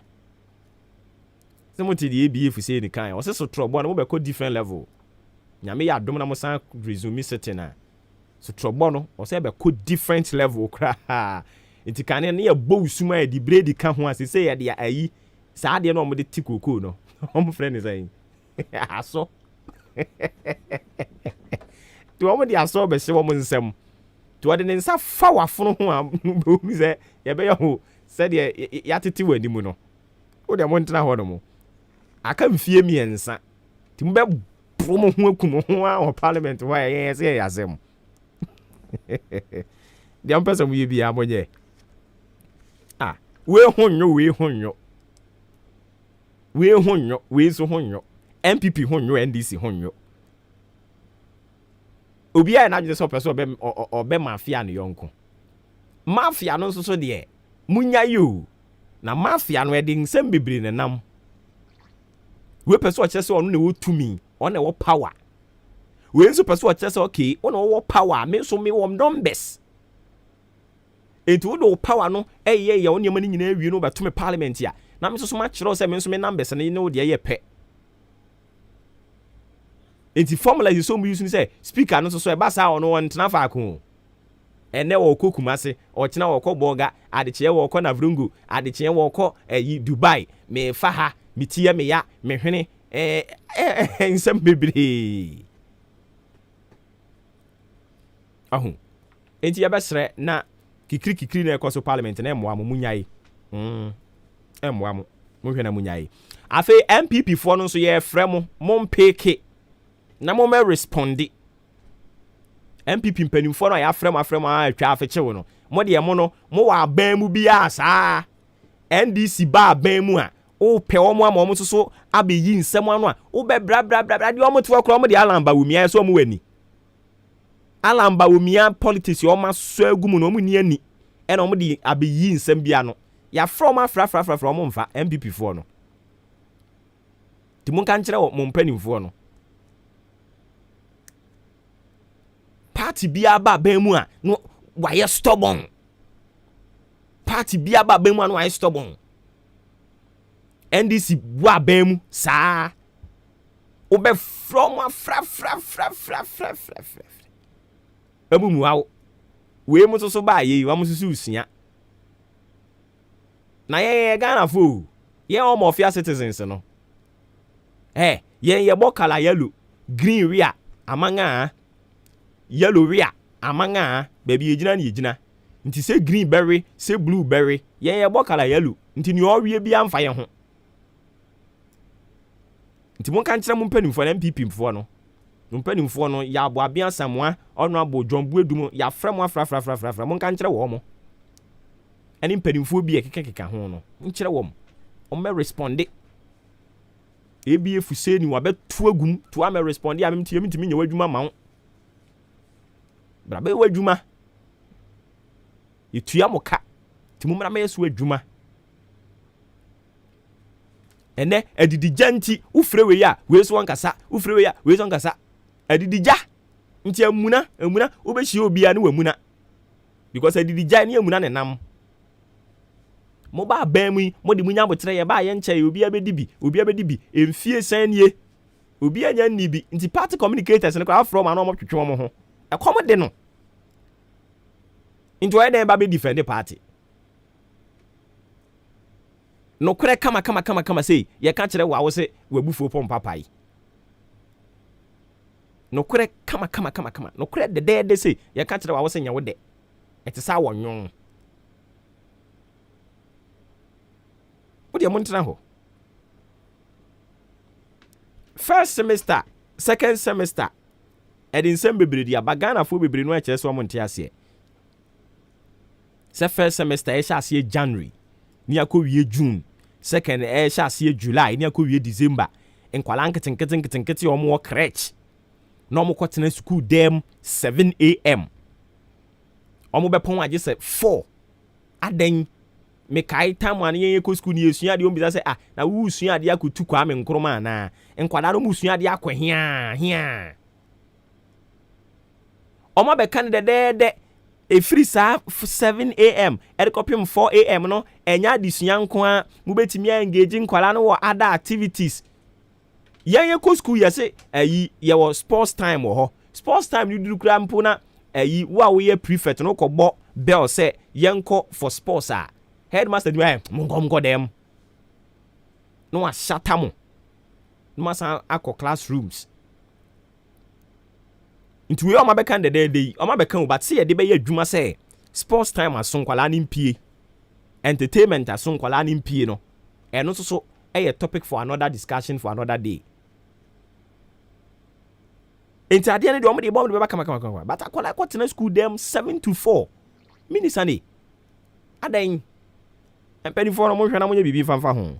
se mo ti di ebief se ni kan o se so trobo na mo be ko different level nyame ya dom na mo san resume setting na so trobo no o se be ko different level kra nti kan ne ya bow suma e di bredi ka ho ase se ya de ayi saa de no mo de tikoko no mo friend is saying aso to mo de aso be se mo nsem to de nsa fa wafono ho a bo se ya be ho se de ya tete wani mu no o de mo ntena ho no mo aka mfie miensa ti mo be promo ho akum ho a o parliament wa ye se ya sem de am person we bi amonye we honyo we so honyo MPP honyo NDC honyo obi a na just person obe mafia no yonko mafia no so de munya yo na mafia no ede nsem bebre ne nam we person chese ono ne wotumi ono wo power we nso person chese okay ono wo power me so me wom numbers enti wo do power no eye ya woni mani nyina awie no beto me parliament ya na me so ma kire o se me nso me numbers na ne wo de ye pe enti formula is so mu use ni say speaker no so e ba sa ono won tena fa ko ene wo kokumase o tena wo ko boga adeche wo ko na vrungu adeche wo ko Dubai me fa ha mitie me ya me hwene nsem bebre ahu enti yabesre na kikiri na ekoso parliament na emwa mo munyai emwa mo hwe na munyai afi MPP fo no so ye frɛ mo mpeke na mo me respondi MPP mpanimfo no ya frɛ mo atwa afechewo no mo de mo no mo wa ban mu bia saa NDC ba ban mu a o pe o mo ama mo so abeyi nsɛm ano a o be bra de o mo to akro mo de alamba wumia so mo wani alamba wumia politics o ma so agumu no mo ni ani e na mo de abeyi nsɛm bia no ya from afra mo mfa MPP fo no ti mo kan kyerɛ mo mpanimfo no party bia ba ban mu a no why stubborn party bia ba ban mu a no why stubborn NDC wa ban mu saa obe from afra abumu awo we mu so ba ye wa mu susu usia na ye Ghana fo ye all of your citizens no ye bokala yellow green ria amanga yellow ria amanga baby yegina na yegina nti say green berry say blue berry ye bokala yellow nti ni owie bia mfa ye ho nti mon kan kire mo mpanimfo na MPP mfo no mpanimfo no ya abo abia samwa ono abo dwombu edum ya frɛ mo afra mon kan kire wo mo ani mpanimfo bi ekeka ho no nkire wo mo o me responde ebi efuse ni wa betu agum to am responde am ntimi nya wadwuma ma wo bra be wadwuma etua moka timu mra me yesu adwuma ene adidija nti ufre we ya we so nkasa ufre we ya we so nkasa adidija nti amuna obehie obi ya ne wamuna because adidija ne amuna ne nam mo ba ban mu mo de munya botre ye ba ye nche obi abedibi emfie sanie obi anya nibi nti party communicators ne kwa from ano mo twetwe mo ho ekom de no into why dem ba be defend the party no kure kama say ye ka kire wa wo se wabufo pom papai no kure kama no kure de say ye ka kire wa wo se nya wo de etisa wonyon wodi amontena ho first semester second semester edin sem bebre dia bagana fo bebre no akere so monte ase se first semester e sha ase January ni akowie June second e sha ase July ni akowie December enkwala nkete o mo crèche no mo kwotena school dem 7 am o mo be pon age se 4 aden me kai time an yen ko school ni esua de o bi say na wu sua de akotu kwa me nkroma na enkwala no mu sua de akwahia o ma be kan de e free sa 7 am e kopim 4 am no enya de sua nko a mu betimi engage nkwala no wo other activities yen ko school yese ye wo sports time wo sports time ni duru kra mpo na wo ye prefect no ko bo bell say yen ko for sports headmaster di mongo dem no a shatamu no masa akọ classrooms into we o ma be kan de day o ma be kan but say de be adwuma say sports time aso nkwala ni mpie entertainment aso nkwala ni mpie no eno so a topic for another discussion for another day into ade ne de o mo de bomb de be kama but akola ko tena school dem 7 to 4 minisani adan empeni for mo hwe na mo nya bibi fanfa ho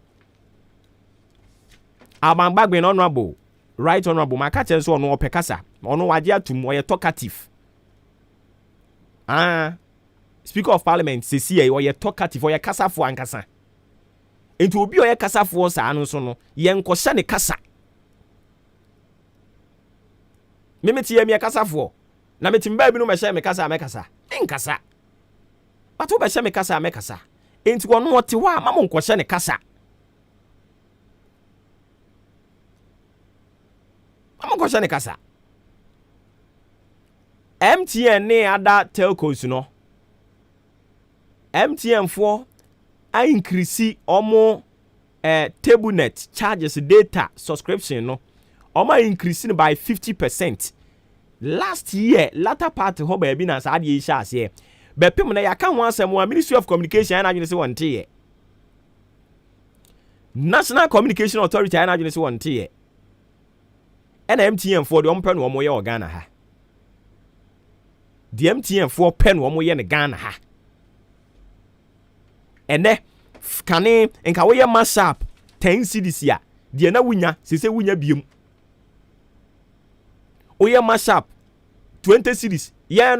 abambagbe no honorable right honorable makache so no opekasa ono waje atum o ye talkative speaker of parliament sesi o ye talkative o ye kasafo ankasa enti obi o ye kasafo sa anu so no ye nkosha ne kasa memeti ye me kasafo na metim ba bi no me hye me kasa nkasa pato ba hye me kasa enti wono wote wa ma mo nkosha ne kasa Omo question kasa. MTN ne other telcos no. MTN for I increase omo table net charges data subscription no. Omo increasing by 50%. Last year, latter part ho baby na sa ade isha ase. Be pem na ya kan ho asem wa Ministry of Communication na adwene se wonte ye. National Communication Authority na adwene se wonte ye. Na MTN for the ompe no omo ye Ghana ha. The MTN for pen omo ye ne Ghana ha. Ene kane enka wo ye mashup 10 cedis ya. De na wunya sese wunya biem. Oye mashup 20 cedis. Yeah no